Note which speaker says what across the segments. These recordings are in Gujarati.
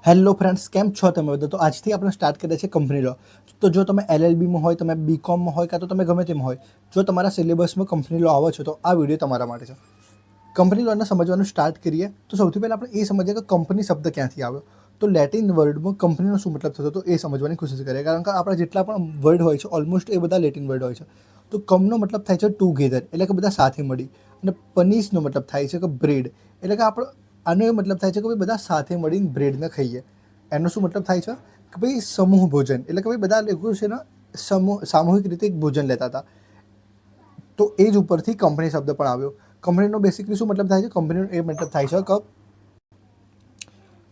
Speaker 1: હેલો ફ્રેન્ડ્સ, કેમ છો તમે બધા? તો આજથી આપણે સ્ટાર્ટ કરીએ છીએ કંપની લો. તો જો તમે LLBમાં હોય, તમે BComમાં હોય, કાં તો તમે ગમે તેમાં હોય, જો તમારા સિલેબસમાં કંપની લો આવે છે તો આ વિડીયો તમારા માટે છે. કંપની લોને સમજવાનું સ્ટાર્ટ કરીએ તો સૌથી પહેલાં આપણે એ સમજીએ કે કંપની શબ્દ ક્યાંથી આવ્યો. તો લેટિન વર્ડમાં કંપનીનો શું મતલબ થતો તો એ સમજવાની કોશિશ કરીએ, કારણ કે આપણા જેટલા પણ વર્ડ હોય છે ઓલમોસ્ટ એ બધા લેટિન વર્ડ હોય છે. તો કમનો મતલબ થાય છે ટુગેધર, એટલે કે બધા સાથે મળી. અને પનીસનો મતલબ થાય છે કે બ્રેડ, એટલે કે આપણો આનો એ મતલબ થાય છે કે ભાઈ બધા સાથે મળીને બ્રેડને ખાઈએ. એનો શું મતલબ થાય છે કે ભાઈ સમૂહ ભોજન, એટલે કે ભાઈ બધા લોકો છે ને સામૂહિક રીતે એક ભોજન લેતા હતા. તો એ જ ઉપરથી કંપની શબ્દ પણ આવ્યો. કંપનીનો બેસિકલી શું મતલબ થાય છે? કંપનીનો એ મતલબ થાય છે કે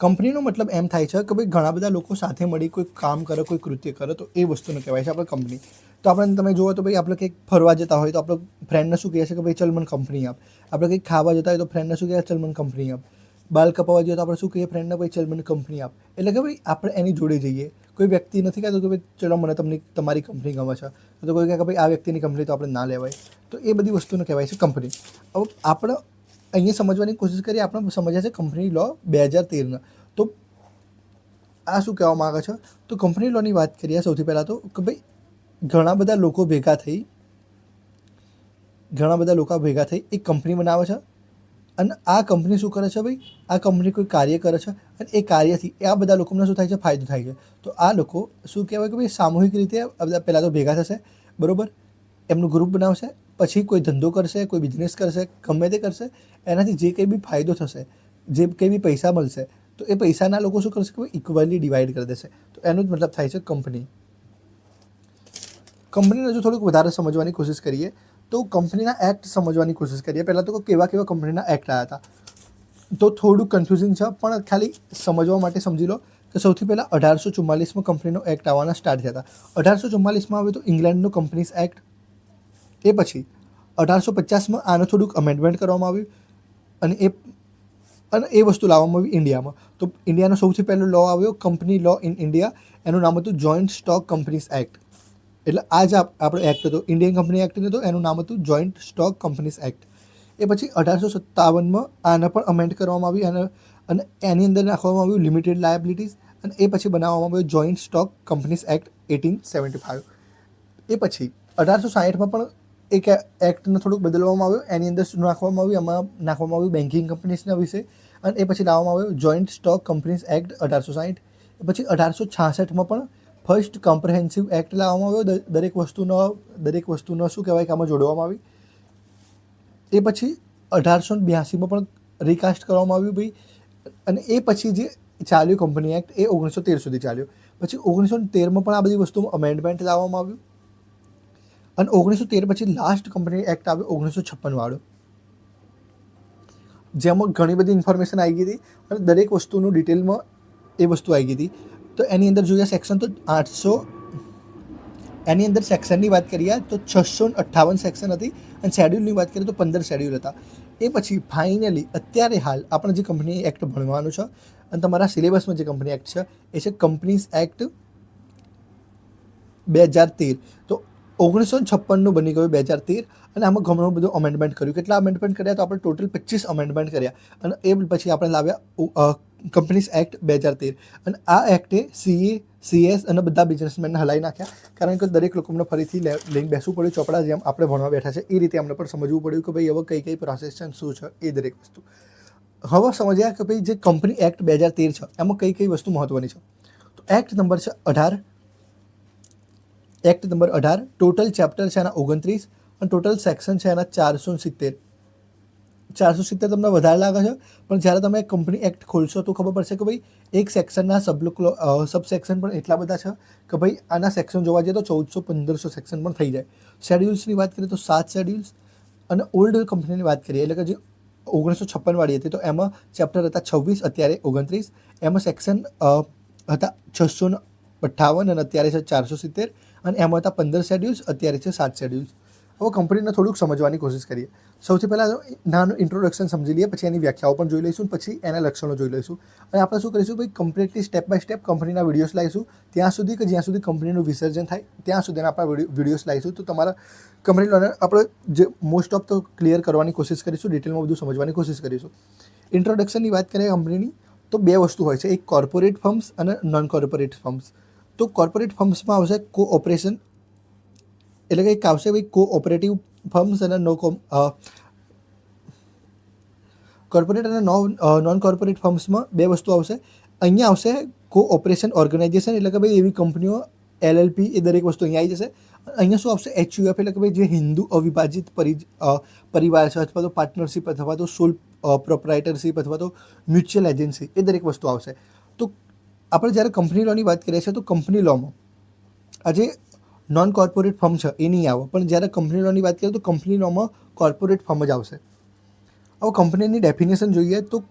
Speaker 1: કંપનીનો મતલબ એમ થાય છે કે ભાઈ ઘણા બધા લોકો સાથે મળી કોઈ કામ કરે, કોઈ કૃત્ય કરે, તો એ વસ્તુને કહેવાય છે આપણે કંપની. તો આપણે તમે જુઓ તો ભાઈ આપણે કંઈક ફરવા જતા હોય તો આપણે ફ્રેન્ડને શું કહીએ છીએ કે ભાઈ ચલ મને કંપની આપ. આપણે કંઈક ખાવા જતા હોય તો ફ્રેન્ડને શું કહીએ? ચલ મને કંપની આપ. બાલ કપાવવા જઈએ તો આપણે શું કહીએ ફ્રેન્ડને? ભાઈ ચલ મને કંપની આપ. એટલે કે ભાઈ આપણે એની જોડે જઈએ. કોઈ વ્યક્તિ નથી કહેતો કે ભાઈ ચલો મને તમારી કંપની ગમે છે, તો કોઈ કહે કે ભાઈ આ વ્યક્તિની કંપની તો આપણે ના લેવાય. તો એ બધી વસ્તુને કહેવાય છે કંપની. હવે આપણે અહીંયા સમજવાની કોશિશ કરીએ. આપણે સમજ્યા છે કંપની લો 2013ના. તો આ શું કહેવા માગે છે? તો કંપની લોની વાત કરીએ સૌથી પહેલાં તો કે ભાઈ ઘણા બધા લોકો ભેગા થઈ એક કંપની બનાવે છે. અને આ કંપની શું કરે છે ભાઈ? આ કંપની કોઈ કાર્ય કરે છે અને એ કાર્યથી આ બધા લોકોને શું થાય છે? ફાયદો થાય છે. તો આ લોકો શું કહેવાય કે ભાઈ સામૂહિક રીતે પહેલાં તો ભેગા થશે, બરાબર, એમનું ગ્રુપ બનાવશે, પછી કોઈ ધંધો કરશે, કોઈ બિઝનેસ કરશે, ગમે તે કરશે, એનાથી જે કંઈ બી ફાયદો થશે, જે કંઈ બી પૈસા મળશે, તો એ પૈસાના લોકો શું કરશે કે ભાઈ ઇક્વલી ડિવાઈડ કરી દેશે. તો એનો જ મતલબ થાય છે કંપની. કંપનીને જો થોડુંક વધારે સમજવાની કોશિશ કરીએ તો કંપનીના એક્ટ સમજવાની કોશિશ કરીએ. પહેલાં તો કેવા કેવા કંપનીના એક્ટ આવ્યા હતા. તો થોડું કન્ફ્યુઝિંગ છે, પણ ખાલી સમજવા માટે સમજી લો કે સૌથી પહેલાં 1844માં કંપનીનો એક્ટ આવવાના સ્ટાર્ટ થયા હતા. 1844માં આવ્યો તો ઇંગ્લેન્ડનો કંપનીઝ એક્ટ. એ પછી 1850માં આનું થોડુંક અમેન્ડમેન્ટ કરવામાં આવ્યું અને એ વસ્તુ લાવવામાં આવી ઇન્ડિયામાં. તો ઇન્ડિયાનો સૌથી પહેલો લો આવ્યો કંપની લો ઇન ઇન્ડિયા. એનું નામ હતું જોઈન્ટ સ્ટોક કંપનીઝ એક્ટ. એટલે આ જ આપણો એક્ટ હતો. ઇન્ડિયન કંપની એક્ટ હતો, એનું નામ હતું જોઈન્ટ સ્ટોક કંપનીઝ એક્ટ. એ પછી 1857માં આને પણ અમેન્ડ કરવામાં આવી અને એની અંદર નાખવામાં આવ્યું લિમિટેડ લાયબિલિટીઝ. અને એ પછી બનાવવામાં આવ્યો જોઈન્ટ સ્ટોક કંપનીઝ એક્ટ 1875. એ પછી 1860માં પણ એક એક્ટને થોડુંક બદલવામાં આવ્યું. એની અંદર શું નાખવામાં આવ્યું? એમાં નાખવામાં આવ્યું બેન્કિંગ કંપનીઝના વિશે. અને એ પછી લાવવામાં આવ્યો જોઈન્ટ સ્ટોક કંપનીઝ એક્ટ 1860. એ પછી 1866માં પણ ફર્સ્ટ કોમ્પ્રિહેન્સિવ એક્ટ લાવવામાં આવ્યો. દરેક વસ્તુનો શું કહેવાય કે આમાં જોડવામાં આવી. એ પછી 1882માં પણ રિકાસ્ટ કરવામાં આવ્યું ભાઈ. અને એ પછી જે ચાલ્યું કંપની એક્ટ એ 1913 સુધી ચાલ્યું. પછી 1913માં પણ આ બધી વસ્તુમાં અમેન્ડમેન્ટ લાવવામાં આવ્યું. અને 1913 પછી લાસ્ટ કંપની એક્ટ આવ્યો 1956 વાળો, જેમાં ઘણી બધી ઇન્ફોર્મેશન આવી ગઈ હતી અને દરેક વસ્તુનું ડિટેલમાં એ વસ્તુ આવી ગઈ હતી. તો એની અંદર જોઈએ સેક્શન તો 800, એની અંદર સેક્શનની વાત કરીએ તો 658 સેક્શન હતી અને શેડ્યુલની વાત કરીએ તો 15 શેડ્યુલ હતા. એ પછી ફાઇનલી અત્યારે હાલ આપણે જે કંપની એક્ટ ભણવાનું છે અને તમારા સિલેબસમાં જે કંપની એક્ટ છે એ છે કંપનીઝ એક્ટ 2013. તો 1956નું બની ગયું 2013 અને આમાં ઘણું બધું અમેન્ડમેન્ટ કર્યું. કેટલા અમેન્ડમેન્ટ કર્યા? તો આપણે ટોટલ 25 અમેન્ડમેન્ટ કર્યા. અને એ પછી આપણે લાવ્યા કંપનીઝ એક્ટ 2013. અને આ એક્ટે CA, CS અને બધા બિઝનેસમેનને હલાવી નાખ્યા, કારણ કે દરેક લોકોને ફરીથી લઈને બેસવું પડ્યું ચોપડા, જેમ આપણે ભણવા બેઠા છે એ રીતે અમને પણ સમજવું પડ્યું કે ભાઈ હવે કઈ પ્રોસેસ છે, શું છે એ દરેક વસ્તુ. હવે સમજ્યા કે ભાઈ જે કંપની એક્ટ 2013 છે એમાં કઈ વસ્તુ મહત્વની છે. તો એક્ટ નંબર છે 18. Act number 18. ટોટલ ચેપ્ટર છે એના 29 અને ટોટલ સેક્શન છે એના 470. 470 તમને વધારે લાગે છે, પણ જ્યારે તમે કંપની એક્ટ ખોલશો તો ખબર પડશે કે ભાઈ એક સેક્શનના સબ સેક્શન પણ એટલા બધા છે કે ભાઈ આના સેક્શન જોવા જઈએ તો 1400-1500 સેક્શન પણ થઈ જાય. શેડ્યુલ્સની વાત કરીએ તો 7 શેડ્યુલ્સ. અને ઓલ્ડ કંપનીની વાત કરીએ એટલે કે જે 1956 વાળી હતી તો એમાં ચેપ્ટર હતા 26, અત્યારે 29. એમાં સેક્શન હતા 658 અને અત્યારે છે 470. અને એમાં હતા 15 શેડ્યુલ્સ, અત્યારે છે 7 શેડ્યુલ્સ. હવે કંપનીને થોડુંક સમજવાની કોશિશ કરીએ. સૌથી પહેલાં નાનું ઇન્ટ્રોડક્શન સમજી લઈએ, પછી એની વ્યાખ્યાઓ પણ જોઈ લઈશું, પછી એના લક્ષણો જોઈ લઈશું. અને આપણે શું કરીશું ભાઈ, કમ્પ્લીટલી સ્ટેપ બાય સ્ટેપ કંપનીના વિડીયોઝ લાવીશું ત્યાં સુધી કે જ્યાં સુધી કંપનીનું વિસર્જન થાય ત્યાં સુધીના આપણા વિડીયોઝ લાવીશું. તો તમારા કંપની લોને આપણે જે મોસ્ટ ઓફ તો ક્લિયર કરવાની કોશિશ કરીશું, ડિટેલમાં બધું સમજવાની કોશિશ કરીશું. ઇન્ટ્રોડક્શનની વાત કરીએ કંપનીની, તો બે વસ્તુ હોય છે, એક કોર્પોરેટ ફર્મ્સ અને નોન કોર્પોરેટ ફર્મ્સ. તો કોર્પોરેટ ફર્મ્સમાં આવશે કોઓપરેશન, એટલે કે એક આવશે ભાઈ કોઓપરેટિવ ફર્મ્સ અને કોર્પોરેટ અને નોન કોર્પોરેટ ફર્મ્સમાં બે વસ્તુ આવશે. અહીંયા આવશે કોઓપરેશન ઓર્ગેનાઇઝેશન, એટલે કે ભાઈ એવી કંપનીઓ LLP એ દરેક વસ્તુ અહીંયા આવી જશે. અહીંયા શું આવશે HUF, એટલે કે ભાઈ જે હિન્દુ અવિભાજિત પરિવાર છે, અથવા તો પાર્ટનરશિપ, અથવા તો સોલ પ્રોપ્રાઇટરશિપ, અથવા તો મ્યુચ્યુઅલ એજન્સી, એ દરેક વસ્તુ આવશે. તો આપણે જ્યારે કંપની લોની વાત કરીએ છીએ તો કંપની લોમાં આજે નોન કોર્પોરેટ ફર્મ છે એ નહીં આવે, પણ જ્યારે કંપની લોની વાત કરીએ તો કંપની લોમાં કોર્પોરેટ ફર્મ જ આવશે. હવે કંપનીની ડેફિનેશન જોઈએ તો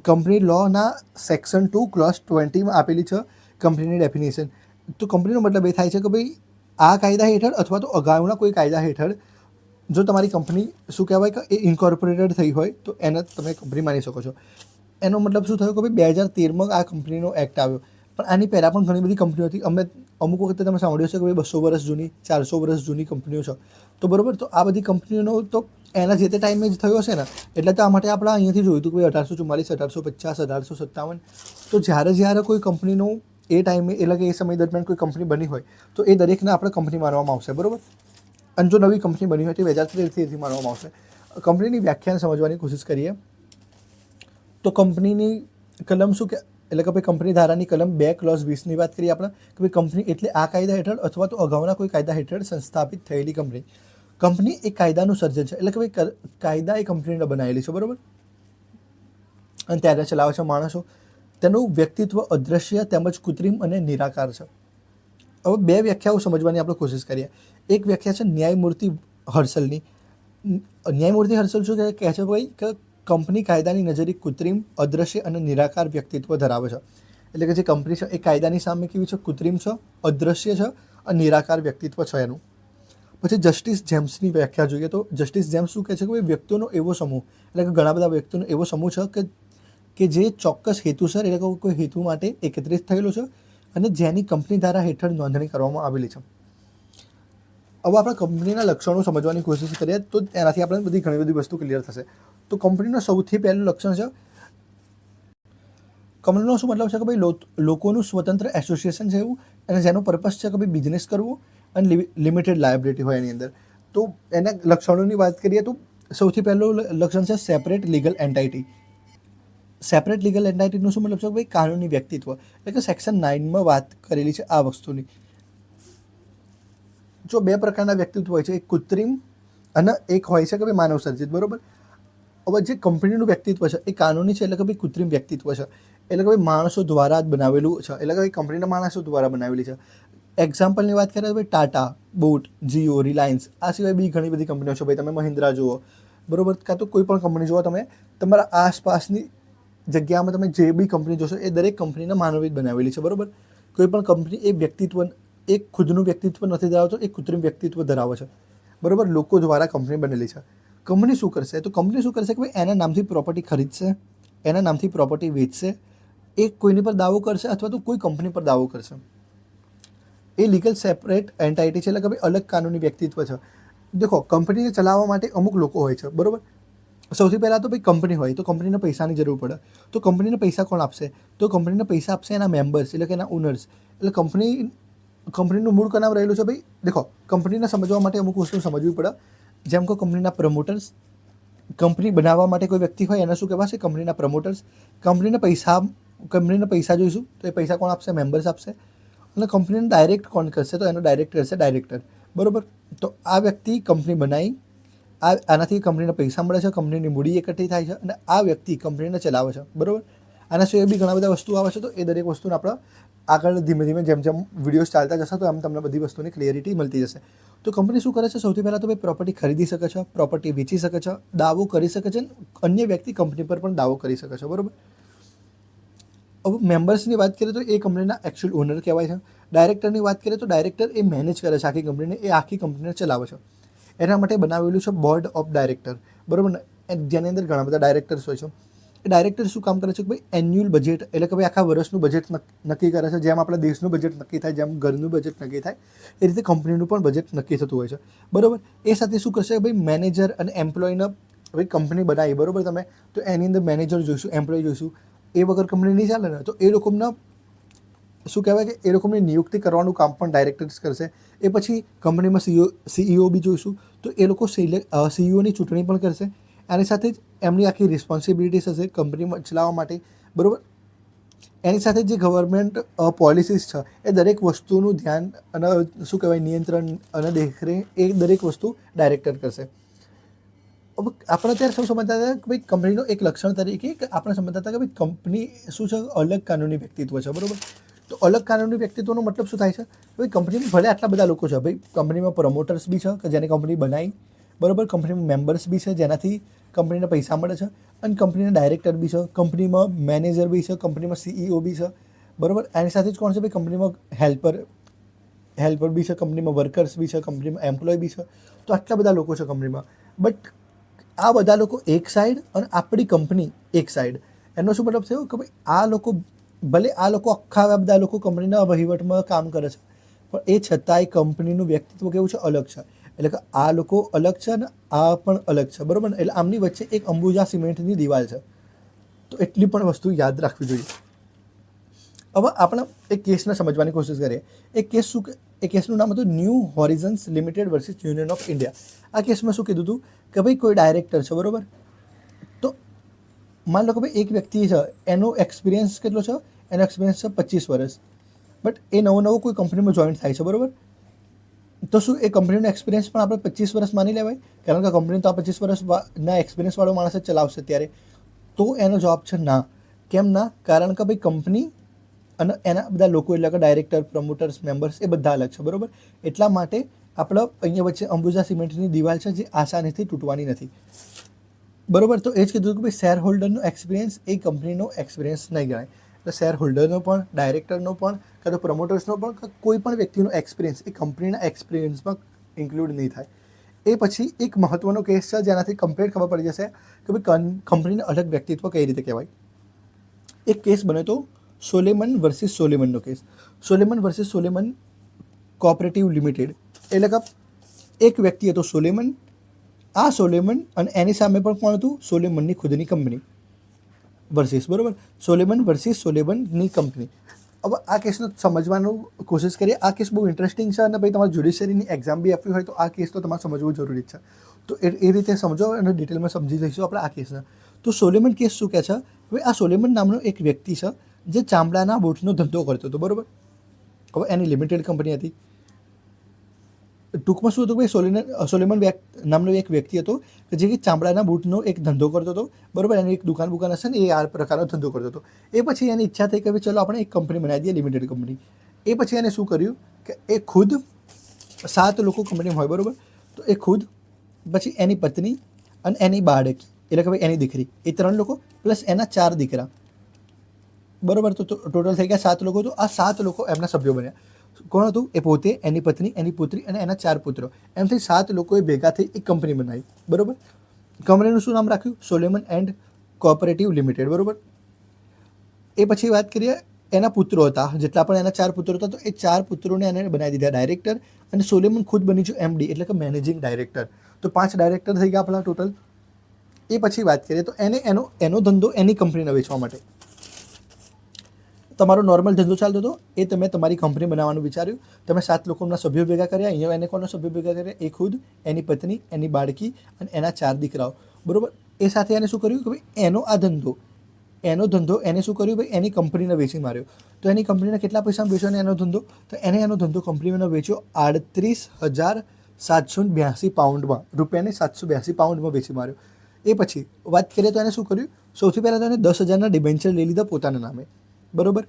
Speaker 1: કંપની લોના સેક્શન 2 ક્લોઝ 20માં આપેલી છે કંપનીની ડેફિનેશન. તો કંપનીનો મતલબ એ થાય છે કે ભાઈ આ કાયદા હેઠળ અથવા તો અગાઉના કોઈ કાયદા હેઠળ જો તમારી કંપની શું કહેવાય કે એ ઇન્કોર્પોરેટેડ થઈ હોય તો એને તમે કંપની માની શકો છો. એનો મતલબ શું થયો કે ભાઈ 2013માં આ કંપનીનો એક્ટ આવ્યો, પણ આની પહેલાં પણ ઘણી બધી કંપનીઓ હતી. અમુક વખતે તમે સાંભળ્યું છે કે ભાઈ 200 વર્ષ જૂની, 400 વર્ષ જૂની કંપનીઓ છે. તો બરાબર, તો આ બધી કંપનીઓનો તો એના જે તે ટાઈમે જ થયો હશે ને, એટલે તો આ માટે આપણે અહીંયાથી જોયું હતું કે ભાઈ 1844, 1850, 1857. તો જ્યારે કોઈ કંપનીનું એ ટાઈમે, એટલે કે એ સમય દરમિયાન કોઈ કંપની બની હોય તો એ દરેકને આપણે કંપની માનવામાં આવશે, બરાબર. અને જો નવી કંપની બની હોય તો 2013થી માનવામાં આવશે. કંપનીની વ્યાખ્યાને સમજવાની કોશિશ કરીએ તો કંપનીની કલમ શું કે, એટલે કે ભાઈ કંપની ધારાની કલમ 2 ક્લોઝ 20ની વાત કરીએ આપણે કે ભાઈ કંપની એટલે આ કાયદા હેઠળ અથવા તો અગાઉના કોઈ કાયદા હેઠળ સંસ્થાપિત થયેલી કંપની. કંપની એ કાયદાનું સર્જન છે, એટલે કે ભાઈ કાયદા એ કંપનીને બનાવેલી છે, બરાબર, અને ત્યારે ચલાવે છે માણસો. તેનું વ્યક્તિત્વ અદ્રશ્ય તેમજ કૃત્રિમ અને નિરાકાર છે. હવે બે વ્યાખ્યાઓ સમજવાની આપણે કોશિશ કરીએ. એક વ્યાખ્યા છે ન્યાયમૂર્તિ હર્ષલની. ન્યાયમૂર્તિ હર્ષલ શું કહે છે ભાઈ કે કંપની કાયદાની નજરે કૃત્રિમ, અદ્રશ્ય અને નિરાકાર વ્યક્તિત્વ ધરાવે છે. એટલે કે જે કંપની છે એ કાયદાની સામે કેવી છે, કૃત્રિમ છે, અદ્રશ્ય છે અને નિરાકાર વ્યક્તિત્વ છે એનું. પછી જસ્ટિસ જેમ્સની વ્યાખ્યા જોઈએ તો જસ્ટિસ જેમ્સ શું કહે છે કે ભાઈ વ્યક્તિઓનો એવો સમૂહ, એટલે કે ઘણા બધા વ્યક્તિઓનો એવો સમૂહ છે કે જે ચોક્કસ હેતુસર, એટલે કે કોઈ હેતુ માટે એકત્રિત થયેલો છે અને જેની કંપની ધારા હેઠળ નોંધણી કરવામાં આવેલી છે. હવે આપણે કંપનીના લક્ષણો સમજવાની કોશિશ કરીએ તો એનાથી આપણે ઘણી બધી વસ્તુ ક્લિયર થશે. તો કંપનીનું સૌથી પહેલું લક્ષણ છે, કંપનીનો શું મતલબ છે કે ભાઈ લોકોનું સ્વતંત્ર એસોસિએશન છે એવું, અને જેનો પર્પસ છે કે ભાઈ બિઝનેસ કરવું અને લિમિટેડ લાયબિલિટી હોય એની અંદર. તો એના લક્ષણોની વાત કરીએ તો સૌથી પહેલું લક્ષણ છે સેપરેટ લીગલ એન્ટાઇટી. સેપરેટ લીગલ એન્ટાઇટીનું શું મતલબ છે કે ભાઈ કાનૂની વ્યક્તિત્વ, એટલે કે સેક્શન 9માં વાત કરેલી છે આ વસ્તુની. જો બે પ્રકારના વ્યક્તિત્વ હોય છે, એક કૃત્રિમ અને એક હોય છે કે ભાઈ માનવ સર્જિત, બરાબર. હવે જે કંપનીનું વ્યક્તિત્વ છે એ કાનૂની છે, એટલે કે ભાઈ કૃત્રિમ વ્યક્તિત્વ છે, એટલે કે ભાઈ માણસો દ્વારા જ બનાવેલું છે, એટલે કે ભાઈ કંપનીના માણસો દ્વારા બનાવેલી છે. એક્ઝામ્પલની વાત કરીએ તો ભાઈ ટાટા, બોટ, જીઓ, રિલાયન્સ, આ સિવાય બી ઘણી બધી કંપનીઓ છે. ભાઈ તમે મહિન્દ્રા જુઓ, બરાબર, કાં તો કોઈ પણ કંપની જુઓ, તમે તમારા આસપાસની જગ્યામાં તમે જે બી કંપની જોશો એ દરેક કંપનીના માનવી જ બનાવેલી છે, બરાબર. કોઈ પણ કંપની એ વ્યક્તિત્વ, એક ખુદનું વ્યક્તિત્વ નથી ધરાવતો, એ કૃત્રિમ વ્યક્તિત્વ ધરાવે છે, બરાબર. લોકો દ્વારા કંપની બનેલી છે. કંપની શું કરશે, તો કંપની શું કરશે કે ભાઈ એના નામથી પ્રોપર્ટી ખરીદશે, એના નામથી પ્રોપર્ટી વેચશે, એ કોઈની પર દાવો કરશે અથવા તો કોઈ કંપની પર દાવો કરશે. એ લીગલ સેપરેટ એન્ટાઇટી છે, એટલે કે ભાઈ અલગ કાનૂની વ્યક્તિત્વ છે. દેખો, કંપનીને ચલાવવા માટે અમુક લોકો હોય છે, બરાબર. સૌથી પહેલાં તો ભાઈ કંપની હોય તો કંપનીને પૈસાની જરૂર પડે. તો કંપનીને પૈસા કોણ આપશે, તો કંપનીને પૈસા આપશે એના મેમ્બર્સ, એટલે કે એના ઓનર્સ. એટલે કંપનીનું મૂળ કનામ રહેલું છે ભાઈ. દેખો, કંપનીને સમજવા માટે અમુક વસ્તુ સમજવી પડે. જેમ કે કંપનીના પ્રમોટર્સ, કંપની બનાવવા માટે કોઈ વ્યક્તિ હોય એને શું કહેવાશે, કંપનીના પ્રમોટર્સ. કંપનીને પૈસા જોઈશું તો એ પૈસા કોણ આપશે, મેમ્બર્સ આપશે. અને કંપનીને ડાયરેક્ટ કોણ કરશે, તો એનો ડાયરેક્ટર છે, ડાયરેક્ટર, બરાબર. તો આ વ્યક્તિ કંપની બનાવી, આનાથી કંપનીને પૈસા મળે છે, કંપનીની મૂડી એકઠી થાય છે અને આ વ્યક્તિ કંપનીને ચલાવે છે, બરાબર. આના સિવાય બી ઘણા બધા વસ્તુ આવે છે, તો એ દરેક વસ્તુને આપણે આગળ ધીમે ધીમે જેમ વિડીયોઝ ચાલતા જશે તો એમ તમને બધી વસ્તુની ક્લિયરિટી મળતી જશે. તો કંપની શું કરે છે, સૌથી પહેલાં તો ભાઈ પ્રોપર્ટી ખરીદી શકે છે, પ્રોપર્ટી વેચી શકે છે, દાવો કરી શકે છે, અન્ય વ્યક્તિ કંપની પર પણ દાવો કરી શકે છે, બરાબર. હવે મેમ્બર્સની વાત કરીએ તો એ કંપનીના એકચ્યુઅલ ઓનર કહેવાય છે. ડાયરેક્ટરની વાત કરીએ તો ડાયરેક્ટર એ મેનેજ કરે છે આખી કંપનીને, એ આખી કંપનીને ચલાવે છે. એના માટે બનાવેલું છે બોર્ડ ઓફ ડાયરેક્ટર, બરાબર ને, જેની અંદર ઘણા બધા ડાયરેક્ટર્સ હોય છે. એ ડાયરેક્ટર શું કામ કરે છે કે ભાઈ એન્યુઅલ બજેટ, એટલે કે ભાઈ આખા વર્ષનું બજેટ નક્કી કરે છે. જેમ આપણા દેશનું બજેટ નક્કી થાય, જેમ ઘરનું બજેટ નક્કી થાય, એ રીતે કંપનીનું પણ બજેટ નક્કી થતું હોય છે, બરાબર. એ સાથે શું કરશે ભાઈ મેનેજર અને એમ્પ્લોયને, ભાઈ કંપની બનાવી, બરાબર તમે, તો એની અંદર મેનેજર જોઈશું, એમ્પ્લોય જોઈશું, એ વગર કંપની નહીં ચાલે ને, તો એ લોકોના શું કહેવાય કે એ લોકોની નિયુક્તિ કરવાનું કામ પણ ડાયરેક્ટર્સ કરશે. એ પછી કંપનીમાં સીઈઓ બી જોઈશું, તો એ લોકો સીઈઓની ચૂંટણી પણ કરશે. એની સાથે જ એમની આખી રિસ્પોન્સિબિલિટીઝ હશે કંપનીમાં ચલાવવા માટે, બરાબર. એની સાથે જે ગવર્મેન્ટ પોલિસીસ છે એ દરેક વસ્તુનું ધ્યાન અને શું કહેવાય નિયંત્રણ અને દેખરેખ એ દરેક વસ્તુ ડાયરેક્ટર કરશે. હવે આપણે ત્યારે શું સમજતા હતા કે ભાઈ કંપનીનો એક લક્ષણ તરીકે કે આપણે સમજતા હતા કે ભાઈ કંપની શું છે, અલગ કાનૂની વ્યક્તિત્વ છે, બરાબર. તો અલગ કાનૂની વ્યક્તિત્વનો મતલબ શું થાય છે? ભાઈ કંપનીમાં ભલે આટલા બધા લોકો છે, ભાઈ કંપનીમાં પ્રમોટર્સ બી છે કે જેને કંપની બનાવી, બરાબર. કંપનીમાં મેમ્બર્સ બી છે જેનાથી કંપનીને પૈસા મળે છે, અને કંપનીના ડાયરેક્ટર બી છે, કંપનીમાં મેનેજર બી છે, કંપનીમાં સીઈઓ બી છે, બરાબર. એની સાથે જ કોણ છે? ભાઈ કંપનીમાં હેલ્પર બી છે, કંપનીમાં વર્કર્સ બી છે, કંપનીમાં એમ્પ્લોય બી છે. તો આટલા બધા લોકો છે કંપનીમાં. બટ આ બધા લોકો એક સાઈડ અને આપણી કંપની એક સાઈડ. એનો શું મતલબ થયો કે ભાઈ આ લોકો ભલે આ લોકો આખા બધા લોકો કંપનીના વહીવટમાં કામ કરે છે, પણ એ છતાંય કંપનીનું વ્યક્તિત્વ કેવું છે? અલગ છે. એટલે કે આ લોકો અલગ છે અને આ પણ અલગ છે, બરાબર. એટલે આમની વચ્ચે એક અંબુજા સિમેન્ટની દિવાલ છે. તો એટલી પણ વસ્તુ યાદ રાખવી જોઈએ. હવે આપણે એક કેસને સમજવાની કોશિશ કરીએ. એ કેસનું નામ હતું New Horizons Limited versus Union of India. આ કેસમાં શું કીધું હતું કે ભાઈ કોઈ ડાયરેક્ટર છે, બરાબર. તો માન લો કે ભાઈ એક વ્યક્તિ છે, એનો એક્સપિરિયન્સ કેટલો છે? એનો એક્સપિરિયન્સ છે 25 વર્ષ. બટ એ નવો કોઈ કંપનીમાં જોઈન્ટ થાય છે, બરાબર. તો શું એ કંપનીનો એક્સપિરિયન્સ પણ આપણે 25 વર્ષ માની લેવાય? કારણ કે કંપની તો આ 25 વર્ષના એક્સપિરિયન્સવાળો માણસ જ ચલાવશે ત્યારે. તો એનો જવાબ છે ના. કેમ ના? કારણ કે ભાઈ કંપની અને એના બધા લોકો એટલે કે ડાયરેક્ટર, પ્રમોટર્સ, મેમ્બર્સ એ બધા અલગ છે, બરાબર. એટલા માટે આપણે અહીંયા વચ્ચે અંબુજા સિમેન્ટની દિવાલ છે જે આસાનીથી તૂટવાની નથી, બરાબર. તો એ જ કીધું કે ભાઈ શેર હોલ્ડરનો એક્સપિરિયન્સ એ કંપનીનો એક્સપિરિયન્સ નહીં ગણાય. એટલે શેર હોલ્ડરનો પણ, ડાયરેક્ટરનો પણ, કાં તો પ્રમોટર્સનો પણ, કોઈ પણ વ્યક્તિનો એક્સપિરિયન્સ એ કંપનીના એક્સપિરિયન્સમાં ઇન્ક્લુડ નહીં થાય. એ પછી એક મહત્વનો કેસ છે જેનાથી કમ્પ્લીટ ખબર પડી જશે કે ભાઈ કંપનીને અલગ વ્યક્તિત્વ કઈ રીતે કહેવાય. એક કેસ બન્યો તો સોલેમન વર્સિસ સોલેમનનો case. Salomon versus Salomon cooperative limited. એટલે કે એક વ્યક્તિ હતો સોલેમન, આ સોલેમન અને એની સામે પણ કોણ હતું? સોલેમનની ખુદની કંપની વર્સિસ, બરાબર. Solomon versus સોલેમનની company. હવે આ કેસનો સમજવાનું કોશિશ કરીએ. આ કેસ બહુ ઇન્ટરેસ્ટિંગ છે અને ભાઈ તમારે જ્યુડિશિયરીની એક્ઝામ બી આપવી હોય તો આ કેસ તો તમારે સમજવું જરૂરી છે. તો એ રીતે સમજો અને ડિટેલમાં સમજી લઈશું આપણે આ કેસને. તો સોલેમન કેસ શું કહે છે? ભાઈ આ સોલેમન નામનો એક વ્યક્તિ છે જે ચામડાના બૂટનો ધંધો કરતો હતો, બરાબર. હવે એની લિમિટેડ કંપની હતી. ટૂંકમાં શું હતું ભાઈ, સોલેમન નામનો એક વ્યક્તિ હતો કે જે ચામડાના બૂટનો એક ધંધો કરતો હતો, બરાબર. એની એક દુકાન હશે ને એ આ પ્રકારનો ધંધો કરતો હતો. એ પછી એની ઈચ્છા થઈ કે ભાઈ ચલો આપણે એક કંપની બનાવી દઈએ, લિમિટેડ કંપની. એ પછી એને શું કર્યું કે એ ખુદ 7 લોકો કંપનીમાં હોય, બરાબર. તો એ ખુદ, પછી એની પત્ની અને એની બાળકી એટલે કે ભાઈ એની દીકરી, એ 3 લોકો પ્લસ એના 4 દીકરા, બરાબર. તો ટોટલ થઈ ગયા 7 લોકો. તો આ 7 લોકો એમના સભ્યો બન્યા. કોણ હતું? એ પોતે, એની પત્ની, એની પુત્રી અને એના 4 પુત્રો. એમ થઈ 7 લોકોએ ભેગા થઈ એક કંપની બનાવી, બરાબર. કંપનીનું શું નામ રાખ્યું? સોલેમન એન્ડ કોઓપરેટિવ લિમિટેડ, બરાબર. એ પછી વાત કરીએ, એના પુત્રો હતા, જેટલા પણ એના 4 પુત્રો હતા, તો એ 4 પુત્રોને એને બનાવી દીધા ડાયરેક્ટર, અને સોલેમન ખુદ બની ગયો એમડી એટલે કે મેનેજિંગ ડાયરેક્ટર. તો 5 ડાયરેક્ટર થઈ ગયા આપણા ટોટલ. એ પછી વાત કરીએ તો એનો ધંધો એની કંપનીને વેચવા માટે. તમારો નોર્મલ ધંધો ચાલતો હતો, એ તમે તમારી કંપની બનાવવાનું વિચાર્યું, તમે 7 લોકોના સભ્યો ભેગા કર્યા. અહીંયા એને કોના સભ્યો ભેગા કર્યા? એ ખુદ, એની પત્ની, એની બાળકી અને એના 4 દીકરાઓ, બરાબર. એ સાથે એને શું કર્યું કે ભાઈ એનો ધંધો એને શું કર્યું? ભાઈ એની કંપનીને વેચી માર્યો. તો એની કંપનીને કેટલા પૈસામાં વેચ્યો એનો ધંધો? તો એનો ધંધો કંપનીને વેચ્યો 38,782 પાઉન્ડમાં, રૂપિયાની 782 પાઉન્ડમાં વેચી માર્યો. એ પછી વાત કરીએ તો એને શું કર્યું? સૌથી પહેલાં તો એને 10,000ના ડિબેન્ચર લઈ લીધા પોતાના નામે, બરાબર.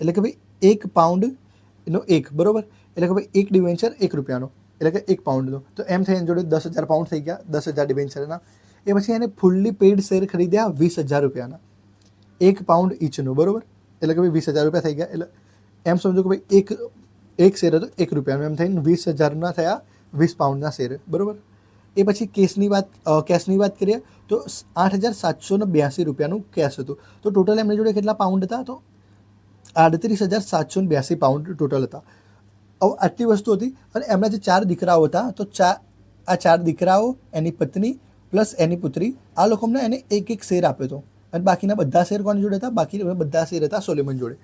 Speaker 1: એટલે કે ભાઈ 1 પાઉન્ડનો 1, બરાબર. એટલે કે ભાઈ 1 ડિબેન્ચર 1 રૂપિયાનો, એટલે કે 1 પાઉન્ડનો. તો એમ થઈ એની જોડે 10,000 પાઉન્ડ થઈ ગયા, 10,000 ડિબેન્ચરના. એ પછી એને ફૂલ્લી પેઇડ શેર ખરીદ્યા 20,000 રૂપિયાના, 1 પાઉન્ડ ઈચનો, બરાબર. એટલે કે ભાઈ 20,000 રૂપિયા થઈ ગયા. એટલે એમ સમજો કે ભાઈ એક શેર હતો 1 રૂપિયાનો, એમ થઈને 20,000ના થયા 20 પાઉન્ડના શેર, બરાબર. એ પછી કેશની વાત કરીએ તો 8,782 રૂપિયાનું કેશ હતું. તો ટોટલ એમની જોડે કેટલા પાઉન્ડ હતા? તો 38,782 પાઉન્ડ ટોટલ હતા. હવે આટલી વસ્તુ હતી અને એમના જે 4 દીકરાઓ હતા, તો આ 4 દીકરાઓ, એની પત્ની પ્લસ એની પુત્રી, આ લોકોને એને એક શેર આપ્યો હતો, અને બાકીના બધા શેર કોની જોડે હતા? બાકી બધા શેર હતા સોલેમન જોડે.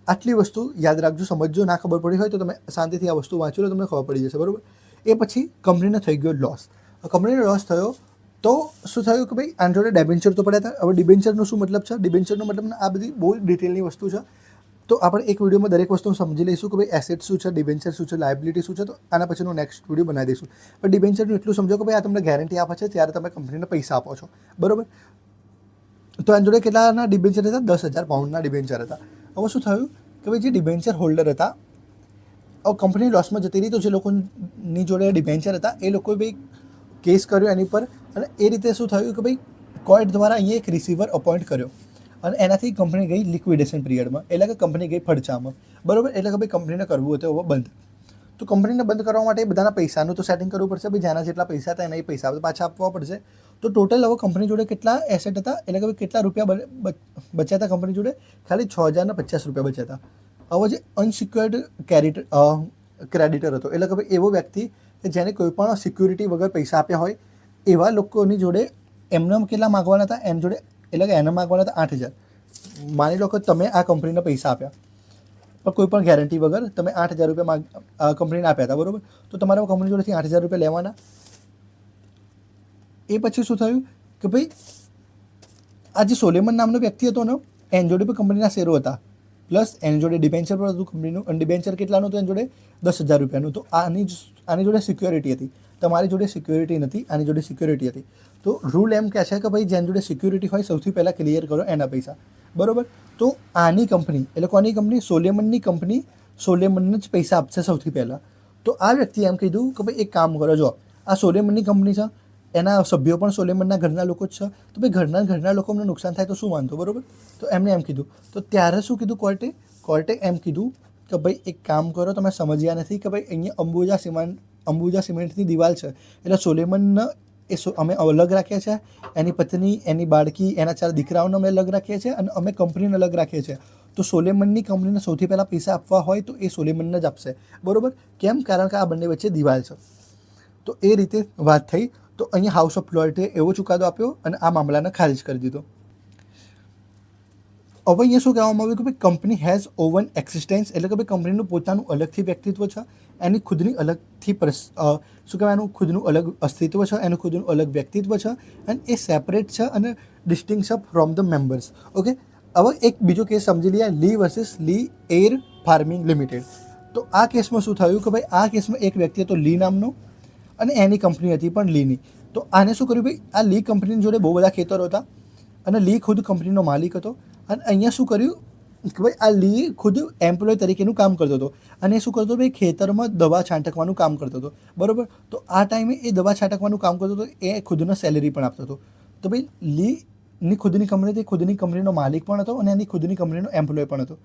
Speaker 1: આટલી વસ્તુ યાદ રાખજો, સમજજો. ના ખબર પડી હોય તો તમે શાંતિથી આ વસ્તુ વાંચો લો, તમને ખબર પડી જશે, બરાબર. એ પછી કંપનીને થઈ ગયો લોસ. કંપનીનો લોસ થયો તો શું થયું કે ભાઈ આના જોડે ડિબેન્ચર તો પડ્યા હતા. હવે ડિબેન્ચરનો શું મતલબ છે? ડિબેન્ચરનો મતલબ આ બધી બહુ ડિટેલની વસ્તુ છે. તો આપણે એક વિડીયોમાં દરેક વસ્તુ સમજી લઈશું કે ભાઈ એસેટ શું છે, ડિબેન્ચર શું છે, લાયબિલિટી શું છે. તો આના પછીનો નેક્સ્ટ વિડીયો બનાવી દઈશું. પણ ડિબેન્ચરનું એટલું સમજો કે ભાઈ આ તમને ગેરંટી આપે છે ત્યારે તમે કંપનીને પૈસા આપો છો, બરાબર. તો આના જોડે કેટલાના ડિબેન્ચર હતા? 10,000 પાઉન્ડના ડિબેન્ચર હતા. હવે શું થયું કે ભાઈ જે ડિબેન્ચર હોલ્ડર હતા, હવે કંપની લોસમાં જતી રહી, તો જે લોકોની જોડે ડિબેન્ચર હતા એ લોકોએ ભાઈ કેસ કર્યો એની પર, અને એ રીતે શું થયું કે ભાઈ કોર્ટ દ્વારા અહીંયા એક રિસીવર અપોઇન્ટ કર્યો, અને એનાથી કંપની ગઈ લિક્વિડેશન પિરિયડમાં, એટલે કે કંપની ગઈ ફડચામાં, બરાબર. એટલે કે ભાઈ કંપનીને કરવું હતું હવે બંધ. તો કંપનીને બંધ કરવા માટે બધાના પૈસાનું તો સેટિંગ કરવું પડશે. ભાઈ જેના જેટલા પૈસા હતા એના એ પૈસા પાછા આપવા પડશે. તો ટોટલ હવે કંપની જોડે કેટલા એસેટ હતા, એટલે કે ભાઈ કેટલા રૂપિયા બચ્યા હતા કંપની જોડે? ખાલી 6,050 રૂપિયા બચ્યા હતા. હવે જે અનસિક્યોર્ડ ક્રેડિટર હતો, એટલે કે ભાઈ એવો વ્યક્તિ કે જેને કોઈ પણ સિક્યુરિટી વગર પૈસા આપ્યા હોય, એવા લોકોની જોડે એમને કેટલા માગવાના હતા? એની જોડે એટલે કે એને માગવાના હતા 8,000. માની લો કે તમે આ કંપનીને પૈસા આપ્યા, પણ કોઈ પણ ગેરંટી વગર તમે 8,000 રૂપિયા કંપનીને આપ્યા હતા, બરાબર. તો તમારે કંપની જોડેથી 8,000 રૂપિયા લેવાના. એ પછી શું થયું કે ભાઈ આ જે સોલેમન નામનો વ્યક્તિ હતો ને, એની જોડે પણ કંપનીના શેરો હતા, પ્લસ એની જોડે ડિબેન્ચર પણ હતું કંપનીનું. અને ડિબેન્ચર કેટલાનું હતું? એની જોડે 10,000 રૂપિયાનું. તો આની જોડે સિક્યોરિટી હતી. તમારી જોડે સિક્યોરિટી નથી, આની જોડે સિક્યોરિટી હતી. તો રૂલ એમ કહે છે કે ભાઈ જેની જોડે સિક્યોરિટી હોય સૌથી પહેલાં ક્લિયર કરો એના પૈસા, બરાબર. તો આની કંપની એટલે કોની કંપની? સોલેમનની કંપની સોલેમનને જ પૈસા આપશે સૌથી પહેલાં. તો આ વ્યક્તિએ એમ કીધું કે ભાઈ એક કામ કરો, જો આ સોલેમનની કંપની છે, એના સભ્યો પણ સોલેમનના ઘરના લોકો જ છે, તો ભાઈ ઘરના લોકોને નુકસાન થાય તો શું વાંધો, બરાબર. તો એમને એમ કીધું. તો ત્યારે શું કીધું કોર્ટે એમ કીધું કે ભાઈ એક કામ કરો, તમે સમજ્યા નથી કે ભાઈ અહીંયા અંબુજા સિમેન્ટની દિવાલ છે, એટલે સોલેમનને અમે અલગ રાખ્યા છે, એની પત્ની, એની બાળકી, એના 4 દીકરાઓને અમે અલગ રાખીએ છીએ, અને અમે કંપનીને અલગ રાખીએ છીએ. તો સોલેમનની કંપનીને સૌથી પહેલાં પૈસા આપવા હોય તો એ સોલેમનને જ આપશે, બરાબર. કેમ? કારણ કે આ બંને વચ્ચે દિવાલ છે. તો એ રીતે વાત થઈ. તો અહીંયા હાઉસ ઓફ લોર્ડે એવો ચુકાદો આપ્યો અને આ મામલાને ખારિજ કરી દીધો. હવે અહીંયા શું કહેવામાં આવ્યું કે ભાઈ કંપની હેઝ ઓવન એક્સિસ્ટન્સ, એટલે કે ભાઈ કંપનીનું પોતાનું અલગથી વ્યક્તિત્વ છે, એની ખુદની અલગથી શું કહેવાય એનું ખુદનું અલગ અસ્તિત્વ છે, એનું ખુદનું અલગ વ્યક્તિત્વ છે, અને એ સેપરેટ છે અને ડિસ્ટિંગ છે ફ્રોમ ધ મેમ્બર્સ. ઓકે. હવે એક બીજો કેસ સમજી લઈએ, લી વર્સિસ લી એર ફાર્મિંગ લિમિટેડ. તો આ કેસમાં શું થયું કે ભાઈ આ કેસમાં એક વ્યક્તિ હતો લી નામનો, અને એની કંપની હતી પણ લીની. તો આને શું કર્યું ભાઈ, આ લી કંપનીની જોડે બહુ બધા ખેતરો હતા, અને લી ખુદ કંપનીનો માલિક હતો. અને અહીંયા શું કર્યું કે ભાઈ આ લી ખુદ એમ્પ્લોય તરીકેનું કામ કરતો હતો, અને શું કરતો ભાઈ ખેતરમાં દવા છાંટકવાનું કામ કરતો હતો, બરાબર. તો આ ટાઈમે એ દવા છાંટકવાનું કામ કરતો હતો, એ ખુદનો સેલેરી પણ આપતો હતો. તો ભાઈ લીની ખુદની કંપની હતી, ખુદની કંપનીનો માલિક પણ હતો, અને એની ખુદની કંપનીનો એમ્પ્લોય પણ હતો.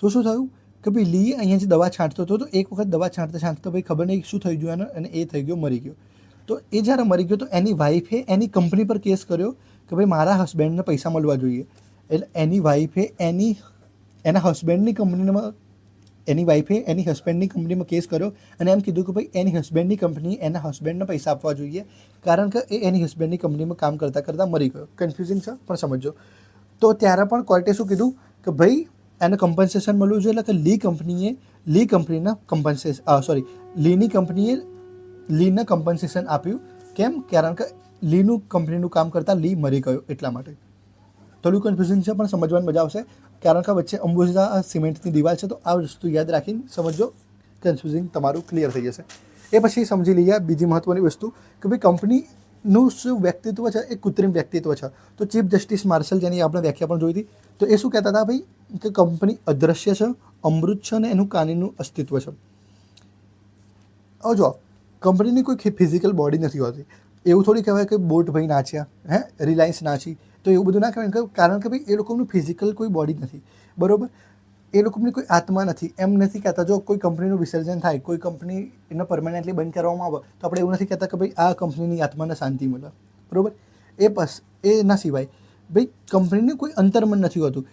Speaker 1: તો શું થયું કે ભાઈ લી અહીંયા જે દવા છાંટતો હતો, તો એક વખત દવા છાંટતા ભાઈ ખબર નહીં શું થઈ ગયું એને, અને એ થઈ ગયો મરી ગયો. તો એ જ્યારે મરી ગયો તો એની વાઈફે એની કંપની પર કેસ કર્યો કે ભાઈ મારા હસબન્ડને પૈસા મળવા જોઈએ. એટલે એની વાઈફે એના હસબન્ડની કંપનીમાં કેસ કર્યો, અને એમ કીધું કે ભાઈ એની હસબન્ડની કંપની એના હસબન્ડને પૈસા આપવા જોઈએ, કારણ કે એ એની હસબન્ડની કંપનીમાં કામ કરતાં મરી ગયો. કન્ફ્યુઝિંગ છે પણ સમજો. તો ત્યારે પણ કોર્ટે શું કીધું કે ભાઈ એને કમ્પન્સેશન મળવું જોઈએ, એટલે કે લીની કંપનીએ લીને કમ્પન્સેશન આપ્યું. કેમ? કારણ કે લીનું કંપનીનું કામ કરતાં લી મરી ગયો એટલા માટે. થોડું કન્ફ્યુઝન છે પણ સમજવાની મજા આવશે, કારણ કે વચ્ચે અંબુજા સિમેન્ટની દિવાલ છે. તો આ વસ્તુ યાદ રાખીને સમજો, કન્ફ્યુઝિંગ તમારું ક્લિયર થઈ જશે. એ પછી સમજી લઈએ બીજી મહત્ત્વની વસ્તુ કે ભાઈ કંપનીનું શું વ્યક્તિત્વ છે, એ કૃત્રિમ વ્યક્તિત્વ છે. તો ચીફ જસ્ટિસ માર્શલ, જેની આપણે વ્યાખ્યા પણ જોઈ હતી, તો એ શું કહેતા હતા ભાઈ કે કંપની અદૃશ્ય છે, અમૃત છે, અને એનું કાનૂનનું અસ્તિત્વ છે. હવે જો કંપનીની કોઈ ફિઝિકલ બોડી નથી હોતી. એવું થોડી કહેવાય કે બોટ ભાઈ નાચ્યા, રિલાયન્સ નાચી, તો એવું બધું ના કહેવાય, કારણ કે ભાઈ એ લોકોનું ફિઝિકલ કોઈ બોડી નથી, બરાબર. એ લોકોની કોઈ આત્મા નથી. એમ નથી કહેતા જો કોઈ કંપનીનું વિસર્જન થાય, કોઈ કંપની એને પરમાનન્ટલી બંધ કરવામાં આવે, તો આપણે એવું નથી કહેતા કે ભાઈ આ કંપનીની આત્માને શાંતિ મળે, બરાબર. એ ના સિવાય ભાઈ કંપનીનું કોઈ અંતર્મન નથી હોતું.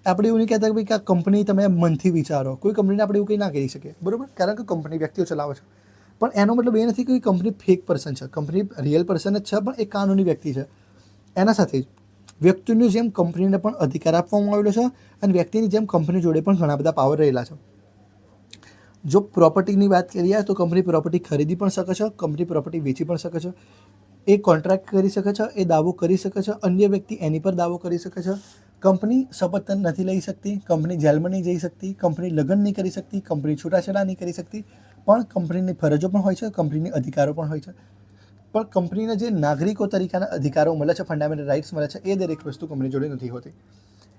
Speaker 1: આપણે એવું નહીં કહેતા કે ભાઈ કે આ કંપની તમે મનથી વિચારો, કોઈ કંપનીને આપણે એવું કંઈ ના કહી શકીએ, બરાબર, કારણ કે કંપની વ્યક્તિઓ ચલાવે છે. પણ એનો મતલબ એ નથી કે કંપની ફેક પર્સન છે, કંપની રિયલ પર્સન જ છે, પણ એ કાનૂની વ્યક્તિ છે. એના સાથે જ વ્યક્તિની જેમ કંપનીને પણ અધિકાર આપવામાં આવેલો છે અને વ્યક્તિની જેમ કંપની જોડે પણ ઘણા બધા પાવર રહેલા છે. જો પ્રોપર્ટીની વાત કરીએ તો કંપની પ્રોપર્ટી ખરીદી પણ શકે છે, કંપની પ્રોપર્ટી વેચી પણ શકે છે, એ કોન્ટ્રાક્ટ કરી શકે છે, એ દાવો કરી શકે છે, અન્ય વ્યક્તિ એની પર દાવો કરી શકે છે. કંપની શપથ નથી લઈ શકતી, કંપની જેલમાં નહીં જઈ શકતી, કંપની લગ્ન નહીં કરી શકતી, કંપની છૂટાછેડા નહીં કરી શકતી, પણ કંપનીની ફરજો પણ હોય છે, કંપનીની અધિકારો પણ હોય છે. પણ કંપનીને જે નાગરિકો તરીકેના અધિકારો મળે છે, ફંડામેન્ટલ રાઇટ્સ મળે છે, એ દરેક વસ્તુ કંપની જોડે નથી હોતી.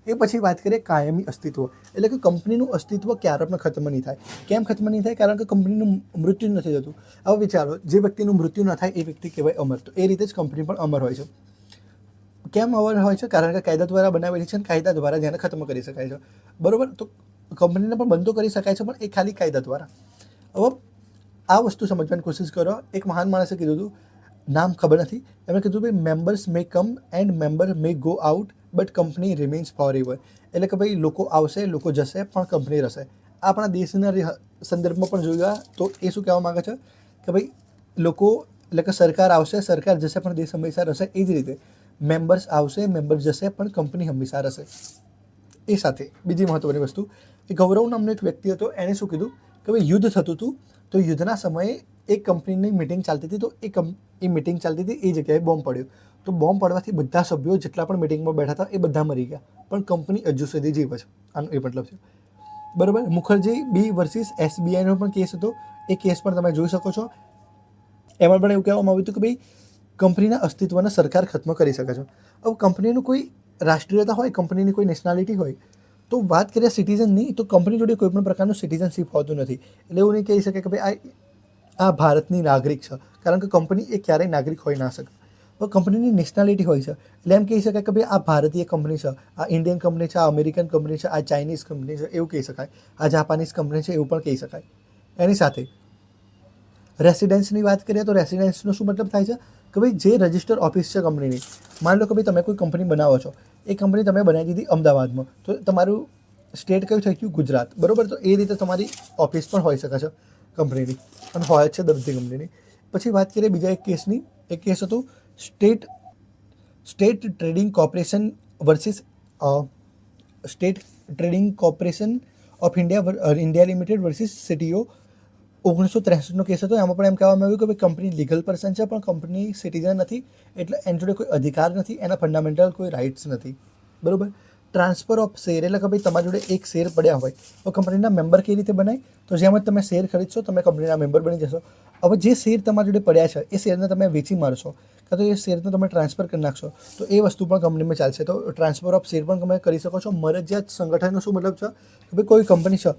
Speaker 1: એ પછી વાત કરીએ કાયમી અસ્તિત્વ, એટલે કે કંપનીનું અસ્તિત્વ ક્યારે પણ ખતમ નહીં થાય. કેમ ખતમ નહીં થાય? કારણ કે કંપનીનું મૃત્યુ નથી થતું. હવે વિચારો, જે વ્યક્તિનું મૃત્યુ ન થાય એ વ્યક્તિ કહેવાય અમર. તો એ રીતે જ કંપની પણ અમર હોય છે. કેમ અમર હોય છે? કારણ કે કાયદા દ્વારા બનાવેલી છે અને કાયદા દ્વારા જેને ખતમ કરી શકાય છે. બરાબર? તો કંપનીને પણ બંધ તો કરી શકાય છે, પણ એ ખાલી કાયદા દ્વારા. હવે આ વસ્તુ સમજવાની કોશિશ કરો. એક મહાન માણસે કીધું હતું, નામ ખબર નથી, એમણે કીધું ભાઈ members may come and member may go out but company remains forever. એટલે કે ભાઈ લોકો આવશે, લોકો જશે, પણ કંપની રહેશે. આપણા દેશના સંદર્ભમાં પણ જોયા તો એ શું કહેવા માગે છે કે ભાઈ લોકો, એટલે કે સરકાર આવશે, સરકાર જશે, પણ દેશ હંમેશા રહેશે. એ જ રીતે મેમ્બર્સ આવશે, મેમ્બર્સ જશે, પણ કંપની હંમેશા રહેશે. એ સાથે બીજી મહત્ત્વની વસ્તુ, એ ગૌરવ નામનો એક વ્યક્તિ હતો, એણે શું કીધું કે ભાઈ યુદ્ધ થતું હતું, તો યુદ્ધના સમયે એક કંપનીની મિટિંગ ચાલતી હતી, તો એ મિટિંગ ચાલતી હતી, એ જગ્યાએ બોમ્બ પડ્યો. તો બોમ્બ પડવાથી બધા સભ્યો જેટલા પણ મિટિંગમાં બેઠા હતા એ બધા મરી ગયા, પણ કંપની હજુ સુધી જીવે છે. આનો એ મતલબ છે. બરાબર? મુખર્જી બી વર્સિસ SBIનો પણ કેસ હતો, એ કેસ પણ તમે જોઈ શકો છો. એમાં પણ એવું કહેવામાં આવ્યું હતું કે ભાઈ કંપનીના અસ્તિત્વને સરકાર ખત્મ કરી શકે છે. હવે કંપનીનું કોઈ રાષ્ટ્રીયતા હોય, કંપનીની કોઈ નેશનાલિટી હોય, તો વાત કરીએ સિટીઝનની, તો કંપની જોડે કોઈ પણ પ્રકારનું સિટીઝનશીપ હોતું નથી. એટલે એવું નહીં કહી શકે કે ભાઈ આ ભારતની નાગરિક છે, કારણ કે કંપની એ ક્યારેય નાગરિક હોઈ ના શકે. પણ કંપનીની નેશનાલિટી હોય છે, એટલે એમ કહી શકાય કે ભાઈ આ ભારતીય કંપની છે, આ ઇન્ડિયન કંપની છે, આ અમેરિકન કંપની છે, આ ચાઇનીઝ કંપની છે, એવું કહી શકાય, આ જાપાનીઝ કંપની છે, એવું પણ કહી શકાય. એની સાથે રેસિડેન્સની વાત કરીએ તો રેસિડેન્સનો શું મતલબ થાય છે કે ભાઈ જે રજિસ્ટર ઓફિસ છે કંપનીની, માની લો કે ભાઈ તમે કોઈ કંપની બનાવો છો, એ કંપની તમે બનાવી દીધી અમદાવાદમાં, તો તમારું સ્ટેટ કયું થઈ ગયું? ગુજરાત. બરાબર? તો એ રીતે તમારી ઓફિસ પણ હોઈ શકે છે કંપનીની, અને હોય જ છે બધી કંપનીની. પછી વાત કરીએ બીજા એક કેસની. એક કેસ હતો State Trading Corporation versus State Trading Corporation of India Limited versus CTO 1963નો કેસ હતો. એમાં પણ એમ કહેવામાં આવ્યું કે ભાઈ કંપની લીગલ પર્સન છે, પણ કંપની સિટીઝન નથી, એટલે એની જોડે કોઈ અધિકાર નથી, એના ફંડામેન્ટલ કોઈ રાઇટ્સ નથી. બરાબર? ટ્રાન્સફર ઓફ શેર, એટલે કે ભાઈ તમારી જોડે એક શેર પડ્યા હોય તો કંપનીના મેમ્બર કેવી રીતે બનાય? તો જેમ જ તમે શેર ખરીદશો, તમે કંપનીના મેમ્બર બની જશો. હવે જે શેર તમારી જોડે પડ્યા છે, એ શેરને તમે વેચી મારશો, કાં તો એ શેરને તમે ટ્રાન્સફર કરી નાખશો, તો એ વસ્તુ પણ કંપનીમાં ચાલશે. તો ટ્રાન્સફર ઓફ શેર પણ તમે કરી શકો છો. મરજિયાત સંગઠનનો શું મતલબ છે કે ભાઈ કોઈ કંપની છે,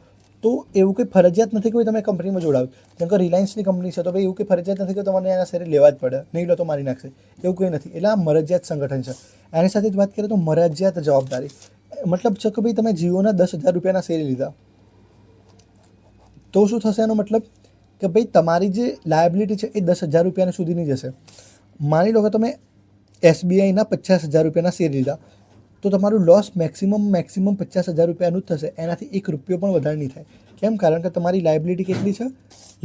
Speaker 1: તો એવું કંઈ ફરજિયાત નથી કે તમે કંપનીમાં જોડાવ. જેમ કે રિલાયન્સની કંપની છે, તો ભાઈ એવું કંઈ ફરજિયાત નથી કે તમારે એના શેર લેવા જ પડે, નહીં લો તો મારી નાખશે, એવું કંઈ નથી. એટલે આ મરજિયાત સંગઠન છે. એની સાથે જ વાત કરીએ તો મરજિયાત જવાબદારી, મતલબ છે કે ભાઈ તમે જીઓના 10,000 રૂપિયાના શેર લીધા, તો શું થશે? એનો મતલબ કે ભાઈ તમારી જે લાયબિલિટી છે એ 10,000 રૂપિયાની સુધીની જશે. માની લો કે તમે SBIના 50,000 રૂપિયાના શેર લીધા, તો તમારું લોસ મેક્સિમમ 50,000 રૂપિયાનું જ થશે, એનાથી ₹1 પણ વધારે નહીં થાય. કેમ? કારણ કે તમારી લાયબિલિટી કેટલી છે?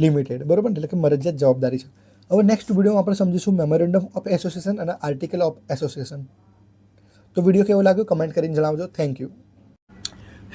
Speaker 1: લિમિટેડ. બરાબર? એટલે કે મરજિયાત જવાબદારી છે. હવે નેક્સ્ટ વિડીયોમાં આપણે સમજીશું મેમોરેન્ડમ ઓફ એસોસિએશન અને આર્ટિકલ ઓફ એસોસિએશન. તો વિડીયો કેવો લાગ્યો કમેન્ટ કરીને જણાવજો. Thank you.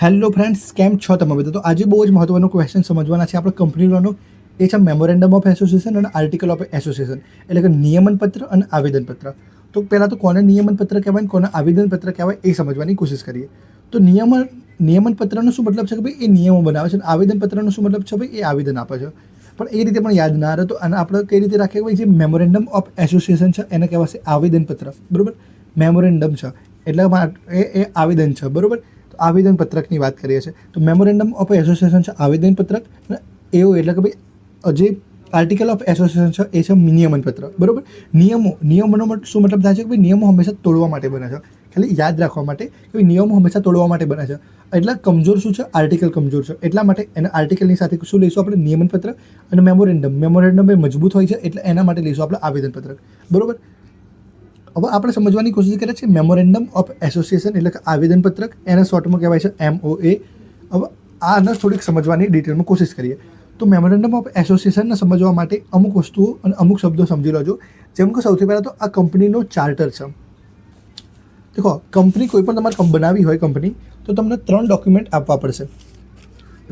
Speaker 1: હેલો ફ્રેન્ડ્સ, કેમ છો તમે બધા? તો આજે બહુ જ મહત્વનો ક્વેશ્ચન સમજવાના છે આપણે કંપની લોનો. એ છે મેમોરેન્ડમ ઓફ એસોસિએશન અને આર્ટિકલ ઓફ એસોસિએશન, એટલે કે નિયમનપત્ર અને આવેદનપત્ર. તો પહેલાં તો કોને નિયમનપત્ર કહેવાય, કોને આવેદનપત્ર કહેવાય, એ સમજવાની કોશિશ કરીએ. તો નિયમનપત્રનો શું મતલબ છે કે ભાઈ એ નિયમો બનાવે છે, અને આવેદનપત્રનો શું મતલબ છે ભાઈ એ આવેદન આપે છે. પણ એ રીતે પણ યાદ ના રહે, તો અને આપણે કઈ રીતે રાખીએ? ભાઈ જે મેમોરેન્ડમ ઓફ એસોસિએશન છે એને કહેવાશે આવેદનપત્ર. બરાબર? મેમોરેન્ડમ છે એટલે એ આવેદન છે. બરાબર? તો આવેદનપત્રકની વાત કરીએ છીએ. તો મેમોરેન્ડમ ઓફ એસોસિએશન છે આવેદનપત્રક, અને એવું એટલે કે ભાઈ જે આર્ટિકલ ઓફ એસોસિએશન છે એ છે નિયમનપત્ર. બરાબર? નિયમોનો શું મતલબ થાય છે કે ભાઈ નિયમો હંમેશા તોડવા માટે બને છે. ખાલી યાદ રાખવા માટે કે ભાઈ નિયમો હંમેશા તોડવા માટે બને છે. એટલે કમજોર શું છે? આર્ટિકલ કમજોર છે, એટલા માટે એને આર્ટિકલની સાથે શું લઈશું આપણે? નિયમનપત્ર. અને મેમોરેન્ડમ એ મજબૂત હોય છે, એટલે એના માટે લઈશું આપણે આવેદનપત્રક. બરાબર? હવે આપણે સમજવાની કોશિશ કરીએ છીએ મેમોરેન્ડમ ઓફ એસોસિએશન, એટલે કે આવેદનપત્રક, એને શોર્ટમાં કહેવાય છે MOA. હવે આને થોડીક સમજવાની ડિટેલમાં કોશિશ કરીએ. તો મેમોરેન્ડમ ઓફ એસોસિએશનને સમજવા માટે અમુક વસ્તુઓ અને અમુક શબ્દો સમજી લેજો. જેમ કે સૌથી પહેલાં તો આ કંપનીનો ચાર્ટર છે. દેખો, કંપની કોઈ પણ તમારે બનાવવી હોય કંપની, તો તમને 3 ડોક્યુમેન્ટ આપવા પડશે.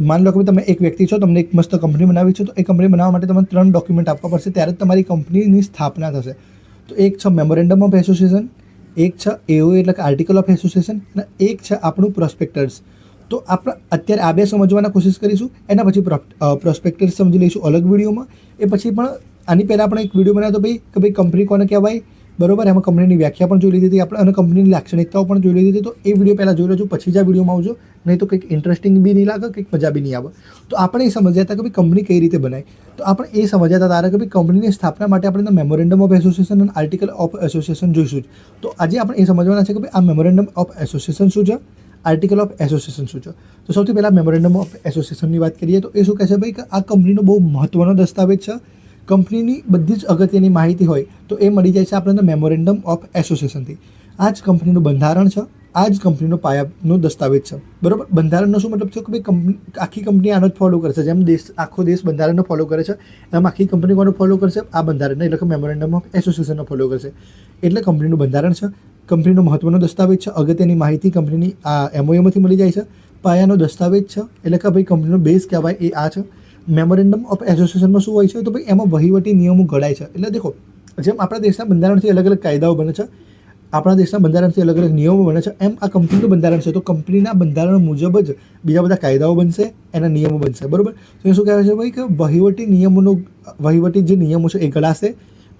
Speaker 1: માની લો કે તમે એક વ્યક્તિ છો, તમને એક મસ્ત કંપની બનાવવી છે, તો એ કંપની બનાવવા માટે તમને 3 ડોક્યુમેન્ટ આપવા પડશે, ત્યારે જ તમારી કંપનીની સ્થાપના થશે. તો એક છે મેમોરેન્ડમ ઓફ એસોસિએશન, એક છે એઓએ એટલે કે આર્ટિકલ ઓફ એસોસિએશન, અને એક છે આપણું પ્રોસ્પેક્ટર્સ. તો આપણે અત્યારે આ બે સમજવાના કોશિશ કરીશું, એના પછી પ્રોસ્પેક્ટર્સ સમજી લઈશું અલગ વિડીયોમાં. એ પછી પણ આની પહેલાં આપણે એક વિડીયો બનાવ્યો તો ભાઈ કંપની કોને કહેવાય, બરોબર, એમાં કંપનીની વ્યાખ્યા પણ જોઈ લીધી હતી આપણે, અને કંપનીની લાક્ષણિકતાઓ પણ જોઈ લીધી હતી. તો એ વિડીયો પહેલાં જોઈ લેજો, પછી જ આ વિડીયોમાં આવજો, નહીં તો કંઈક ઇન્ટરેસ્ટિંગ બી નહીં લાગે, કંઈક મજા બી નહીં આવે. તો આપણે એ સમજ્યા હતા કે ભાઈ કંપની કઈ રીતે બનાય. તો આપણે એ સમજ્યા હતા તારે કે ભાઈ કંપનીની સ્થાપના માટે આપણે મેમોરેન્ડમ ઓફ એસોસિએશન અને આર્ટિકલ ઓફ એસોસિએશન જોઈશું. તો આજે આપણે એ સમજવાના છે કે ભાઈ આ મેમોરેન્ડમ ઓફ એસોસિએશન શું છે, આર્ટિકલ ઓફ એસોસિએશન શું છે. તો સૌથી પહેલાં મેમોરેન્ડમ ઓફ એસોસિએશનની વાત કરીએ તો એ શું કહે છે ભાઈ કે આ કંપનીનો બહુ મહત્ત્વનો દસ્તાવેજ છે. કંપનીની બધી જ અગત્યની માહિતી હોય તો એ મળી જાય છે આપણને મેમોરેન્ડમ ઓફ એસોસિએશનથી. આ જ કંપનીનું બંધારણ છે, આ જ કંપનીનો પાયાનો દસ્તાવેજ છે, બરાબર. બંધારણનો શું મતલબ છે કે ભાઈ આખી કંપની આનો જ ફોલો કરશે. જેમ આખો દેશ બંધારણનો ફોલો કરે છે, એમ આખી કંપની કોનો ફોલો કરશે, આ બંધારણને એટલે કે મેમોરેન્ડમ ઓફ એસોસિએશનનો ફોલો કરશે. એટલે કંપનીનું બંધારણ છે, કંપનીનો મહત્ત્વનો દસ્તાવેજ છે, અગત્યની માહિતી કંપનીની આ એમઓએમાંથી મળી જાય છે. પાયાનો દસ્તાવેજ છે, એટલે કે ભાઈ કંપનીનો બેઝ કહેવાય એ આ છે. મેમોરેન્ડમ ઓફ એસોસિએશનમાં શું હોય છે તો ભાઈ એમાં વહીવટી નિયમો ઘડાય છે. એટલે દેખો, જેમ આપણા દેશના બંધારણથી અલગ અલગ કાયદાઓ બને છે, આપણા દેશના બંધારણથી અલગ અલગ નિયમો બને છે, એમ આ કંપનીનું બંધારણ છે. તો કંપનીના બંધારણ મુજબ જ બીજા બધા કાયદાઓ બનશે, એના નિયમો બનશે, બરાબર. તો એ શું કહેવાય છે ભાઈ કે વહીવટી જે નિયમો છે એ ઘડાશે.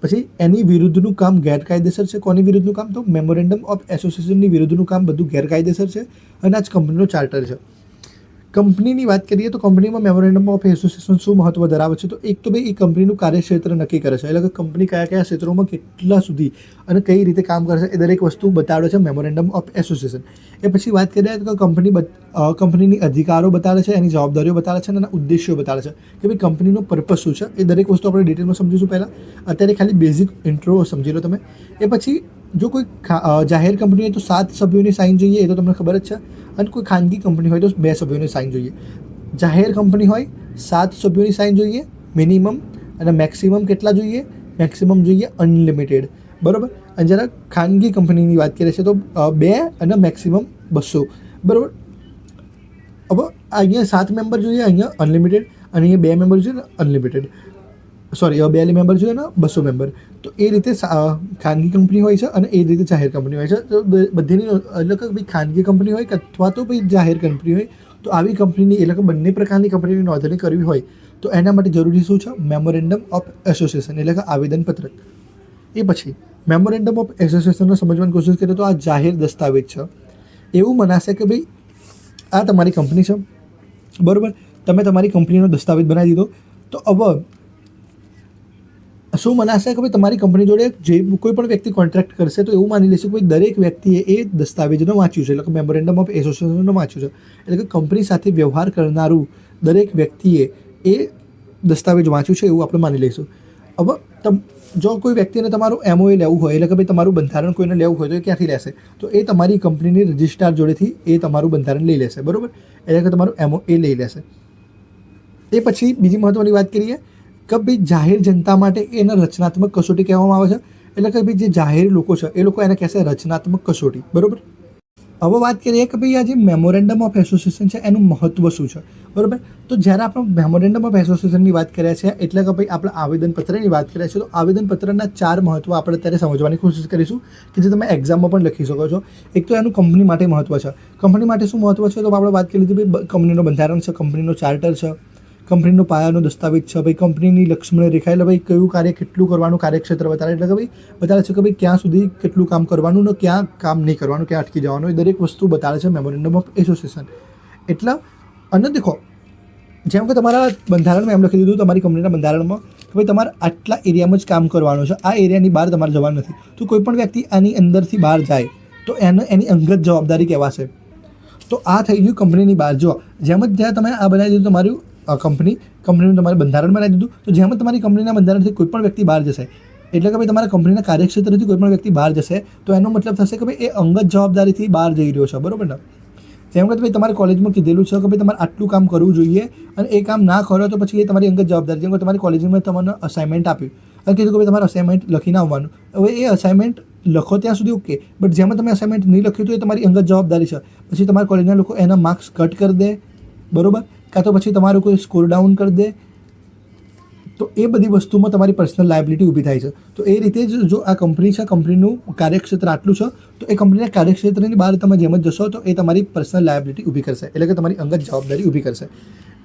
Speaker 1: પછી એની વિરુદ્ધનું કામ ગેરકાયદેસર છે. કોની વિરુદ્ધનું કામ? તો મેમોરેન્ડમ ઓફ એસોસિએશનની વિરુદ્ધનું કામ બધું ગેરકાયદેસર છે, અને આ જ કંપનીનો ચાર્ટર છે. કંપનીની વાત કરીએ તો કંપનીમાં મેમોરેન્ડમ ઓફ એસોસિએશન શું મહત્વ ધરાવે છે? તો એક તો ભાઈ એ કંપનીનું કાર્યક્ષેત્ર નક્કી કરે છે, એટલે કે કંપની કયા કયા ક્ષેત્રોમાં કેટલા સુધી અને કઈ રીતે કામ કરશે એ દરેક વસ્તુ બતાવે છે મેમોરેન્ડમ ઓફ એસોસિએશન. એ પછી વાત કરીએ તો કંપનીની અધિકારો બતાવે છે, એની જવાબદારીઓ બતાવે છે, અને એના ઉદ્દેશ્યો બતાવે છે કે ભાઈ કંપનીનો પર્પસ શું છે. એ દરેક વસ્તુ આપણે ડિટેલમાં સમજીશું. પહેલાં અત્યારે ખાલી બેઝિક ઇન્ટ્રો સમજી લો તમે. એ પછી જો કોઈ જાહેર કંપની હોય તો 7 સભ્યોની સાઇન જોઈએ, એ તો તમને ખબર જ છે. અને કોઈ ખાનગી કંપની હોય તો 2 સભ્યોની સાઇન જોઈએ. જાહેર કંપની હોય 7 સભ્યોની સાઇન જોઈએ મિનિમમ, અને મેક્સિમમ કેટલા જોઈએ? મેક્સિમમ જોઈએ અનલિમિટેડ, બરાબર. અને જ્યારે ખાનગી કંપનીની વાત કરીએ છીએ તો 2 અને મેક્સિમમ 200, બરાબર. હવે અહીંયા 7 મેમ્બર જોઈએ, અહીંયા અનલિમિટેડ, અને અહીંયા 2 મેમ્બર જોઈએ અનલિમિટેડ, સોરી 2 મેમ્બર જોઈએ ને 200 મેમ્બર. તો એ રીતે ખાનગી કંપની હોય છે અને એ રીતે જાહેર કંપની હોય છે. તો બધીની એટલે કે ભાઈ ખાનગી કંપની હોય કે અથવા તો ભાઈ જાહેર કંપની હોય, તો આવી કંપનીની એટલે કે બંને પ્રકારની કંપનીની નોંધણી કરવી હોય તો એના માટે જરૂરી શું છે? મેમોરેન્ડમ ઓફ એસોસિએશન એટલે કે આવેદનપત્રક. એ પછી મેમોરેન્ડમ ઓફ એસોસિએશનને સમજવાની કોશિશ કરીએ તો આ જાહેર દસ્તાવેજ છે. એવું મનાશે કે ભાઈ આ તમારી કંપની છે, બરાબર. તમે તમારી કંપનીનો દસ્તાવેજ બનાવી દીધો. તો હવે શું મનાશે કે ભાઈ તમારી કંપની જોડે જે કોઈ પણ વ્યક્તિ કોન્ટ્રાક્ટ કરશે તો એવું માની લેશે કે ભાઈ દરેક વ્યક્તિએ એ દસ્તાવેજને વાંચ્યું છે, એટલે કે મેમોરેન્ડમ ઓફ એસોસિએશનને વાંચ્યું છે. એટલે કે કંપની સાથે વ્યવહાર કરનારું દરેક વ્યક્તિએ એ દસ્તાવેજ વાંચ્યું છે એવું આપણે માની લઈશું. હવે જો કોઈ વ્યક્તિને તમારું એમઓએ લેવું હોય, એટલે કે ભાઈ તમારું બંધારણ કોઈને લેવું હોય તો એ ક્યાંથી લેશે? તો એ તમારી કંપનીની રજિસ્ટ્રાર જોડેથી એ તમારું બંધારણ લઈ લેશે, બરાબર. એટલે કે તમારું એમઓએ લઈ લેશે. એ પછી બીજી મહત્ત્વની વાત કરીએ કે ભાઈ જાહેર જનતા માટે એને રચનાત્મક કસોટી કહેવામાં આવે છે. એટલે કે ભાઈ જે જાહેર લોકો છે એ લોકો એને કહેશે રચનાત્મક કસોટી, બરાબર. હવે વાત કરીએ કે ભાઈ આ જે મેમોરેન્ડમ ઓફ એસોસિએશન છે એનું મહત્ત્વ શું છે, બરાબર. તો જ્યારે આપણે મેમોરેન્ડમ ઓફ એસોસિએશનની વાત કર્યા છે, એટલે કે ભાઈ આપણે આવેદનપત્રની વાત કર્યા છે, તો આવેદનપત્રના 4 મહત્ત્વ આપણે અત્યારે સમજવાની કોશિશ કરીશું કે જે તમે એક્ઝામમાં પણ લખી શકો છો. એક તો એનું કંપની માટે મહત્ત્વ છે. કંપની માટે શું મહત્ત્વ છે? તો આપણે વાત કરી લીધી ભાઈ કંપનીનું બંધારણ છે, કંપનીનો ચાર્ટર છે, કંપનીનો પાયાનો દસ્તાવેજ છે, ભાઈ કંપનીની લક્ષ્મણ રેખા, એટલે ભાઈ કયું કાર્ય કેટલું કરવાનું, કાર્યક્ષેત્ર બતાવે, એટલે કે ભાઈ બતાવે છે કે ભાઈ ક્યાં સુધી કેટલું કામ કરવાનું ને ક્યાં કામ નહીં કરવાનું, ક્યાં અટકી જવાનું, એ દરેક વસ્તુ બતાવે છે મેમોરેન્ડમ ઓફ એસોસિએશન. એટલે અને દેખો, જેમ કે તમારા બંધારણમાં એમ લખી દીધું તમારી કંપનીના બંધારણમાં કે ભાઈ તમારે આટલા એરિયામાં જ કામ કરવાનું છે, આ એરિયાની બહાર તમારે જવાનું નથી. તો કોઈ પણ વ્યક્તિ આની અંદરથી બહાર જાય તો એની અંગત જવાબદારી કહેવાશે. તો આ થઈ ગયું કંપનીની બહાર. જો જેમ જ ત્યાં તમે આ બનાવી દીધું તમારું કંપનીનું તમારે બંધારણ બનાવી દીધું, તો જેમ તમારી કંપનીના બંધારણથી કોઈ પણ વ્યક્તિ બહાર જશે, એટલે કે ભાઈ તમારા કંપનીના કાર્યક્ષેત્રથી કોઈ પણ વ્યક્તિ બહાર જશે તો એનો મતલબ થશે કે ભાઈ એ અંગત જવાબદારીથી બહાર જઈ રહ્યો છે, બરાબર ને. જેમ કે ભાઈ તમારી કોલેજમાં કીધેલું છે કે ભાઈ તમારે આટલું કામ કરવું જોઈએ અને એ કામ ના કરો તો પછી એ તમારી અંગત જવાબદારી. જેમ કે તમારી કોલેજમાં તમને અસાઇનમેન્ટ આપ્યું અને કીધું કે ભાઈ તમારે અસાઇનમેન્ટ લખીને આવવાનું. હવે એ અસાઇનમેન્ટ લખો ત્યાં સુધી ઓકે, બટ જેમાં તમે અસાઇનમેન્ટ નહીં લખ્યું તો એ તમારી અંગત જવાબદારી છે. પછી તમારા કોલેજના લોકો એના માર્ક્સ કટ કરી દે, બરાબર, કાં તો પછી તમારું કોઈ સ્કોર ડાઉન કરી દે, તો એ બધી વસ્તુમાં તમારી પર્સનલ લાયબિલિટી ઊભી થાય છે. તો એ રીતે જ જો આ કંપની છે, કંપનીનું કાર્યક્ષેત્ર આટલું છે, તો એ કંપનીના કાર્યક્ષેત્રની બહાર તમે જેમ જ જશો તો એ તમારી પર્સનલ લાયબિલિટી ઊભી કરશે, એટલે કે તમારી અંગત જવાબદારી ઊભી કરશે.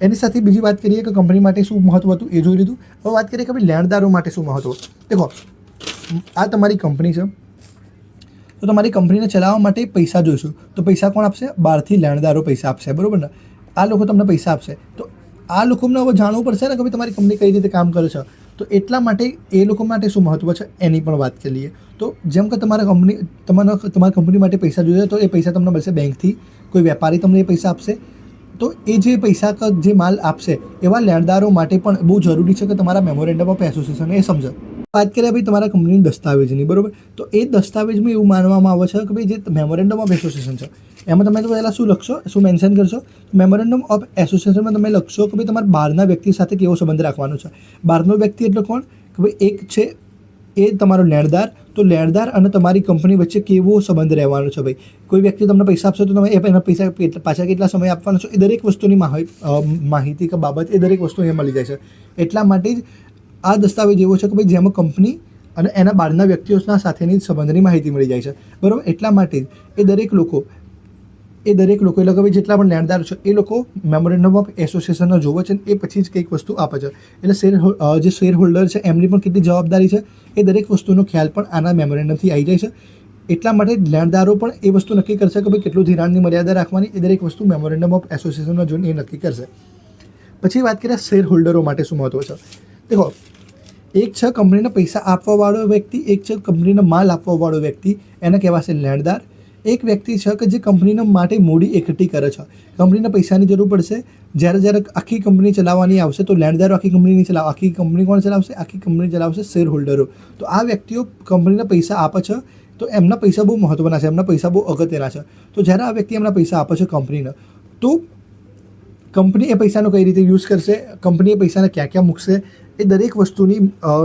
Speaker 1: એની સાથે બીજી વાત કરીએ કે કંપની માટે શું મહત્વ હતું એ જોઈ લીધું. હવે વાત કરીએ કે ભાઈ લેણદારો માટે શું મહત્વ. દેખો, આ તમારી કંપની છે, તો તમારી કંપનીને ચલાવવા માટે પૈસા જોઈશું, તો પૈસા કોણ આપશે? બહારથી લેણદારો પૈસા આપશે, બરાબર ને? આ લોકો તમને પૈસા આપશે, તો આ લોકોને હવે જાણવું પડશે ને કે ભાઈ તમારી કંપની કઈ રીતે કામ કરે છે. તો એટલા માટે એ લોકો માટે શું મહત્વ છે એની પણ વાત કરી લઈએ. તો જેમ કે તમારી કંપની માટે પૈસા જોઈએ, તો એ પૈસા તમને મળશે બેંકથી, કોઈ વેપારી તમને એ પૈસા આપશે. તો એ જે પૈસા જે માલ આપશે એવા લેણદારો માટે પણ બહુ જરૂરી છે કે તમારા મેમોરેન્ડમ ઓફ એસોસિએશન એ સમજો. વાત કરીએ ભાઈ તમારા કંપનીની દસ્તાવેજની, બરાબર, તો એ દસ્તાવેજમાં એવું માનવામાં આવે છે કે ભાઈ જે મેમોરેન્ડમ ઓફ એસોસિએશન છે એમાં તમે તો પહેલાં શું લખશો, શું મેન્શન કરશો? મેમોરેન્ડમ ઓફ એસોસિએશનમાં તમે લખશો કે ભાઈ તમારે બહારના વ્યક્તિ સાથે કેવો સંબંધ રાખવાનો છે. બહારનો વ્યક્તિ એટલે કોણ? કે ભાઈ એક છે એ તમારો લેણદાર, તો લેણદાર અને તમારી કંપની વચ્ચે કેવો સંબંધ રહેવાનો છે. ભાઈ કોઈ વ્યક્તિ તમને પૈસા આપશે તો તમે એના પૈસા પાછા કેટલા સમય આપવાનો છો, એ દરેક વસ્તુની માહિતી કે બાબત એ દરેક વસ્તુ અહીંયા મળી જાય છે. એટલા માટે જ આ દસ્તાવેજ એવો છે કે ભાઈ જેમાં કંપની અને એના બહારના વ્યક્તિઓના સાથેની સંબંધની માહિતી મળી જાય છે, બરાબર. એટલા માટે જ એ દરેક લોકો એટલે કે ભાઈ જેટલા પણ લેણદાર છે એ લોકો મેમોરેન્ડમ ઓફ એસોસિએશનનો જોવે છે, એ પછી જ કંઈક વસ્તુ આપે છે. એટલે જે શેર હોલ્ડર છે એમની પણ કેટલી જવાબદારી છે એ દરેક વસ્તુનો ખ્યાલ પણ આના મેમોરેન્ડમથી આવી જાય છે. એટલા માટે લેણદારો પણ એ વસ્તુ નક્કી કરશે કે ભાઈ કેટલું ધિરાણની મર્યાદા રાખવાની, એ દરેક વસ્તુ મેમોરેન્ડમ ઓફ એસોસિએશનનો જોઈને એ નક્કી કરશે. પછી વાત કરીએ શેર હોલ્ડરો માટે શું મહત્વ છે. દેખો, એક છે કંપનીને પૈસા આપવાવાળો વ્યક્તિ, એક છે કંપનીને માલ આપવાવાળો વ્યક્તિ, એને કહેવાશે લેણદાર. એક વ્યક્તિ છે કે જે કંપનીના માટે મૂડી એકઠી કરે છે. કંપનીને પૈસાની જરૂર પડશે, જ્યારે આખી કંપની ચલાવવાની આવશે તો લેણદારો આખી કંપની નહીં ચલાવે, આખી કંપની કોણ ચલાવશે? આખી કંપની ચલાવશે શેર હોલ્ડરો. તો આ વ્યક્તિઓ કંપનીને પૈસા આપે છે, તો એમના પૈસા બહુ મહત્ત્વના છે, એમના પૈસા બહુ અગત્યના છે. તો જ્યારે આ વ્યક્તિ એમના પૈસા આપે છે કંપનીને, તો કંપની એ પૈસાનો કઈ રીતે યુઝ કરશે, કંપની એ પૈસાને ક્યાં ક્યાં મૂકશે, એ દરેક વસ્તુની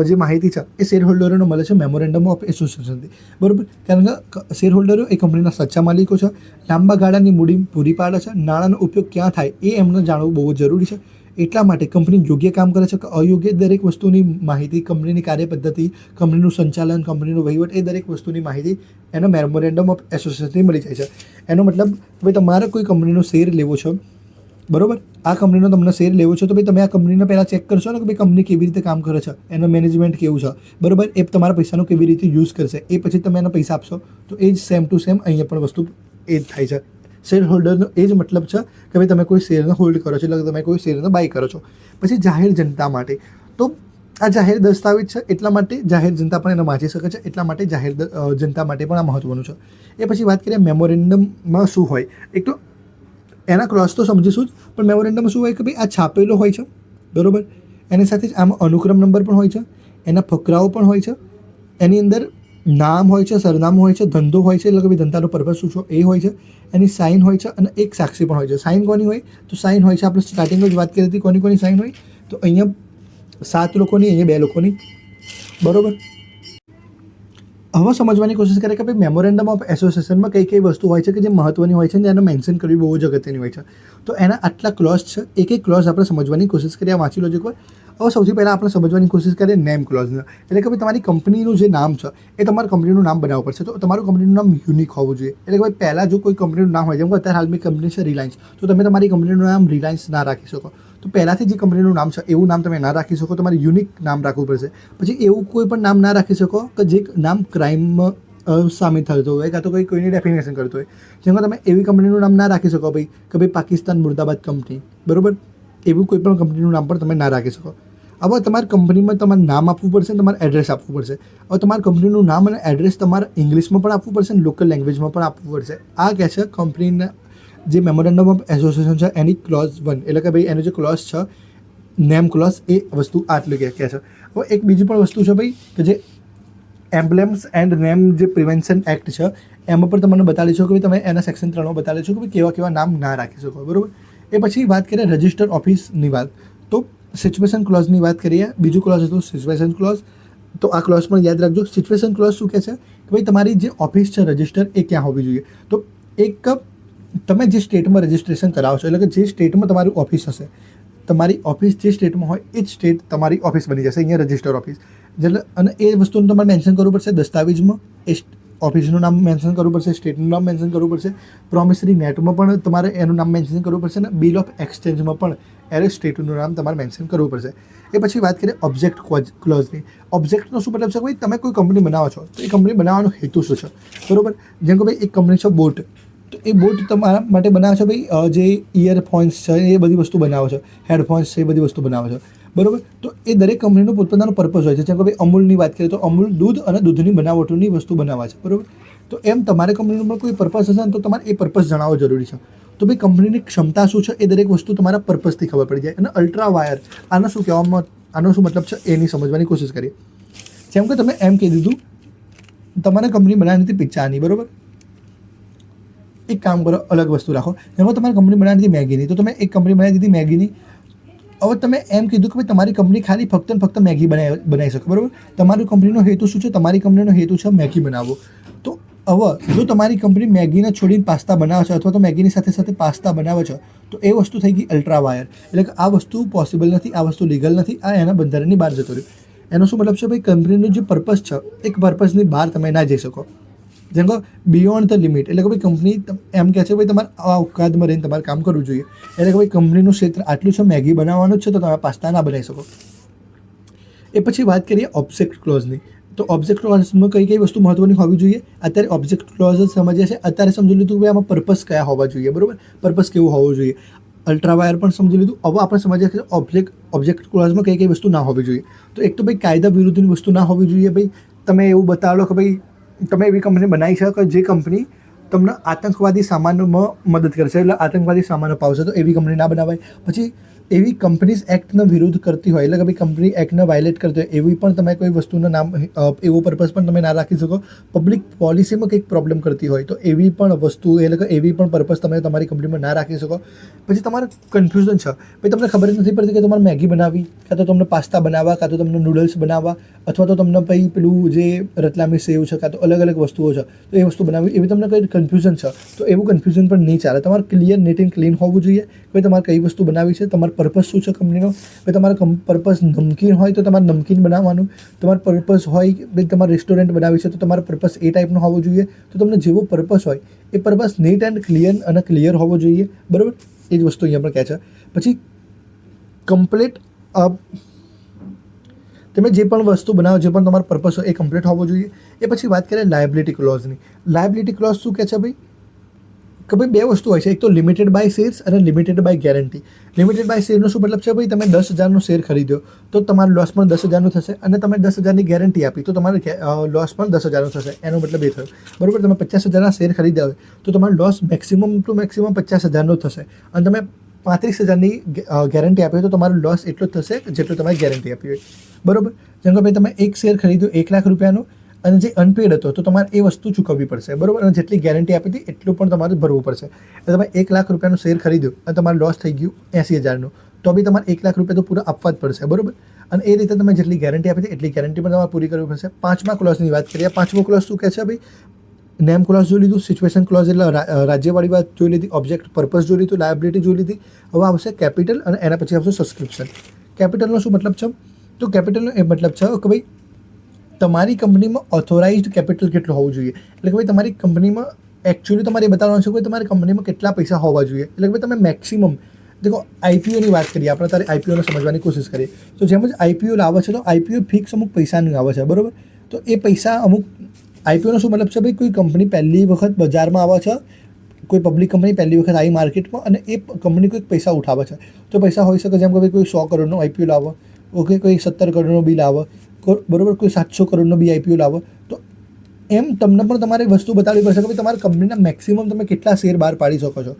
Speaker 1: જે માહિતી છે એ શેર હોલ્ડરોને મળે છે મેમોરેન્ડમ ઓફ એસોસિએશનથી, બરાબર. કારણ કે શેર હોલ્ડરો એ કંપનીના સાચા માલિકો છે, લાંબા ગાળાની મૂડી પૂરી પાડે છે, નાણાંનો ઉપયોગ ક્યાં થાય એ એમને જાણવું બહુ જ જરૂરી છે. એટલા માટે કંપની યોગ્ય કામ કરે છે કે અયોગ્ય, દરેક વસ્તુની માહિતી, કંપનીની કાર્યપદ્ધતિ, કંપનીનું સંચાલન, કંપનીનો વહીવટ, એ દરેક વસ્તુની માહિતી એનો મેમોરેન્ડમ ઓફ એસોસિએશનથી મળી જાય છે. એનો મતલબ ભાઈ તમારે કોઈ કંપનીનો શેર લેવો છે, બરાબર, આ કંપનીનો તમને શેર લેવો છે, તો ભાઈ તમે આ કંપનીને પહેલાં ચેક કરશો ને કે ભાઈ કંપની કેવી રીતે કામ કરે છે, એનો મેનેજમેન્ટ કેવું છે, બરાબર, એ તમારા પૈસાનો કેવી રીતે યુઝ કરશે, એ પછી તમે એને પૈસા આપશો. તો એ જ સેમ ટુ સેમ અહીંયા પણ વસ્તુ એ જ થાય છે. શેર હોલ્ડરનો એ જ મતલબ છે કે ભાઈ તમે કોઈ શેરને હોલ્ડ કરો છો, એટલે તમે કોઈ શેરને બાય કરો છો. પછી જાહેર જનતા માટે, તો આ જાહેર દસ્તાવેજ છે, એટલા માટે જાહેર જનતા પણ એને વાંચી શકે છે, એટલા માટે જાહેર જનતા માટે પણ આ મહત્ત્વનું છે. એ પછી વાત કરીએ મેમોરેન્ડમમાં શું હોય. એક તો એના ક્લોઝ તો સમજીશું જ, પણ મેમોરેન્ડમમાં શું હોય કે ભાઈ આ છાપેલો હોય છે, બરાબર, એની સાથે જ આમાં અનુક્રમ નંબર પણ હોય છે, એના ફકરાઓ પણ હોય છે, એની અંદર નામ હોય છે, સરનામું હોય છે, ધંધો હોય છે, એટલે કે ભાઈ ધંધાનો પર્પઝ શું છે એ હોય છે, એની સાઇન હોય છે, અને એક સાક્ષી પણ હોય છે. સાઇન કોની હોય? તો સાઇન હોય છે, આપણે સ્ટાર્ટિંગમાં જ વાત કરી હતી કોની સાઇન હોય, તો અહીંયા 7 લોકોની, અહીંયા 2 લોકોની, બરાબર. હવે સમજવાની કોશિશ કરે કે ભાઈ મેમોરેન્ડમ ઓફ એસોસિએશનમાં કઈ વસ્તુ હોય છે કે જે મહત્ત્વની હોય છે અને એને મેન્શન કરવી બહુ જ અગત્યની હોય છે. તો એના આટલા ક્લોઝ છે, એક ક્લોઝ આપણે સમજવાની કોશિશ કરીએ. વાંચી લો એક વાર. હવે સૌથી પહેલાં આપણે સમજવાની કોશિશ કરીએ નેમ ક્લોઝને. એટલે કે ભાઈ તમારી કંપનીનું જે નામ છે એ તમારું કંપનીનું નામ બનાવવું પડશે, તો તમારું કંપનીનું નામ યુનિક હોવું જોઈએ. એટલે કે ભાઈ પહેલાં જો કોઈ કંપનીનું નામ હોય, જેમ કે અત્યારે હાલની કંપની છે રિલાયન્સ, તો તમે તમારી કંપનીનું નામ રિલાયન્સ ના રાખી શકો. તો પહેલાંથી જે કંપનીનું નામ છે એવું નામ તમે ના રાખી શકો, તમારે યુનિક નામ રાખવું પડશે. પછી એવું કોઈ પણ નામ ના રાખી શકો કે જે નામ ક્રાઇમમાં સામેલ થતો હોય, કાં તો કોઈની ડેફિનેશન કરતો હોય. જેમ કે તમે એવી કંપનીનું નામ ના રાખી શકો ભાઈ કે ભાઈ પાકિસ્તાન મુર્દાબાદ કંપની, બરાબર, એવું કોઈ પણ કંપનીનું નામ પણ તમે ના રાખી શકો. હવે તમારી કંપનીમાં તમારે નામ આપવું પડશે, તમારે એડ્રેસ આપવું પડશે. હવે તમારી કંપનીનું નામ અને એડ્રેસ તમારે ઇંગ્લિશમાં પણ આપવું પડશે અને લોકલ લેંગ્વેજમાં પણ આપવું પડશે. આ કહે છે કંપનીના જે મેમોરેન્ડમ ઓફ એસોસિએશન છે એની ક્લોઝ 1, એટલે કે ભાઈ એનો જે ક્લોઝ છે નેમ ક્લોઝ, એ વસ્તુ આટલી કહે છે. હવે એક બીજી પણ વસ્તુ છે ભાઈ કે જે એમ્બ્લેમ્સ એન્ડ નેમ જે પ્રિવેન્શન એક્ટ છે એમાં પણ તમને બતાવી છો કે ભાઈ તમે એના સેક્શન 3 બતાવી છો કે ભાઈ કેવા નામ ના રાખી શકો, બરાબર. એ પછી વાત કરીએ રજિસ્ટર ઓફિસની વાત, તો સિચ્યુએશન ક્લોઝની વાત કરીએ. બીજું ક્લોઝ હતું સિચ્યુએશન ક્લોઝ. તો આ ક્લોઝ પણ યાદ રાખજો. સિચ્યુએશન ક્લોઝ શું કહે છે કે ભાઈ તમારી જે ઓફિસ છે રજિસ્ટર એ ક્યાં હોવી જોઈએ. તો એક તમે જે સ્ટેટમાં રજિસ્ટ્રેશન કરાવો છો, એટલે કે જે સ્ટેટમાં તમારી ઓફિસ હશે, તમારી ઓફિસ જે સ્ટેટમાં હોય એ જ સ્ટેટ તમારી ઓફિસ બની જશે, અહીંયા રજિસ્ટર ઓફિસ. એટલે અને એ વસ્તુનું તમારે મેન્શન કરવું પડશે દસ્તાવેજમાં, એ ઓફિસનું નામ મેન્શન કરવું પડશે, સ્ટેટનું નામ મેન્શન કરવું પડશે, પ્રોમિસરી નેટમાં પણ તમારે એનું નામ મેન્શન કરવું પડશે, અને બિલ ઓફ એક્સચેન્જમાં પણ એરે સ્ટેટનું નામ તમારે મેન્શન કરવું પડશે. એ પછી વાત કરીએ ઓબ્જેક્ટ ક્લોઝની. ઓબ્જેક્ટનો શું મતલબ છે કે ભાઈ તમે કોઈ કંપની બનાવો છો તો એ કંપની બનાવવાનો હેતુ શું છે, બરાબર. જેમ કે ભાઈ એક કંપની છે બોટ, તો એ બોટ તમારા માટે બનાવે છે ભાઈ જે ઇયરફોન્સ છે એ બધી વસ્તુ બનાવે છે, હેડફોન્સ છે એ બધી વસ્તુ બનાવે છે, બરાબર. તો એ દરેક કંપનીનો પોતપોતાનો પર્પઝ હોય છે. જેમ કે ભાઈ અમૂલની વાત કરીએ તો અમૂલ દૂધ અને દૂધની બનાવટોની વસ્તુ બનાવે છે, બરાબર. તો એમ તમારે કંપનીનો પણ કોઈ પર્પઝ હશે ને તો તમારે એ પર્પઝ જણાવવો જરૂરી છે. તો ભાઈ કંપનીની ક્ષમતા શું છે એ દરેક વસ્તુ તમારા પર્પઝથી ખબર પડી જાય. અને અલ્ટ્રા વાયર આનો શું કહેવામાં, આનો શું મતલબ છે એની સમજવાની કોશિશ કરીએ. જેમ કે તમે એમ કહી દીધું તમારે કંપની બનાવવાની હતી પિઝાની, બરાબર. એક કામ કરો, અલગ વસ્તુ રાખો. જેમાં તમારી કંપની બનાવી દીધી મેગીની, તો તમે એક કંપની બનાવી દીધી મેગીની. હવે તમે એમ કીધું કે ભાઈ તમારી કંપની ખાલી ફક્ત ને ફક્ત મેગી બનાવી શકે, બરાબર. તમારી કંપનીનો હેતુ શું છે? તમારી કંપનીનો હેતુ છે મેગી બનાવવો. તો હવે જો તમારી કંપની મેગીને છોડીને પાસ્તા બનાવે છે અથવા તો મેગીની સાથે સાથે પાસ્તા બનાવે છે, તો એ વસ્તુ થઈ ગઈ અલ્ટ્રા વાયર. એટલે કે આ વસ્તુ પોસિબલ નથી, આ વસ્તુ લીગલ નથી, આ એના બંધારણની બહાર જતો રહ્યું. એનો શું મતલબ છે ભાઈ કંપનીનું જે પર્પઝ છે એક પર્પઝની બહાર તમે ના જઈ શકો. જેમ કે બિયોન્ડ ધ લિમિટ, એટલે કે ભાઈ કંપની એમ કહે છે ભાઈ તમારે આ અવકાશમાં રહીને તમારે કામ કરવું જોઈએ. એટલે કે ભાઈ કંપનીનું ક્ષેત્ર આટલું છે, મેગી બનાવવાનું જ છે, તો તમે પાસ્તા ના બનાવી શકો. એ પછી વાત કરીએ ઓબ્જેક્ટ ક્લોઝની. તો ઓબ્જેક્ટ ક્લોઝમાં કઈ કઈ વસ્તુ મહત્વની હોવી જોઈએ? અત્યારે ઓબ્જેક્ટ ક્લોઝ સમજ્યા છે, અત્યારે સમજી લીધું કે આમાં પર્પઝ કયા હોવા જોઈએ, બરાબર. પર્પઝ કેવું હોવું જોઈએ. અલ્ટ્રા વાયર પણ સમજી લીધું. હવે આપણે સમજ્યા કે ઓબ્જેક્ટ ક્લોઝમાં કઈ કઈ વસ્તુ ના હોવી જોઈએ. તો એક તો ભાઈ કાયદા વિરુદ્ધની વસ્તુ ના હોવી જોઈએ. ભાઈ તમે એવું બતાવો કે ભાઈ તમે એવી કંપની બનાવી છે કે જે કંપની તમને આતંકવાદી સામાનમાં મદદ કરશે, એટલે આતંકવાદી સામાન અપાવશે, તો એવી કંપની ના બનાવાય. પછી એવી કંપનીઝ એક્ટનો વિરોધ કરતી હોય, એટલે કે ભાઈ કંપની એક્ટને વાયલેટ કરતી હોય એવી પણ તમે કોઈ વસ્તુનું નામ, એવો પર્પઝ પણ તમે ના રાખી શકો. પબ્લિક પોલિસીમાં કંઈક પ્રોબ્લેમ કરતી હોય તો એવી પણ વસ્તુ, એટલે કે એવી પણ પર્પઝ તમે તમારી કંપનીમાં ના રાખી શકો. પછી તમારે કન્ફ્યુઝન છે, ભાઈ તમને ખબર જ નથી પડતી કે તમારે મેગી બનાવવી, કાં તો તમને પાસ્તા બનાવવા, કાં તો તમને નૂડલ્સ બનાવવા, અથવા તો તમને ભાઈ પેલું જે રતલામી સેવ છે, કાં તો અલગ અલગ વસ્તુઓ છે તો એ વસ્તુ બનાવવી, એવી તમને કંઈ કન્ફ્યુઝન છે તો એવું કન્ફ્યુઝન પણ નહીં ચાલે. તમારે ક્લિયર, નીટ એન્ડ ક્લીન હોવું જોઈએ. ભાઈ તમારે કઈ વસ્તુ બનાવવી છે, તમારે પર્પઝ શું છે કંપનીનો. ભાઈ તમારો પર્પઝ નમકીન હોય તો તમારે નમકીન બનાવવાનું. તમારો પર્પઝ હોય ભાઈ તમારે રેસ્ટોરન્ટ બનાવી છે તો તમારો પર્પઝ એ ટાઈપનો હોવો જોઈએ. તો તમને જેવો પર્પઝ હોય એ પર્પઝ નીટ એન્ડ ક્લિયર હોવો જોઈએ, બરાબર. એ જ વસ્તુ અહીંયા પણ કહે છે. પછી કમ્પ્લીટ તમે જે પણ વસ્તુ બનાવો, જે પણ તમારો પર્પઝ હોય એ કમ્પ્લીટ હોવો જોઈએ. એ પછી વાત કરીએ લાયબિલિટી ક્લોઝની. લાયબિલિટી ક્લોઝ શું કહે છે ભાઈ કે ભાઈ બે વસ્તુ હોય છે, એક તો લિમિટેડ બાય શેર્સ અને limited by guarantee. Limited by શેરનો શું મતલબ છે? ભાઈ તમે 10,000નો શેર ખરીદ્યો તો તમારો લોસ પણ 10,000નો થશે, અને તમે 10,000ની ગેરંટી આપી તો તમારે લોસ પણ 10,000નો થશે. એનો મતલબ એ થયો, બરાબર. તમે 50,000ના શેર ખરીદ્યા હોય તો તમારો લોસ મેક્સિમમ ટુ મેક્સિમમ 50,000નો થશે, અને તમે 35,000ની ગેરંટી આપી હોય તો તમારો લોસ એટલો જ થશે જેટલો તમે ગેરંટી આપી હોય, બરાબર. જેમ કે ભાઈ તમે એક શેર ખરીદ્યો 1 લાખ રૂપિયાનો અને જે અનપેડ હતો તો તમારે એ વસ્તુ ચૂકવવી પડશે, બરાબર. અને જેટલી ગેરંટી આપી હતી એટલું પણ તમારે ભરવું પડશે. એટલે તમે 1 લાખ રૂપિયાનો શેર ખરીદ્યો અને તમારો લોસ થઈ ગયું 80,000નું, તો બી તમારે 1 લાખ રૂપિયા તો પૂરા આપવા જ પડશે, બરાબર. અને એ રીતે તમે જેટલી ગેરંટી આપી હતી એટલી ગેરંટી પણ તમારે પૂરી કરવી પડશે. 5મા ક્લોઝની વાત કરીએ. 5મો ક્લોઝ શું કહે છે ભાઈ? નેમ ક્લોઝ જોઈ લીધું, સિચ્યુએશન ક્લોઝ એટલે રાજ્યવાળી વાત જોઈ લીધી, ઓબ્જેક્ટ પર્પઝ જોઈ લીધું, લાયબિલિટી જોઈ લીધી. હવે આવશે કેપિટલ અને એના પછી આવશે સબસ્ક્રિપ્શન. કેપિટલનો શું મતલબ છે? તો કેપિટલનો એ મતલબ છે કે ભાઈ તમારી કંપનીમાં ઓથોરાઇઝ્ડ કેપિટલ કેટલું હોવું જોઈએ. એટલે કે ભાઈ તમારી કંપનીમાં એકચ્યુઅલી તમારે એ બતાવવાનું છે કે તમારી કંપનીમાં કેટલા પૈસા હોવા જોઈએ. એટલે કે ભાઈ તમે મેક્સિમમ દેખો, આઈપીઓની વાત કરીએ આપણે, તારે આઈપીઓને સમજવાની કોશિશ કરીએ તો જેમ જ આઈપીઓ લાવે છે તો આઈપીઓ ફિક્સ અમુક પૈસાનું આવે છે, બરાબર. તો એ પૈસા અમુક, આઈપીઓનો શું મતલબ છે ભાઈ કોઈ કંપની પહેલી વખત બજારમાં આવે છે, કોઈ પબ્લિક કંપની પહેલી વખત આવી માર્કેટમાં અને એ કંપની કોઈક પૈસા ઉઠાવે છે. તો પૈસા હોઈ શકે જેમ કે ભાઈ કોઈ 100 કરોડનો આઈપીઓ લાવો, ઓકે, કોઈ 17 કરોડનો બિલ આવે, બરાબર, કોઈ 700 કરોડનો બી આઈપીઓ લાવો. તો એમ તમને પણ તમારે વસ્તુ બતાવવી પડશે કે ભાઈ તમારી કંપનીના મેક્સિમમ તમે કેટલા શેર બહાર પાડી શકો છો.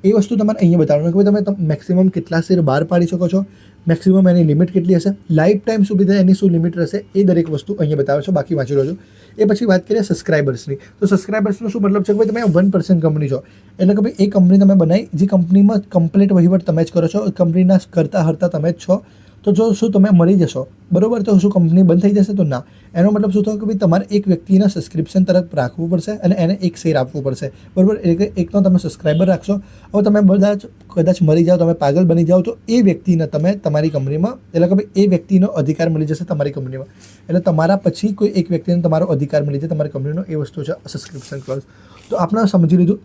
Speaker 1: એ વસ્તુ તમારે અહીંયા બતાવવાનું કે ભાઈ તમે મેક્સિમમ કેટલા શેર બહાર પાડી શકો છો, મેક્સિમમ એની લિમિટ કેટલી હશે, લાઈફ ટાઈમ સુધી એની શું લિમિટ રહેશે, એ દરેક વસ્તુ અહીંયા બતાવે છે. બાકી વાંચી લો છો. એ પછી વાત કરીએ સબસ્ક્રાઇબર્સની. તો સબસ્ક્રાઇબર્સનો શું મતલબ છે કે ભાઈ તમે 1% કંપની છો, એટલે કે ભાઈ એ કંપની તમે બનાવી જે કંપનીમાં કમ્પ્લીટ વહીવટ તમે જ કરો છો, કંપનીના કરતા હરતા તમે જ છો. તો જો શું તમે મરી જશો, બરાબર, તો શું કંપની બંધ થઈ જશે? તો ના. એનો મતલબ શું થયો કે ભાઈ તમારે એક વ્યક્તિના સબસ્ક્રિપ્શન તરફ રાખવું પડશે અને એને એક શેર આપવું પડશે, બરાબર. એટલે એકનો તમે સબસ્ક્રાઈબર રાખશો. હવે તમે બધા કદાચ મરી જાઓ, તમે પાગલ બની જાઓ, તો એ વ્યક્તિને તમે તમારી કંપનીમાં, એટલે કે ભાઈ એ વ્યક્તિનો અધિકાર મળી જશે તમારી કંપનીમાં. એટલે તમારા પછી કોઈ એક વ્યક્તિને તમારો અધિકાર મળી જાય તમારી કંપનીનો, એ વસ્તુ છે સબસ્ક્રિપ્શન ક્લોઝ. તો આપણે સમજી લીધું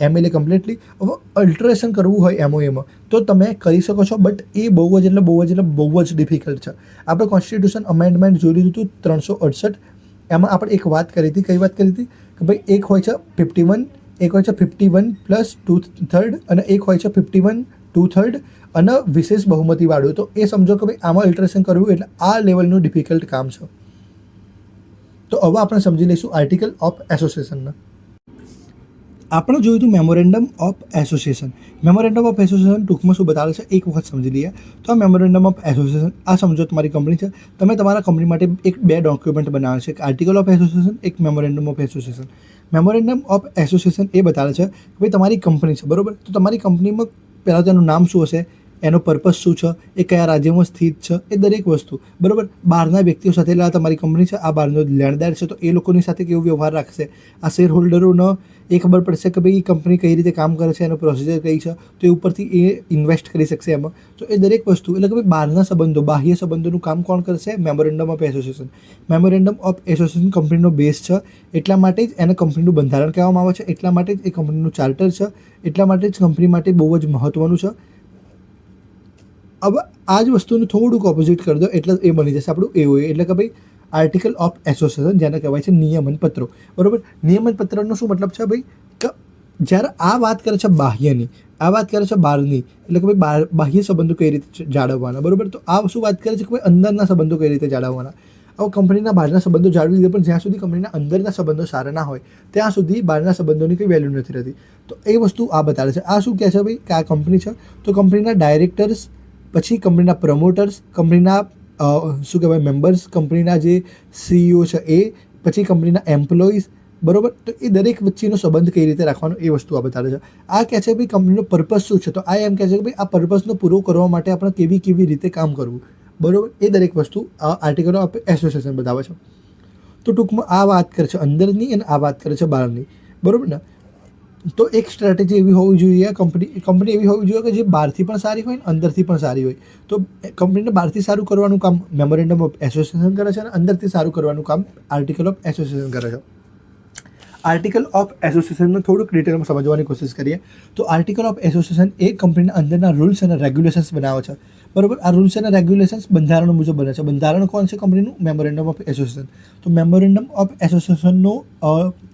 Speaker 1: MLA કમ્પ્લીટલી. હવે અલ્ટરેશન કરવું હોય MOAમાં તો તમે કરી શકો છો, બટ એ બહુ જ ડિફિકલ્ટ છે. આપણે કોન્સ્ટિટ્યુશન અમેન્ડમેન્ટ જોઈ લીધું હતું 368. એમાં આપણે એક વાત કરી હતી. કઈ વાત કરી હતી? કે ભાઈ એક હોય છે 51, એક હોય છે 51 + 2/3 અને એક હોય છે 51 2/3 અને વિશેષ બહુમતીવાળું. તો એ સમજો કે ભાઈ આમાં અલ્ટરેશન કરવું એટલે આ લેવલનું ડિફિકલ્ટ કામ છે. તો હવે આપણે સમજી લઈશું આર્ટિકલ ઓફ એસોસિએશનના. આપણે જોયું હતું memorandum of association. Memorandum of association ટૂંકમાં શું બતાવે છે એક વખત સમજી લઈએ. તો આ મેમોરેન્ડમ ઓફ એસોસિએશન, આ સમજો તમારી કંપની છે, તમે તમારા કંપની માટે બે ડોક્યુમેન્ટ બનાવે છે, એક આર્ટિકલ ઓફ એસોસિએશન, એક memorandum of association. Memorandum of association એ બતાવે છે કે ભાઈ તમારી કંપની છે, બરાબર. તો તમારી કંપનીમાં પહેલાં તેનું નામ શું હશે, એનો પર્પસ શું છે, એ કયા રાજ્યમાં સ્થિત છે, એ દરેક વસ્તુ, બરાબર. બહારના વ્યક્તિઓ સાથે, એટલે તમારી કંપની છે, આ બહારનો લેણદાર છે, તો એ લોકોની સાથે કેવો વ્યવહાર રાખશે, આ શેર હોલ્ડરોનો એ ખબર પડશે કે ભાઈ કંપની કઈ રીતે કામ કરે છે, એનો પ્રોસિજર કઈ છે, તો એ ઉપરથી એ ઇન્વેસ્ટ કરી શકશે એમાં. તો એ દરેક વસ્તુ, એટલે કે ભાઈ બહારના સંબંધો, બાહ્ય સંબંધોનું કામ કોણ કરશે? Memorandum of association. Memorandum of association કંપનીનો બેઝ છે, એટલા માટે જ એને કંપનીનું બંધારણ કહેવામાં આવે છે, એટલા માટે જ એ કંપનીનું ચાર્ટર છે, એટલા માટે જ કંપની માટે બહુ જ મહત્વનું છે. હવે આ જ વસ્તુનું થોડુંક ઓપોઝિટ કરી દો એટલે એ બની જશે આપણું એવું, એટલે કે ભાઈ આર્ટિકલ ઓફ એસોસિએશન, જેને કહેવાય છે નિયમન પત્રો, બરાબર. નિયમન પત્રનો શું મતલબ છે ભાઈ? કે જ્યારે આ વાત કરે છે બાહ્યની, આ વાત કરે છે બહારની, એટલે કે ભાઈ બાહ્ય સંબંધો કઈ રીતે જાળવવાના, બરાબર. તો આ શું વાત કરે છે કે ભાઈ અંદરના સંબંધો કઈ રીતે જાળવવાના. હવે કંપનીના બહારના સંબંધો જાળવી દીધે, પણ જ્યાં સુધી કંપનીના અંદરના સંબંધો સારા ના હોય ત્યાં સુધી બહારના સંબંધોની કોઈ વેલ્યુ નથી રહેતી. તો એ વસ્તુ આ બતાવે છે. આ શું કહે છે ભાઈ કે આ કંપની છે, તો કંપનીના ડાયરેક્ટર્સ, પછી કંપનીના પ્રમોટર્સ, કંપનીના શું કહેવાય મેમ્બર્સ, કંપનીના જે CEO છે એ, પછી કંપનીના એમ્પ્લોઈઝ, બરાબર. તો એ દરેક વચ્ચેનો સંબંધ કઈ રીતે રાખવાનો એ વસ્તુ આ બતાવે છે. આ કહે છે ભાઈ કંપનીનો પર્પસ શું છે, તો આ એમ કહે છે કે ભાઈ આ પર્પસનો પૂરો કરવા માટે આપણે કેવી રીતે કામ કરવું, બરાબર. એ દરેક વસ્તુ આ આર્ટિકલ ઓફ એસોસિએશન બતાવે છે. તો ટૂંકમાં આ વાત કરે છે અંદરની અને આ વાત કરે છે બહારની, બરાબર ને. તો એક સ્ટ્રેટેજી એવી હોવી જોઈએ, કંપની એવી હોવી જોઈએ કે જે બહારથી પણ સારી હોય ને અંદરથી પણ સારી હોય. તો કંપનીને બહારથી સારું કરવાનું કામ મેમોરેન્ડમ ઓફ એસોસિએશન કરે છે અને અંદરથી સારું કરવાનું કામ આર્ટિકલ ઓફ એસોસિએશન કરે છે. આર્ટિકલ ઓફ એસોસિએશનને થોડુંક ડિટેલમાં સમજવાની કોશિશ કરીએ તો આર્ટિકલ ઓફ એસોસિએશન એ કંપનીના અંદરના રૂલ્સ અને રેગ્યુલેશન્સ બનાવે છે, બરાબર. આ રૂલ્સ અને રેગ્યુલેશન્સ બંધારણ મુજબ બને છે. બંધારણ કોણ છે કંપનીનું? Memorandum of association. તો મેમોરેન્ડમ ઓફ એસોસિએશનનો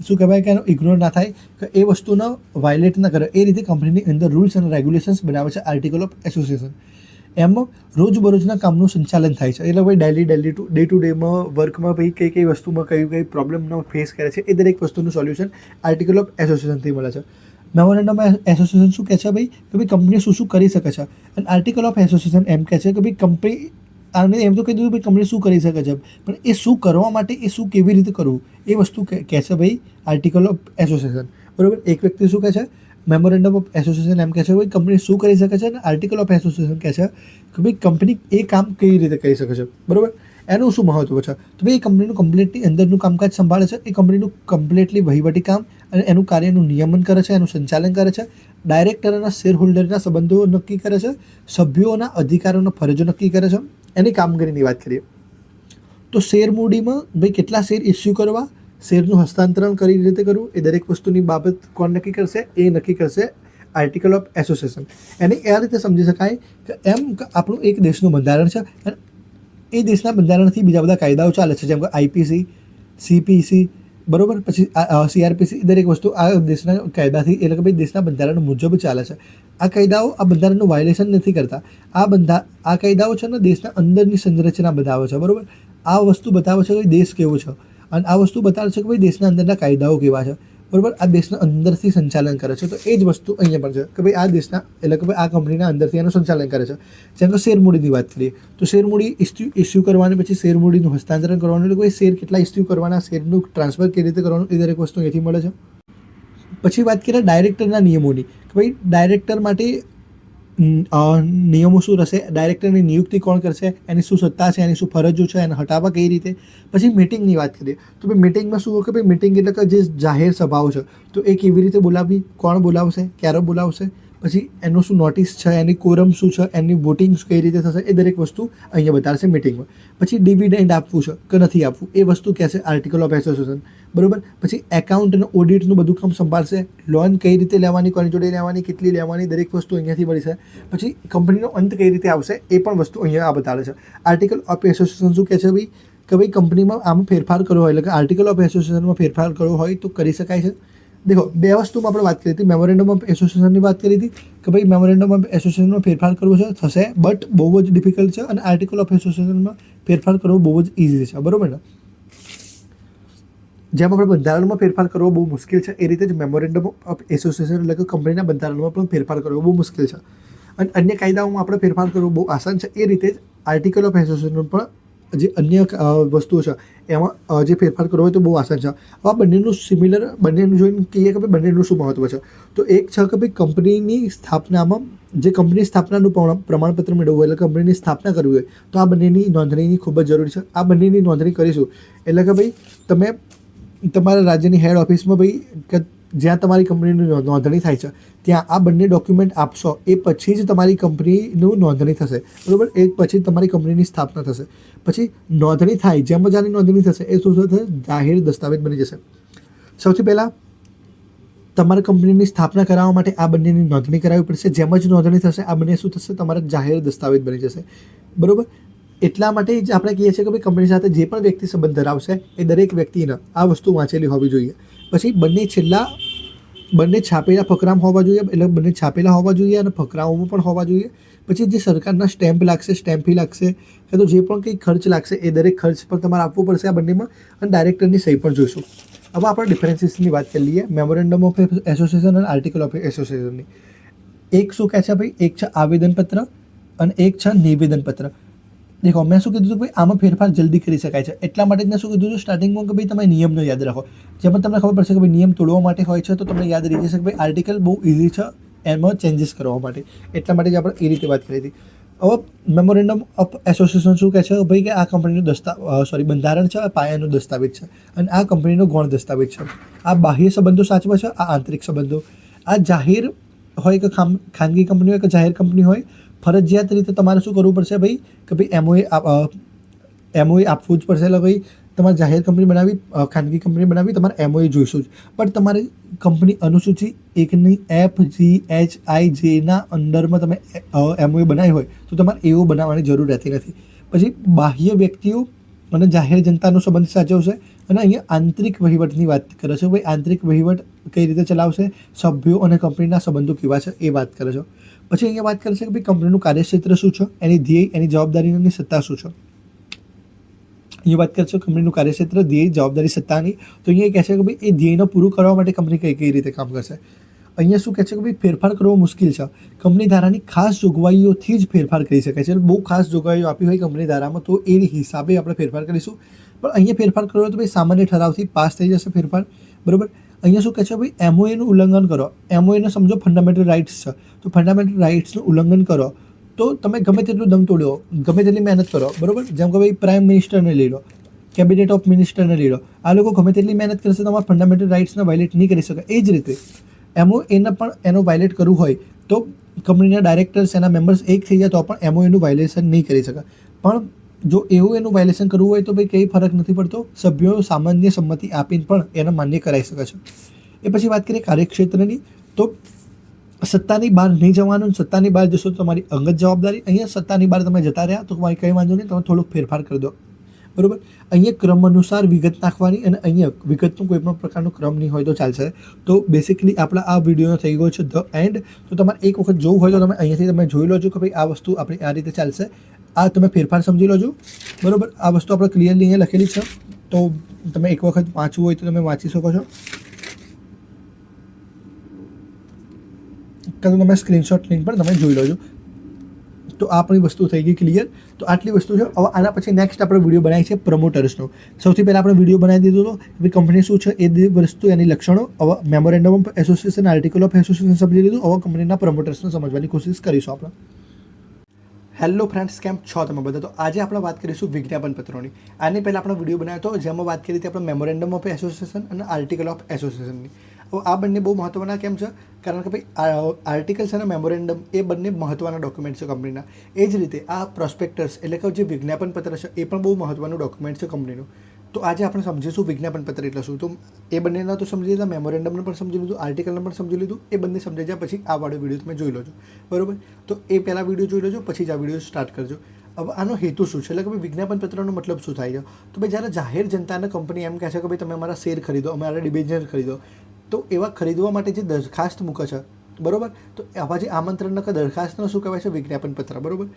Speaker 1: શું કહેવાય કે એનો ઇગ્નોર ના થાય, કે એ વસ્તુનો વાયોલેટ ના કરે, એ રીતે કંપનીની અંદર રૂલ્સ અને રેગ્યુલેશન્સ બનાવે છે આર્ટિકલ ઓફ એસોસિએશન. એમાં રોજબરોજના કામનું સંચાલન થાય છે, એટલે ભાઈ ડે ટુ ડેમાં વર્કમાં ભાઈ કઈ વસ્તુમાં કઈ પ્રોબ્લેમનો ફેસ કરે છે, એ દરેક વસ્તુનું સોલ્યુશન આર્ટિકલ ઓફ એસોસિએશનથી મળે છે. મેમોરેન્ડમ એસોસિએશન શું કહે છે ભાઈ કે ભાઈ કંપની શું કરી શકે છે, અને આર્ટિકલ ઓફ એસોસિએશન એમ કહે છે કે ભાઈ કંપની આને એમ તો કહી દીધું ભાઈ કંપની શું કરી શકે છે, પણ એ શું કરવા માટે, એ શું કેવી રીતે કરવું, એ વસ્તુ કહે છે ભાઈ આર્ટિકલ ઓફ એસોસિએશન, બરાબર. એક વ્યક્તિ શું કહે છે? મેમોરેન્ડમ ઓફ એસોસિએશન એમ કહે છે ભાઈ કંપની શું કરી શકે છે, અને આર્ટિકલ ઓફ એસોસિએશન કહે છે કે ભાઈ કંપની એ કામ કેવી રીતે કરી શકે છે, બરાબર. એનું શું મહત્વ છે? તો ભાઈ એ કંપનીનું કમ્પ્લીટલી અંદરનું કામકાજ સંભાળે છે, એ કંપનીનું કમ્પ્લીટલી વહીવટી કામ અને એનું કાર્યનું નિયમન કરે છે, એનું સંચાલન કરે છે, ડાયરેક્ટર અને શેર હોલ્ડરના સંબંધો નક્કી કરે છે, સભ્યોના અધિકારોનો ફરજો નક્કી કરે છે, એની કામગીરીની વાત કરીએ તો શેર મૂડીમાં ભાઈ કેટલા શેર ઇસ્યુ કરવા, શેરનું હસ્તાંતરણ કઈ રીતે કરવું, એ દરેક વસ્તુની બાબત કોણ નક્કી કરશે? એ નક્કી કરશે આર્ટિકલ ઓફ એસોસિએશન. એને એ રીતે સમજી શકાય કે એમ આપણું એક દેશનું બંધારણ છે અને એ દેશના બંધારણથી બીજા બધા કાયદાઓ ચાલે છે, જેમ કે IPC, CPC, બરાબર, પછી CRPC, દરેક વસ્તુ આ દેશના કાયદાથી, એટલે કે ભાઈ દેશના બંધારણ મુજબ ચાલે છે. આ કાયદાઓ આ બંધારણનું વાયોલેશન નથી કરતા. આ કાયદાઓ છે ને દેશના અંદરની સંરચના બતાવે છે, બરાબર. આ વસ્તુ બતાવે છે કે દેશ કેવો છે, અને આ વસ્તુ બતાવે છે કે ભાઈ દેશના અંદરના કાયદાઓ કેવા છે, બરાબર. આ દેશના અંદરથી સંચાલન કરે છે. તો એ જ વસ્તુ અહીંયા પણ છે કે ભાઈ આ દેશના, એટલે કે ભાઈ આ કંપનીના અંદરથી એનું સંચાલન કરે છે. જેમ કે શેર મૂડીની વાત કરીએ તો શેર મૂડી ઇસ્યુ કરવાની, પછી શેર મૂડીનું હસ્તાંતરણ કરવાનું, એટલે કોઈ શેર કેટલા ઇસ્યુ કરવાના, શેરનું ટ્રાન્સફર કેવી રીતે કરવાનું, એ દરેક વસ્તુ અહીંથી મળે છે. પછી વાત કરીએ ડાયરેક્ટરના નિયમોની, કે ભાઈ ડાયરેક્ટર માટે નિયમો શું રહેશે, ડાયરેક્ટરની નિયુક્તિ કોણ કરશે, એની શું સત્તા છે, એની શું ફરજો છે, એને હટાવવા કઈ રીતે. પછી મિટિંગની વાત કરીએ તો ભાઈ મિટિંગમાં શું હોય કે ભાઈ મિટિંગ એટલે કે જે જાહેર સભાઓ છે તો એ કેવી રીતે બોલાવવી, કોણ બોલાવશે, ક્યારે બોલાવશે, પછી એનું શું નોટિસ છે, એની કોરમ શું છે, એની વોટિંગ કઈ રીતે થશે, એ દરેક વસ્તુ અહીંયા બતાવશે મિટિંગમાં. પછી ડિવિડન્ડ આપવું છે કે નથી આપવું એ વસ્તુ કહેશે આર્ટિકલ ઓફ એસોસિએશન, બરાબર. પછી એકાઉન્ટ અને ઓડિટનું બધું કામ સંભાળશે, લોન કઈ રીતે લેવાની, કોની જોડે લેવાની, કેટલી લેવાની, દરેક વસ્તુ અહીંયાથી મળી છે. પછી કંપનીનો અંત કઈ રીતે આવશે એ પણ વસ્તુ અહીંયા આ બતાવે છે. આર્ટિકલ ઓફ એસોસિએશન શું કહે છે ભાઈ કે ભાઈ કંપનીમાં આમાં ફેરફાર કરવો હોય એટલે કે આર્ટિકલ ઓફ એસોસિએશનમાં ફેરફાર કરવો હોય તો કરી શકાય છે. દેખો બે વસ્તુમાં આપણે વાત કરી હતી, મેમોરેન્ડમ ઓફ એસોસિએશનની વાત કરી હતી કે ભાઈ મેમોરેન્ડમ ઓફ એસોસિએશનમાં ફેરફાર કરવો છે થશે, બટ બહુ જ ડિફિકલ્ટ છે, અને આર્ટિકલ ઓફ એસોસિએશનમાં ફેરફાર કરવો બહુ જ ઇઝી છે, બરાબર ને. જેમ આપણે બંધારણમાં ફેરફાર કરવો બહુ મુશ્કેલ છે એ રીતે જ મેમોરેન્ડમ ઓફ એસોસિએશન એટલે કે કંપનીના બંધારણમાં પણ ફેરફાર કરવો બહુ મુશ્કેલ છે, અને અન્ય કાયદાઓમાં આપણે ફેરફાર કરવો બહુ આસાન છે. એ રીતે જ આર્ટિકલ ઓફ એસોસિએશન પણ જે અન્ય વસ્તુઓ છે એમાં જે ફેરફાર કરવો હોય તો બહુ આસાન છે. હવે બંનેનું સિમિલર, બંનેનું જોઈને કહીએ કે ભાઈ બંનેનું શું મહત્વ છે. તો એક છે કે ભાઈ કંપનીની સ્થાપનામાં જે કંપની સ્થાપનાનું પ્રમાણપત્ર મેળવવું હોય એટલે કંપનીની સ્થાપના કરવી હોય તો આ બંનેની નોંધણીની ખૂબ જ જરૂરી છે. આ બંનેની નોંધણી કરીશું એટલે કે ભાઈ તમે તમારા રાજ્યની હેડ ઓફિસમાં ભાઈ કે જ્યાં તમારી કંપનીની નોંધણી થાય છે ત્યાં આ બંને ડોક્યુમેન્ટ આપશો એ પછી જ તમારી કંપનીનું નોંધણી થશે, બરાબર. એ પછી તમારી કંપનીની સ્થાપના થશે. પછી નોંધણી થાય જેમ જ આની નોંધણી થશે એ શું થશે, જાહેર દસ્તાવેજ બની જશે. સૌથી પહેલાં તમારા કંપનીની સ્થાપના કરાવવા માટે આ બંનેની નોંધણી કરાવવી પડશે. જેમ જ નોંધણી થશે આ બંને શું થશે, તમારા જાહેર દસ્તાવેજ બની જશે, બરાબર. એટલા માટે જ આપણે કહીએ છીએ કે ભાઈ કંપની સાથે જે પણ વ્યક્તિ સંબંધ ધરાવશે એ દરેક વ્યક્તિને આ વસ્તુ વાંચેલી હોવી જોઈએ. પછી બંને છાપેલા ફકરામ હોવા જોઈએ, એટલે બંને છાપેલા હોવા જોઈએ અને ફકરાઓમાં પણ હોવા જોઈએ. પછી જે સરકારના સ્ટેમ્પ લાગશે, સ્ટેમ્પ ફી લાગશે, કે તો જે પણ કંઈ ખર્ચ લાગશે એ દરેક ખર્ચ પણ તમારે આપવો પડશે આ બંનેમાં, અને ડાયરેક્ટરની સહી પણ જોઈશું. હવે આપણે ડિફરન્સીસની વાત કરી લઈએ મેમોરેન્ડમ ઓફ એસોસિએશન અને આર્ટિકલ ઓફ એસોસિએશનની. એક શું કહે છે ભાઈ, એક છે આવેદનપત્ર અને એક છે નિવેદનપત્ર. દેખો મેં શું કીધું હતું ભાઈ આમાં ફેરફાર જલ્દી કરી શકાય છે, એટલા માટે જ મેં શું કીધું હતું સ્ટાર્ટિંગમાં કે ભાઈ તમે નિયમનો યાદ રાખો. જેમાં તમને ખબર પડશે કે ભાઈ નિયમ તોડવા માટે હોય છે તો તમને યાદ રહી જશે કે ભાઈ આર્ટિકલ બહુ ઇઝી છે એમાં ચેન્જીસ કરવા માટે, એટલા માટે જ આપણે એ રીતે વાત કરી હતી. હવે મેમોરેન્ડમ ઓફ એસોસિએશન શું કહે છે ભાઈ કે આ કંપનીનું બંધારણ છે, પાયાનો દસ્તાવેજ છે, અને આ કંપનીનો ગૌણ દસ્તાવેજ છે. આ બાહ્ય સંબંધો સાચવે છે, આ આંતરિક સંબંધો. આ જાહેર હોય કે ખાનગી કંપની હોય કે જાહેર કંપની હોય, ફરજિયાત રીતે તમારે શું કરવું પડશે ભાઈ કે ભાઈ એમઓએ આપવું જ પડશે. એટલે ભાઈ તમારે જાહેર કંપની બનાવી, ખાનગી કંપની બનાવી, તમારે એમઓએ જોઈશું જ. પણ તમારી કંપની અનુસૂચિ 1ની FGHIJના અંડરમાં તમે એમઓએ બનાવી હોય તો તમારે એઓ બનાવવાની જરૂર રહેતી નથી. પછી બાહ્ય વ્યક્તિઓ અને જાહેર જનતાનો સંબંધ સાચવશે, અને અહીંયા આંતરિક વહીવટની વાત કરે છે. ભાઈ આંતરિક વહીવટ કઈ રીતે ચલાવશે, સભ્યો અને કંપનીના સંબંધો કેવા છે એ વાત કરે છે. પછી અહીંયા વાત કરે છે કે ભાઈ કંપનીનું કાર્યક્ષેત્ર શું છે, એની ધ્યેય, એની જવાબદારી, એની સત્તા શું છે. અહીંયા વાત કરે છે કંપનીનું કાર્યક્ષેત્ર, ધ્યેય, જવાબદારી, સત્તાની. તો અહીંયા કહે છે કે ભાઈ એ ધ્યેયને પૂરું કરવા માટે કંપની કઈ રીતે કામ કરશે. અહીંયા શું કહે છે કે ભાઈ ફેરફાર કરવો મુશ્કેલ છે, કંપની ધારાની ખાસ જોગવાઈઓથી જ ફેરફાર કરી શકાય છે. બહુ ખાસ જોગવાઈઓ આપી હોય કંપની ધારામાં તો એ હિસાબે આપણે ફેરફાર કરીશું. પણ અહીંયા ફેરફાર કરવો તો ભાઈ સામાન્ય ઠરાવથી પાસ થઈ જશે ફેરફાર, બરાબર. અહીંયા શું કહે છે ભાઈ એમઓએનું ઉલ્લંઘન કરો, એમઓએને સમજો ફંડામેન્ટલ રાઇટ્સ છે, તો ફંડામેન્ટલ રાઇટ્સનું ઉલ્લંઘન કરો તો તમે ગમે તેટલું દમ તોડ્યો, ગમે તેટલી મહેનત કરો, બરાબર. જેમ કે ભાઈ પ્રાઇમ મિનિસ્ટરને લઈ લો, કેબિનેટ ઓફ મિનિસ્ટરને લઈ લો, આ લોકો ગમે તેટલી મહેનત કરશે તમારા ફંડામેન્ટલ રાઇટ્સને વાયલેટ નહીં કરી શકે. એ જ રીતે એમઓએને પણ એનો વાયલેટ કરવું હોય તો કંપનીના ડાયરેક્ટર્સ, એના મેમ્બર્સ એક થઈ જાય તો પણ એમઓએનું વાયલેશન નહીં કરી શકે. પણ જો એવું એનું વાયલેશન કરવું હોય તો ભાઈ કંઈ ફરક નથી પડતો, સભ્યો સામાન્ય સંમતિ આપીને પણ એને માન્ય કરાવી શકે છે. એ પછી વાત કરીએ કાર્યક્ષેત્રની, તો સત્તાની બહાર નહીં જવાનું, સત્તાની બહાર જશો તો તમારી અંગત જવાબદારી. અહીંયા સત્તાની બહાર તમે જતા રહ્યા તો તમારી કંઈ વાંધો નહીં, તમે થોડુંક ફેરફાર કરી દો, બરાબર. અહીંયા ક્રમ અનુસાર વિગત નાખવાની, અને અહીંયા વિગતનું કોઈ પણ પ્રકારનો ક્રમ નહીં હોય તો ચાલશે. તો બેસિકલી આપણા આ વિડીયો થઈ ગયો છે ધ એન્ડ. તો તમારે એક વખત જોવું હોય તો તમે અહીંયાથી તમે જોઈ લો છો કે ભાઈ આ વસ્તુ આપણી આ રીતે ચાલશે. આ તમે ફેરફાર સમજી લો છો, બરાબર. આ વસ્તુ આપણે ક્લિયરલી અહીંયા લખેલી છે, તો તમે એક વખત વાંચવું હોય તો તમે વાંચી શકો છો, કાં તો તમે સ્ક્રીનશોટ લિંક પણ તમે જોઈ લો છો. તો આ આપણી વસ્તુ થઈ ગઈ ક્લિયર. તો આટલી વસ્તુ છે. હવે આના પછી નેક્સ્ટ આપણે વિડીયો બનાવી છે પ્રમોટર્સનો. સૌથી પહેલાં આપણે વિડીયો બનાવી દીધો હતો કે કંપની શું છે એ વસ્તુ, એની લક્ષણો. હવે memorandum of association, article of association સમજી લીધું. હવે કંપનીના પ્રમોટર્સને સમજવાની કોશિશ કરીશું આપણે. હેલો ફ્રેન્ડ્સ, કેમ છો તમે બધા? તો આજે આપણે વાત કરીશું વિજ્ઞાપન પત્રોની. આની પહેલાં આપણે વિડીયો બનાવ્યો હતો જેમાં વાત કરી હતી આપણે મેમોરેન્ડમ ઓફ એસોસિએશન અને આર્ટિકલ ઓફ એસોસિએશનની. હવે આ બંને બહુ મહત્ત્વના કેમ છે? કારણ કે ભાઈ આર્ટિકલ્સ અને મેમોરેન્ડમ એ બંને મહત્ત્વના ડોક્યુમેન્ટ છે કંપનીના. એ જ રીતે આ પ્રોસ્પેક્ટર્સ એટલે કે જે વિજ્ઞાપન પત્ર છે એ પણ બહુ મહત્ત્વનું ડોક્યુમેન્ટ છે કંપનીનું. તો આજે આપણે સમજીશું વિજ્ઞાપન પત્ર એટલે શું. તો એ બંનેના તો સમજી લીધા, મેમોરેન્ડમને પણ સમજી લીધું, આર્ટિકલને પણ સમજી લીધું. એ બંને સમજાઈ જાય પછી આ વાળો વિડીયો તમે જોઈ લેજો, બરોબર? તો એ પહેલાં વિડીયો જોઈ લેજો, પછી જ આ વિડીયો સ્ટાર્ટ કરજો. હવે આનો હેતુ શું છે, એટલે કે ભાઈ વિજ્ઞાપન પત્રનો મતલબ શું થાય છે? તો ભાઈ જ્યારે જાહેર જનતાને કંપની એમ કહે છે કે ભાઈ તમે અમારા શેર ખરીદો, અમારા ડિબેન્ચર ખરીદો, તો એવા ખરીદવા માટે જે દરખાસ્ત મૂકે છે, બરોબર? તો આવા જે આમંત્રણનો કે દરખાસ્તનો શું કહેવાય છે? વિજ્ઞાપન પત્ર, બરોબર?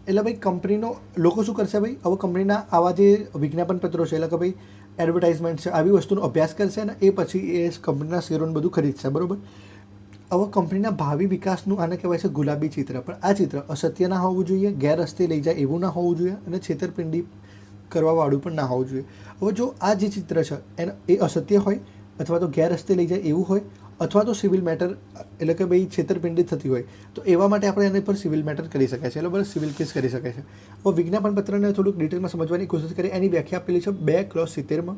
Speaker 1: એટલે ભાઈ કંપનીનો લોકો શું કરશે ભાઈ? હવે કંપનીના આવા જે વિજ્ઞાપન પત્રો છે, એટલે કે ભાઈ એડવર્ટાઇઝમેન્ટ છે, આવી વસ્તુનો અભ્યાસ કરશે ને એ પછી એ કંપનીના શેરોને બધું ખરીદશે, બરોબર? હવે કંપનીના ભાવિ વિકાસનું આને કહેવાય છે ગુલાબી ચિત્ર. પણ આ ચિત્ર અસત્ય ના હોવું જોઈએ, ગેરરસ્તે લઈ જાય એવું ના હોવું જોઈએ, અને છેતરપિંડી કરવાવાળું પણ ના હોવું જોઈએ. હવે જો આ જે ચિત્ર છે એ અસત્ય હોય, અથવા તો ગેરરસ્તે લઈ જાય એવું હોય, અથવા તો સિવિલ મેટર એટલે કે ભાઈ છેતરપિંડી થતી હોય, તો એવા માટે આપણે એના પર સિવિલ મેટર કરી શકાય છે, બરાબર? સિવિલ કેસ કરી શકાય છે. હવે વિજ્ઞાપન પત્રને થોડુંક ડિટેલમાં સમજવાની કોશિશ કરીએ. એની વ્યાખ્યા આપેલી છે 2/70.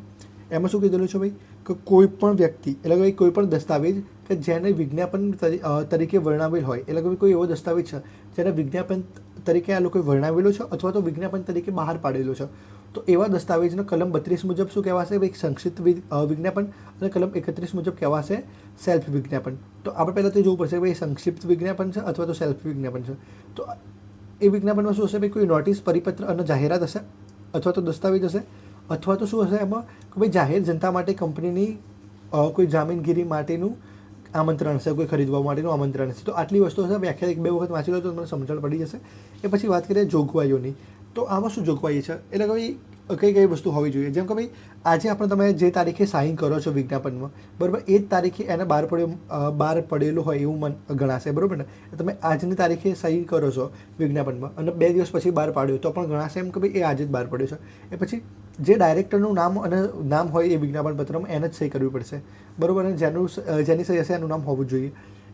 Speaker 1: એમાં શું કીધેલું છે ભાઈ? કે કોઈ પણ વ્યક્તિ એટલે કે કોઈ પણ દસ્તાવેજ કે જેને વિજ્ઞાપન તરીકે વર્ણવેલ હોય, એટલે કે કોઈ એવો દસ્તાવેજ છે જેને વિજ્ઞાપન તરીકે આ લોકોએ વર્ણવેલો છે અથવા તો વિજ્ઞાપન તરીકે બહાર પાડેલો છે, તો એવા દસ્તાવેજનો કલમ 32 મુજબ શું કહેવાશે? ભાઈ સંક્ષિપ્ત વિજ્ઞાપન, અને કલમ 31 મુજબ કહેવાશે સેલ્ફ વિજ્ઞાપન. તો આપણે પહેલાં તો જોવું પડશે ભાઈ સંક્ષિપ્ત વિજ્ઞાપન છે અથવા તો સેલ્ફ વિજ્ઞાપન છે. તો એ વિજ્ઞાપનમાં શું હશે ભાઈ? કોઈ નોટિસ, પરિપત્ર અને જાહેરાત હશે, અથવા તો દસ્તાવેજ હશે, અથવા તો શું હશે એમાં કે ભાઈ જાહેર જનતા માટે કંપનીની કોઈ જામીનગીરી માટેનું આમંત્રણ હશે, કોઈ ખરીદવા માટેનું આમંત્રણ હશે. તો આટલી વસ્તુ હશે. વ્યાખ્યા 1-2 વખત વાંચી લો તો તમને સમજણ પડી જશે. એ પછી વાત કરીએ જોગવાઈઓની. તો આમાં શું જોગવાઈ છે? એટલે કે ભાઈ કઈ વસ્તુ હોવી જોઈએ? જેમ કે ભાઈ આજે આપણે તમે જે તારીખે સાઇન કરો છો વિજ્ઞાપનમાં, બરાબર, એ જ તારીખે એને બહાર પડેલું હોય એવું ગણાશે, બરાબર ને? તમે આજની તારીખે સાઇન કરો છો વિજ્ઞાપનમાં અને 2 દિવસ પછી બહાર પાડ્યો તો પણ ગણાશે એમ કે ભાઈ એ આજે જ બહાર પડ્યો છે. એ પછી જે ડાયરેક્ટરનું નામ હોય એ વિજ્ઞાપન પત્રમાં એને જ સહી કરવી પડશે, બરાબર? અને જેની સહી હશે એનું નામ હોવું જોઈએ.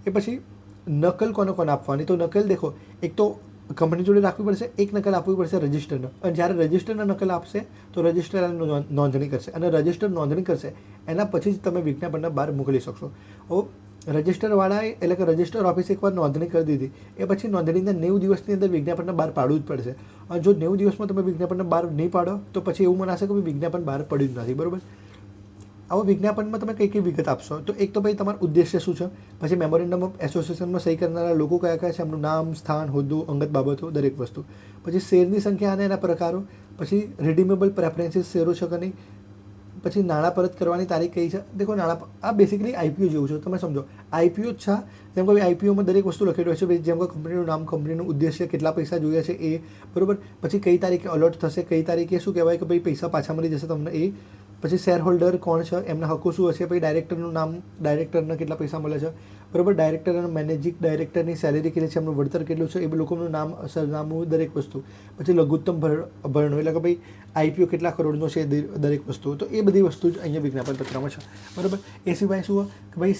Speaker 1: એ પછી નકલ કોને આપવાની? તો નકલ દેખો, એક તો કંપની જોડે રાખવી પડશે, એક નકલ આપવી પડશે રજિસ્ટરનો. અને જ્યારે રજિસ્ટરને નકલ આપશે તો રજિસ્ટર એની નોંધણી કરશે, અને રજિસ્ટર નોંધણી કરશે એના પછી જ તમે વિજ્ઞાપનને બહાર મોકલી શકશો. રજિસ્ટરવાળાએ એટલે કે રજિસ્ટર ઓફિસે એકવાર નોંધણી કરી દીધી, એ પછી નોંધણીના 90 દિવસની અંદર વિજ્ઞાપનને બહાર પાડવું જ પડશે. અને જો 90 દિવસમાં તમે વિજ્ઞાપનને બહાર નહીં પાડો તો પછી એવું મનાશે કે વિજ્ઞાપન બહાર પડ્યું જ નથી, બરાબર? આવા વિજ્ઞાપનમાં તમે કઈ વિગત આપશો? તો એક તો ભાઈ તમારું ઉદ્દેશ્ય શું છે, પછી મેમોરેન્ડમ ઓફ એસોસિએશનમાં સહી કરનારા લોકો કયા છે, એમનું નામ, સ્થાન, હોદ્દો, અંગત બાબતો, દરેક વસ્તુ. પછી શેરની સંખ્યા અને એના પ્રકારો, પછી રિડીમેબલ પ્રેફરન્સીસ શેરો છે કે નહીં, પછી નાણાં પરત કરવાની તારીખ કઈ છે. દેખો આ બેસિકલી આઈપીઓ જેવું છે, તમે સમજો આઈપીઓ જ છે. જેમ કે ભાઈ આઈપીઓમાં દરેક વસ્તુ લખેલું હોય છે ભાઈ, જેમ કે કંપનીનું નામ, કંપનીનું ઉદ્દેશ્ય, કેટલા પૈસા જોઈએ છે એ, બરાબર? પછી કઈ તારીખે અલોટ થશે, કઈ તારીખે શું કહેવાય કે ભાઈ પૈસા પાછા મળી જશે તમને એ. પછી શેર હોલ્ડર કોણ છે, એમના હકો શું હશે, પછી ડાયરેક્ટરનું નામ, ડાયરેક્ટરને કેટલા પૈસા મળે છે, બરાબર? ડાયરેક્ટર અને મેનેજિંગ ડાયરેક્ટરની સેલેરી કેટલી છે, એમનું વળતર કેટલું છે, એ લોકોનું નામ, સરનામું, દરેક વસ્તુ. પછી લઘુત્તમ ભરણો એટલે કે ભાઈ આઈપીઓ કેટલા કરોડનો છે, દરેક વસ્તુ. તો એ બધી વસ્તુ જ અહીંયા વિજ્ઞાપન પત્રમાં છે, બરાબર? એ સિવાય શું કે ભાઈ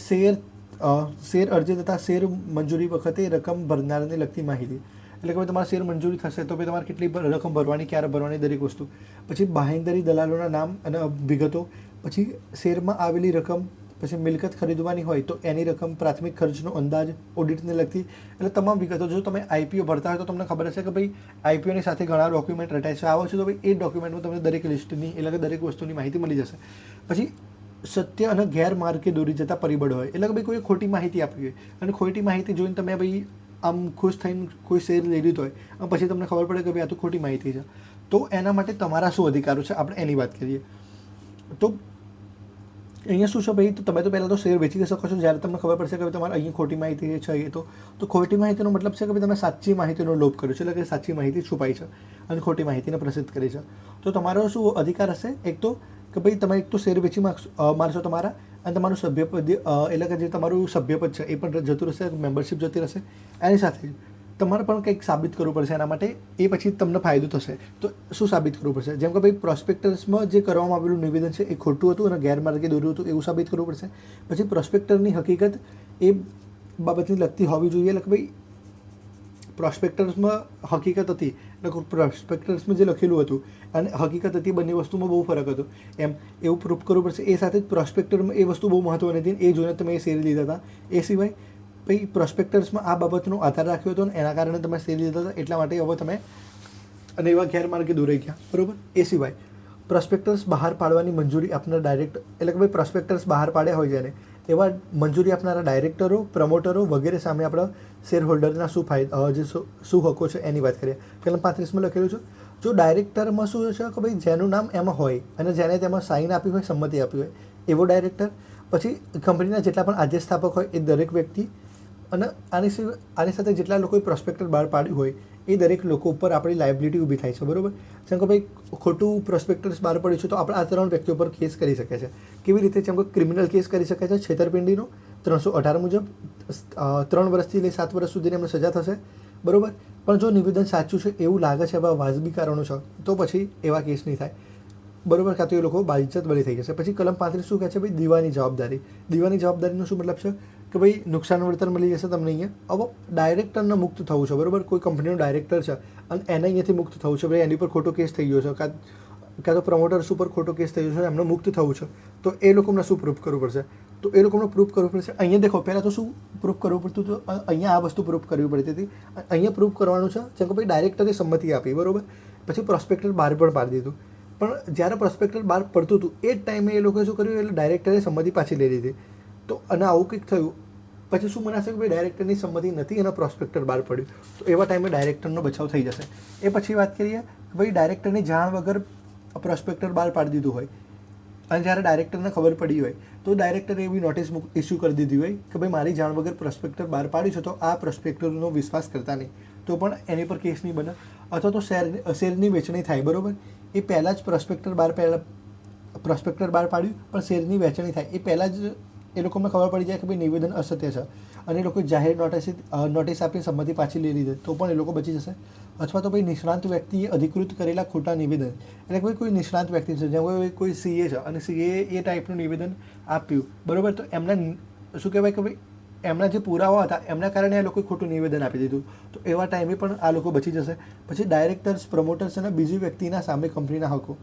Speaker 1: શેર અરજી તથા શેર મંજૂરી વખતે રકમ ભરનારને લગતી માહિતી, એટલે કે ભાઈ તમારા શેર મંજૂરી થશે તો ભાઈ તમારે કેટલી રકમ ભરવાની, ક્યારે ભરવાની, દરેક વસ્તુ. પછી બાહેંધરી દલાલોના નામ અને વિગતો, પછી શેરમાં આવેલી રકમ, પછી મિલકત ખરીદવાની હોય તો એની રકમ, પ્રાથમિક ખર્ચનો અંદાજ, ઓડિટને લગતી એટલે તમામ વિગતો. જો તમે આઈપીઓ ભરતા હોય તો તમને ખબર હશે કે ભાઈ આઈપીઓની સાથે ઘણા ડોક્યુમેન્ટ અટેચ આવો છે, તો ભાઈ એ ડોક્યુમેન્ટમાં તમને દરેક લિસ્ટની એટલે કે દરેક વસ્તુની માહિતી મળી જશે. પછી સત્ય અને ગેરમાર્ગે દોરી જતા પરિબળ હોય, એટલે કે ભાઈ કોઈ ખોટી માહિતી આપવી હોય અને ખોટી માહિતી જોઈને તમે ભાઈ આમ ખુશ થઈને કોઈ શેર લઈ લીધો હોય અને પછી તમને ખબર પડે કે ભાઈ આ તો ખોટી માહિતી છે, તો એના માટે તમારા શું અધિકારો છે આપણે એની વાત કરીએ. તો અહીંયા શું છે ભાઈ, તો તમે તો પહેલાં તો શેર વેચી શકો છો જ્યારે તમને ખબર પડશે કે તમારે અહીંયા ખોટી માહિતી છે. એ તો ખોટી માહિતીનો મતલબ છે કે ભાઈ તમે સાચી માહિતીનો લોભ કર્યો છે, એટલે કે સાચી માહિતી છુપાઈ છે અને ખોટી માહિતીને પ્રસિદ્ધ કરી છે. તો તમારો શું અધિકાર હશે? એક તો કે ભાઈ તમે એક તો શેર વેચી મારશો તમારા, અને તમારું સભ્યપદ એટલે કે જે તમારું સભ્યપદ છે એ પણ જતું રહેશે, મેમ્બરશિપ જતી રહેશે. એની સાથે તમારે પણ કંઈક સાબિત કરવું પડશે એના માટે, એ પછી તમને ફાયદો થશે. તો શું સાબિત કરવું પડશે? જેમ કે ભાઈ પ્રોસ્પેક્ટસમાં જે કરવામાં આવેલું નિવેદન છે એ ખોટું હતું અને ગેરમાર્ગે દોર્યું હતું એવું સાબિત કરવું પડશે. પછી પ્રોસ્પેક્ટરની હકીકત એ બાબતની લગતી હોવી જોઈએ. એટલે કે ભાઈ પ્રોસ્પેક્ટસમાં હકીકત હતી, એટલે પ્રોસ્પેક્ટસમાં જે લખેલું હતું અને હકીકત હતી, બંને વસ્તુમાં બહુ ફરક હતો એમ, એવું પ્રૂફ કરવું પડશે. એ સાથે જ પ્રોસ્પેક્ટરમાં એ વસ્તુ બહુ મહત્ત્વની હતી, એ જોઈને તમે એ શેર લીધા હતા. એ સિવાય ભાઈ પ્રોસ્પેક્ટસમાં આ બાબતનો આધાર રાખ્યો હતો અને એના કારણે તમે શેર લીધા હતા, એટલા માટે હવે તમે અને એવા ગેરમાર્ગે દોરાઈ ગયા, બરાબર. એ સિવાય પ્રોસ્પેક્ટસ બહાર પાડવાની મંજૂરી આપનાર ડાયરેક્ટર, એટલે કે ભાઈ પ્રોસ્પેક્ટસ બહાર પાડ્યા હોય જેને, એવા મંજૂરી આપનારા ડાયરેક્ટરો, પ્રમોટરો વગેરે સામે આપણા શેર હોલ્ડરના શું ફાયદા, જે શું હકો છે એની વાત કરીએ. કલમ 35માં લખેલું છે, જો ડાયરેક્ટરમાં શું છે કે ભાઈ જેનું નામ એમાં હોય અને જેને તેમાં સાઇન આપી હોય, સંમતિ આપી હોય, એવો ડાયરેક્ટર. પછી કંપનીના જેટલા પણ આદ્ય સ્થાપક હોય એ દરેક વ્યક્તિ, અને આની સાથે જેટલા લોકોએ પ્રોસ્પેક્ટર બહાર પાડ્યું હોય એ દરેક લોકો ઉપર આપણી લાયબિલિટી ઊભી થાય છે, બરાબર. જેમ કે ભાઈ ખોટું પ્રોસ્પેક્ટસ બહાર પડ્યું છે તો આપણે આ 3 વ્યક્તિઓ પર કેસ કરી શકે છે. કેવી રીતે? જેમ કે ક્રિમિનલ કેસ કરી શકે છે છેતરપિંડીનો 318 મુજબ 3 વર્ષથી લઈ 7 વર્ષ સુધીની એમને સજા થશે, બરાબર. પણ જો નિવેદન સાચું છે એવું લાગે છે, એવા વાજબી કારણો છે, તો પછી એવા કેસ નહીં થાય, બરાબર. કાં તો એ લોકો બાઇજ્જત બળી થઈ જશે. પછી કલમ 35 શું કહે છે? ભાઈ દીવાની જવાબદારી. દીવાની જવાબદારીનો શું મતલબ છે કે ભાઈ નુકસાન વળતર મળી જશે તમને અહીંયા. હવે ડાયરેક્ટરને મુક્ત થવું છે, બરાબર. કોઈ કંપનીનો ડાયરેક્ટર છે અને એને અહીંયાથી મુક્ત થવું છે, ભાઈ એની પર ખોટો કેસ થઈ ગયો છે, કાં તો પ્રમોટર્સ ઉપર ખોટો કેસ થઈ ગયો છે, એમને મુક્ત થવું છે, તો એ લોકોને શું પ્રૂફ કરવું પડશે? તો એ લોકોને પ્રૂફ કરવું પડશે. અહીંયા દેખો, પહેલાં તો શું પ્રૂફ કરવું પડતું હતું? અહીંયા આ વસ્તુ પ્રૂફ કરવી પડતી હતી. અહીંયા પ્રૂફ કરવાનું છે જેમ કે ભાઈ ડાયરેક્ટરે સંમતિ આપી, બરાબર. પછી પ્રોસ્પેક્ટર બહાર પણ પાડી દીધું. પણ જ્યારે પ્રોસ્પેક્ટર બહાર પડતું હતું એ જ ટાઈમે એ લોકોએ શું કર્યું? એટલે ડાયરેક્ટરે સંમતિ પાછી લઈ લીધી. તો અને આવું કંઈક થયું પછી શું મનાશે કે ભાઈ ડાયરેક્ટરની સંમતિ નથી અને પ્રોસ્પેક્ટર બહાર પડ્યું, તો એવા ટાઈમે ડાયરેક્ટરનો બચાવ થઈ જશે. એ પછી વાત કરીએ કે ભાઈ ડાયરેક્ટરની જાણ વગર પ્રોસ્પેક્ટર બહાર પાડી દીધું હોય અને જ્યારે ડાયરેક્ટરને ખબર પડી હોય તો ડાયરેક્ટરે એવી નોટિસ ઇસ્યુ કરી દીધી હોય કે ભાઈ મારી જાણ વગર પ્રોસ્પેક્ટર બહાર પાડ્યું છે, તો આ પ્રોસ્પેક્ટરનો વિશ્વાસ કરતા નહીં, તો પણ એની પર કેસ નહીં બને. અથવા તો શેરની વેચણી થાય, બરાબર. એ પહેલાં જ પ્રોસ્પેક્ટર બહાર પાડ્યું પણ શેરની વેચણી થાય એ પહેલાં જ એ લોકોને ખબર પડી જાય કે ભાઈ નિવેદન અસત્ય છે અને એ લોકો જાહેર નોટિસ આપી સંમતિ પાછી લઈ લીધી, તો પણ એ લોકો બચી જશે. અથવા તો ભાઈ નિષ્ણાંત વ્યક્તિએ અધિકૃત કરેલા ખોટા નિવેદન, એટલે ભાઈ કોઈ નિષ્ણાંત વ્યક્તિ છે, જેમ કોઈ સીએ છે અને સીએ એ ટાઈપનું નિવેદન આપ્યું, બરાબર. તો એમના શું કહેવાય કે ભાઈ એમના જે પુરાવા હતા એમના કારણે આ લોકોએ ખોટું નિવેદન આપી દીધું, તો એવા ટાઈમે પણ આ લોકો બચી જશે. પછી ડાયરેક્ટર્સ, પ્રમોટર્સ અને બીજી વ્યક્તિના સામે કંપનીના હકો.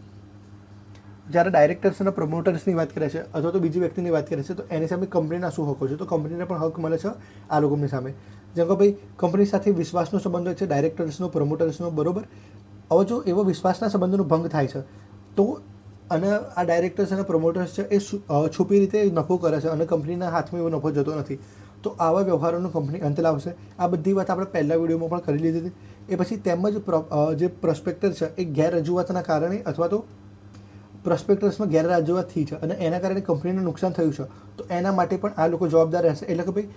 Speaker 1: જ્યારે ડાયરેક્ટર્સ અને પ્રમોટર્સની વાત કરે છે અથવા તો બીજી વ્યક્તિની વાત કરે છે, તો એની સામે કંપનીના શું હકો છે? તો કંપનીને પણ હક મળે છે આ લોકોની સામે. જેમ કે ભાઈ કંપની સાથે વિશ્વાસનો સંબંધ હોય છે ડાયરેક્ટર્સનો, પ્રમોટર્સનો, બરાબર. હવે જો એવો વિશ્વાસના સંબંધનો ભંગ થાય છે તો અને આ ડાયરેક્ટર્સ અને પ્રમોટર્સ છે એ છુપી રીતે નફો કરે છે અને કંપનીના હાથમાં એવો નફો જતો નથી, તો આવા વ્યવહારોનો કંપની અંત લાવશે. આ બધી વાત આપણે પહેલા વિડીયોમાં પણ કરી લીધી હતી. એ પછી તેમજ જે પ્રોસ્પેક્ટર છે એ ગેરરજૂઆતના કારણે અથવા તો પ્રોસ્પેક્ટસમાં ગેરરજૂઆત થઈ છે અને એના કારણે કંપનીને નુકસાન થયું છે, તો એના માટે પણ આ લોકો જવાબદાર રહેશે. એટલે કે ભાઈ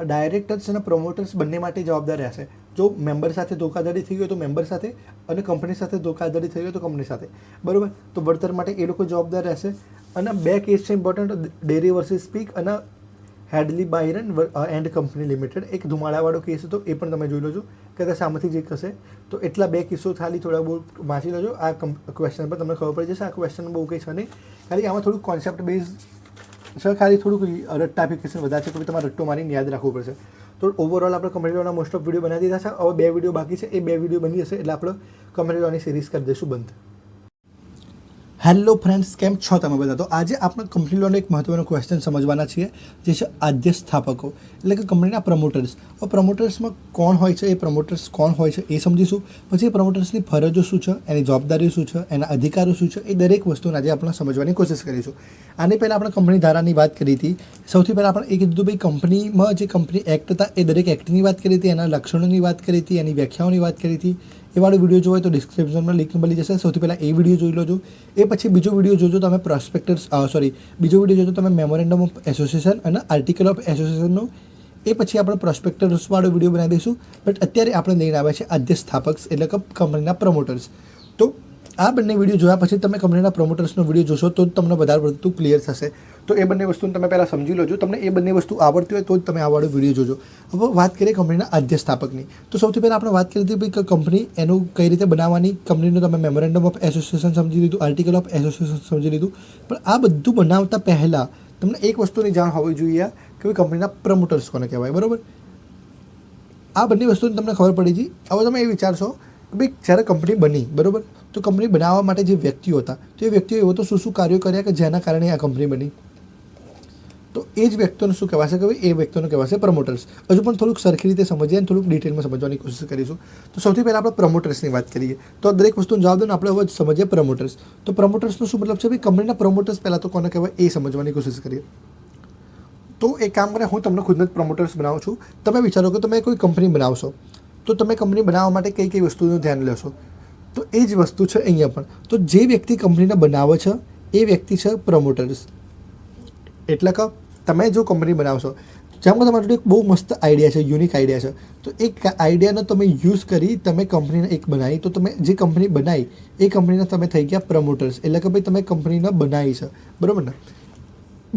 Speaker 1: ડાયરેક્ટર્સ અને પ્રમોટર્સ બંને માટે જવાબદાર રહેશે. જો મેમ્બર સાથે ધોખાધડી થઈ હોય તો મેમ્બર સાથે અને કંપની સાથે ધોખાધડી થઈ હોય તો કંપની સાથે, બરાબર. તો વળતર માટે એ લોકો જવાબદાર રહેશે. અને 2 કેસ છે ઇમ્પોર્ટન્ટ, ડેરી વર્સિસ સ્પીક અને હેડલી બાયરન એન્ડ કંપની લિમિટેડ. એક ધુમાડાવાળો કેસ હતો, એ પણ તમે જોઈ લેજો કે સામેથી જે હશે. તો એટલા 2 કેસો ખાલી થોડા બહુ વાંચી લેજો. આ ક્વેશ્ચન પર તમને ખબર પડી જશે. આ ક્વેશ્ચન બહુ કંઈ છે નહીં, ખાલી આમાં થોડુંક કોન્સેપ્ટ બેઝ છે, ખાલી થોડુંક રટ્ટાફિકેશન વધારે છે, તમારે રટ્ટો મારીને યાદ રાખવું પડશે. તો ઓવરઓલ આપણે company Lonar most of video બનાવી દીધા છે. હવે 2 વિડીયો બાકી છે, એ 2 વિડીયો બની જશે એટલે આપણે કંપની લોની સિરીઝ કરી દઈશું બંધ. હેલો ફ્રેન્ડ્સ, કેમ છો તમે બધા? તો આજે આપણે કંપની લોનો એક મહત્વનો ક્વેશ્ચન સમજવાના છીએ, જે છે આદ્ય સ્થાપકો, એટલે કે કંપનીના પ્રમોટર્સ. હવે પ્રમોટર્સમાં કોણ હોય છે, એ પ્રમોટર્સ કોણ હોય છે એ સમજીશું. પછી એ પ્રમોટર્સની ફરજો શું છે, એની જવાબદારીઓ શું છે, એના અધિકારો શું છે, એ દરેક વસ્તુને આજે આપણે સમજવાની કોશિશ કરીશું. આની પહેલાં આપણે કંપની ધારાની વાત કરી હતી. સૌથી પહેલાં આપણે એ કીધું ભાઈ કંપનીમાં જે કંપની એક્ટ હતા એ દરેક એક્ટની વાત કરી હતી, એના લક્ષણોની વાત કરી હતી, એની વ્યાખ્યાઓની વાત કરી હતી. એ વાળો વિડીયો જોવો તો ડિસ્ક્રિપ્શનમાં લિંક મળી જશે. સૌથી પહેલાં એ વિડીયો જોઈ લેજો. એ પછી બીજો વિડીયો જોજો તમે બીજો વિડીયો જોજો તમે મેમોરેન્ડમ ઓફ એસોસિએશન અને આર્ટિકલ ઓફ એસોસિએશનનો. એ પછી આપણે પ્રોસ્પેક્ટર્સવાળો વિડીયો બનાવી દઈશું. બટ અત્યારે આપણે લઈને આવ્યા છે આદ્ય સ્થાપક, એટલે કે કંપનીના પ્રમોટર્સ. તો આ બંને વિડીયો જોયા પછી તમે કંપનીના પ્રમોટર્સનો વિડીયો જોશો તો તમને વધારે પડતું ક્લિયર થશે. તો તો એ બંને વસ્તુને તમે પહેલાં સમજી લો છો. તમને એ બંને વસ્તુ આવડતી હોય તો જ તમે આ વાળો વિડીયો જોજો. હવે વાત કરીએ કંપનીના આદ્ય સ્થાપકની. તો સૌથી પહેલાં આપણે વાત કરી હતી ભાઈ કે કંપની એનું કઈ રીતે બનાવવાની, કંપનીનું તમે મેમોરેન્ડમ ઓફ એસોસિએશન સમજી લીધું, આર્ટિકલ ઓફ એસોસિએશન સમજી લીધું. પણ આ બધું બનાવતા પહેલાં તમને એક વસ્તુની જાણ હોવી જોઈએ કે ભાઈ કંપનીના પ્રમોટર્સ કોને કહેવાય. બરાબર, આ બંને વસ્તુની તમને ખબર પડી ગઈ. હવે તમે એ વિચારશો કે ભાઈ જ્યારે કંપની બની, બરાબર, તો કંપની બનાવવા માટે જે વ્યક્તિઓ હતા તો એ વ્યક્તિઓ એવો તો શું કાર્યો કર્યા કે જેના કારણે આ કંપની બની, તો એ જ વ્યક્તિઓને શું કહેવાશે કે ભાઈ એ વ્યક્તિઓને કહેવાશે પ્રમોટર્સ. હજુ પણ થોડુંક સરખી રીતે સમજીએ અને થોડુંક ડિટેલમાં સમજવાની કોશિશ કરીશું. તો સૌથી પહેલાં આપણે પ્રમોટર્સની વાત કરીએ. તો દરેક વસ્તુનો જવાબ દો ને આપણે હવે સમજીએ પ્રમોટર્સ. તો પ્રમોટર્સનો શું મતલબ છે ભાઈ, કંપનીના પ્રમોટર્સ પહેલાં તો કોને કહેવાય એ સમજવાની કોશિશ કરીએ. તો એક કામ કરે, હું તમને ખુદને જ પ્રમોટર્સ બનાવું છું. તમે વિચારો કે તમે કોઈ કંપની બનાવશો તો તમે કંપની બનાવવા માટે કઈ કઈ વસ્તુનું ધ્યાન લેશો. તો એ જ વસ્તુ છે અહીંયા પણ. તો જે વ્યક્તિ કંપનીને બનાવે છે એ વ્યક્તિ છે પ્રમોટર્સ. એટલે કે તમે જો કંપની બનાવશો, જેમ કે તમારી જોડે એક બહુ મસ્ત આઈડિયા છે, યુનિક આઈડિયા છે, તો એક આઈડિયાનો તમે યુઝ કરી તમે કંપનીને એક બનાવી, તો તમે જે કંપની બનાવી એ કંપનીના તમે થઈ ગયા પ્રમોટર્સ. એટલે કે ભાઈ તમે કંપનીને બનાવી છે, બરાબર ને.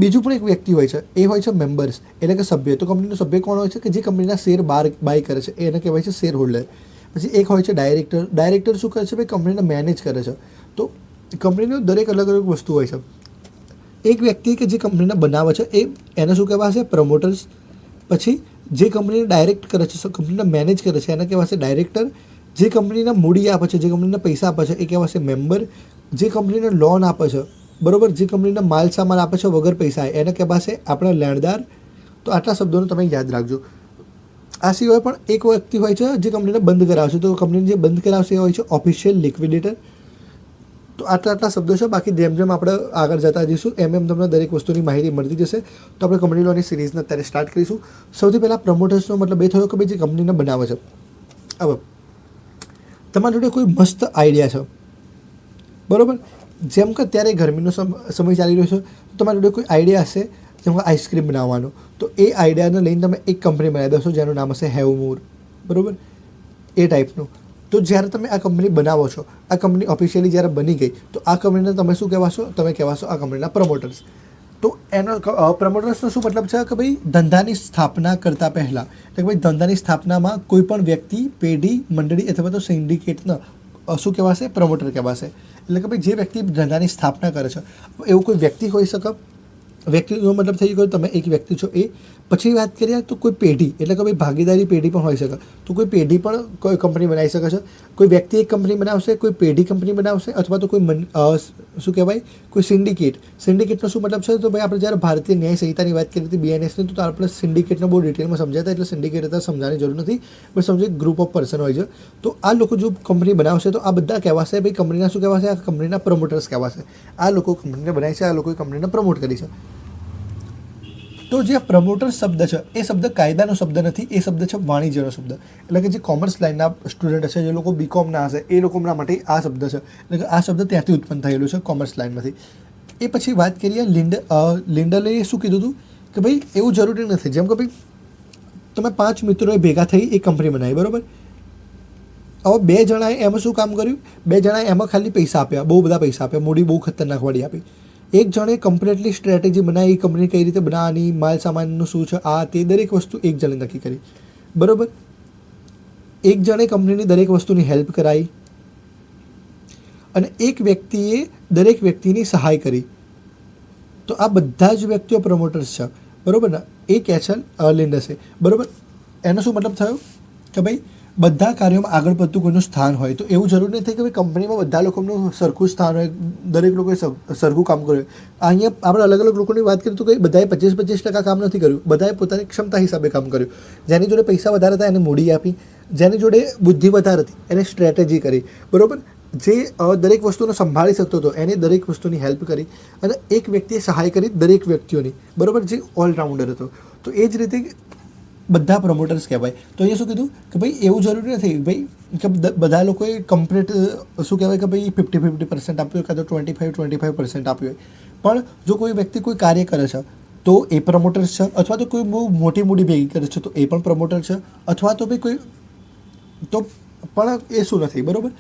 Speaker 1: બીજું પણ એક વ્યક્તિ હોય છે, એ હોય છે મેમ્બર્સ, એટલે કે સભ્ય. તો કંપનીનો સભ્ય કોણ હોય છે કે જે કંપનીના શેર બાય કરે છે, એને કહેવાય છે શેર હોલ્ડર. પછી એક હોય છે ડાયરેક્ટર. ડાયરેક્ટર શું કરે છે ભાઈ, કંપનીને મેનેજ કરે છે. તો કંપનીનું દરેક અલગ અલગ વસ્તુ હોય છે. એક વ્યક્તિ કે જે કંપનીને બનાવે છે એને શું કહેવાશે, પ્રમોટર્સ. પછી જે કંપનીને ડાયરેક્ટ કરે છે, કંપનીને મેનેજ કરે છે, એને કહેવાશે ડાયરેક્ટર. જે કંપનીને મૂડી આપે છે, જે કંપનીને પૈસા આપે છે, એ કહેવાશે મેમ્બર. જે કંપનીને લોન આપે છે, બરાબર, જે કંપનીને માલ સામાન આપે છે વગર પૈસા, એને કહેવાશે આપણા લેણદાર. તો આટલા શબ્દોને તમે યાદ રાખજો. આ સિવાય પણ એક વ્યક્તિ હોય છે જે કંપનીને બંધ કરાવશે. તો કંપનીને જે બંધ કરાવશે એ હોય છે ઓફિશિયલ લિક્વિડેટર. તો આટલા શબ્દો છે. બાકી જેમ જેમ આપણે આગળ જતા જઈશું એમ એમ તમને દરેક વસ્તુની માહિતી મળતી જશે. તો આપણે કંપની લોની સિરીઝને અત્યારે સ્ટાર્ટ કરીશું. સૌથી પહેલાં પ્રમોટર્સનો મતલબ એ થયો કે ભાઈ જે કંપનીને બનાવે છે. હવે તમારી જોડે કોઈ મસ્ત આઈડિયા છે, બરાબર, જેમ કે અત્યારે ગરમીનો સમય ચાલી રહ્યો છે, તો તમારી જોડે કોઈ આઈડિયા હશે જેમ કે આઈસ્ક્રીમ બનાવવાનો. તો એ આઈડિયાને લઈને તમે એક કંપની બનાવી દેશો જેનું નામ હશે હેવમોર, બરાબર, એ ટાઈપનું. તો જ્યારે તમે આ કંપની બનાવો છો, આ કંપની ઓફિશિયલી જ્યારે બની ગઈ, તો આ કંપનીને તમે શું કહેવાશો, તમે કહેવાશો આ કંપનીના પ્રમોટર્સ. તો એનો પ્રમોટર્સનો શું મતલબ છે કે ભાઈ ધંધાની સ્થાપના કરતાં પહેલાં, એટલે કે ભાઈ ધંધાની સ્થાપનામાં કોઈ પણ વ્યક્તિ, પેઢી, મંડળી અથવા તો સિન્ડિકેટને શું કહેવાશે, પ્રમોટર કહેવાશે. એટલે કે ભાઈ જે વ્યક્તિ ધંધાની સ્થાપના કરે છે, એવું કોઈ વ્યક્તિ હોઈ શકે. વ્યક્તિનો મતલબ થઈ ગયો તમે એક વ્યક્તિ છો એ. પછી વાત કરીએ તો કોઈ પેઢી, એટલે કે ભાઈ ભાગીદારી પેઢી પણ હોઈ શકે. તો કોઈ પેઢી પણ કોઈ કંપની બનાવી શકે છે. કોઈ વ્યક્તિ એક કંપની બનાવશે, કોઈ પેઢી કંપની બનાવશે, અથવા તો કોઈ શું કહેવાય, કોઈ સિન્ડિકેટ. સિન્ડિકેટનો શું મતલબ છે, તો ભાઈ આપણે જ્યારે ભારતીય ન્યાય સંહિતાની વાત કરી હતી BNSની, તો આપણે સિન્ડિકેટને બહુ ડિટેલમાં સમજાતા, એટલે સિન્ડિકેટ અત્યારે સમજાવવાની જરૂર નથી, પણ સમજો એક ગ્રુપ ઓફ પર્સન હોય છે. તો આ લોકો જો કંપની બનાવશે તો આ બધા કહેવાશે ભાઈ કંપનીના શું કહેવાશે, આ કંપનીના પ્રમોટર્સ કહેવાશે. આ લોકો કંપનીને બનાવી છે, આ લોકોએ કંપનીને પ્રમોટ કરી છે. તો જે પ્રમોટર શબ્દ છે એ શબ્દ કાયદાનો શબ્દ નથી, એ શબ્દ છે વાણિજ્યનો શબ્દ. એટલે કે જે કોમર્સ લાઇનના સ્ટુડન્ટ હશે, જે લોકો BComના હશે, એ લોકોના માટે આ શબ્દ છે. એટલે કે આ શબ્દ ત્યાંથી ઉત્પન્ન થયેલું છે, કોમર્સ લાઇનમાંથી. એ પછી વાત કરીએ લિન્ડલે શું કીધું હતું કે ભાઈ એવું જરૂરી નથી. જેમ કે ભાઈ તમે 5 મિત્રોએ ભેગા થઈ એક કંપની બનાવી, બરાબર. હવે 2 જણાએ એમાં શું કામ કર્યું, 2 જણાએ એમાં ખાલી પૈસા આપ્યા, બહુ બધા પૈસા આપ્યા, મૂડી બહુ ખતરનાક વાળી આપી. એક જણે કમ્પ્લીટલી સ્ટ્રેટેજી બનાવી, કંપની કઈ રીતે બનાવવાની, માલ સામાનનું શું છે, આ તે દરેક વસ્તુ એક જણે નક્કી કરી, બરાબર. એક જણે કંપનીની દરેક વસ્તુની હેલ્પ કરાવી અને એક વ્યક્તિએ દરેક વ્યક્તિની સહાય કરી. તો આ બધા જ વ્યક્તિઓ પ્રમોટર્સ છે, બરાબર ને. એ કહે છે લિન્ડસે, બરાબર. એનો શું મતલબ થયો કે ભાઈ બધા કાર્યોમાં આગળ પડતું કોઈનું સ્થાન હોય. તો એવું જરૂરી નથી કે ભાઈ કંપનીમાં બધા લોકોનું સરખું સ્થાન હોય, દરેક લોકોએ સરખું કામ કર્યું. અહીંયા આપણે અલગ અલગ લોકોની વાત કરીએ તો કંઈ બધાએ 25% કામ નથી કર્યું, બધાએ પોતાની ક્ષમતા હિસાબે કામ કર્યું. જેની જોડે પૈસા વધારે હતા એને મૂડી આપી, જેની જોડે બુદ્ધિ વધારે હતી એને સ્ટ્રેટેજી કરી, બરાબર. જે દરેક વસ્તુને સંભાળી શકતો હતો એને દરેક વસ્તુની હેલ્પ કરી, અને એક વ્યક્તિએ સહાય કરી દરેક વ્યક્તિઓની, બરાબર, જે ઓલરાઉન્ડર હતો. તો એ જ રીતે બધા પ્રમોટર્સ કહેવાય. તો અહીંયા શું કીધું કે ભાઈ એવું જરૂરી નથી ભાઈ કે બધા લોકોએ કમ્પ્લીટ શું કહેવાય કે ભાઈ 50% આપ્યું હોય, કાં તો 25% આપ્યું હોય. પણ જો કોઈ વ્યક્તિ કોઈ કાર્ય કરે છે તો એ પ્રમોટર્સ છે, અથવા તો કોઈ બહુ મોટી મૂડી ભેગી કરે છે તો એ પણ પ્રમોટર છે, અથવા તો ભાઈ કોઈ તો પણ એ શું નથી, બરાબર.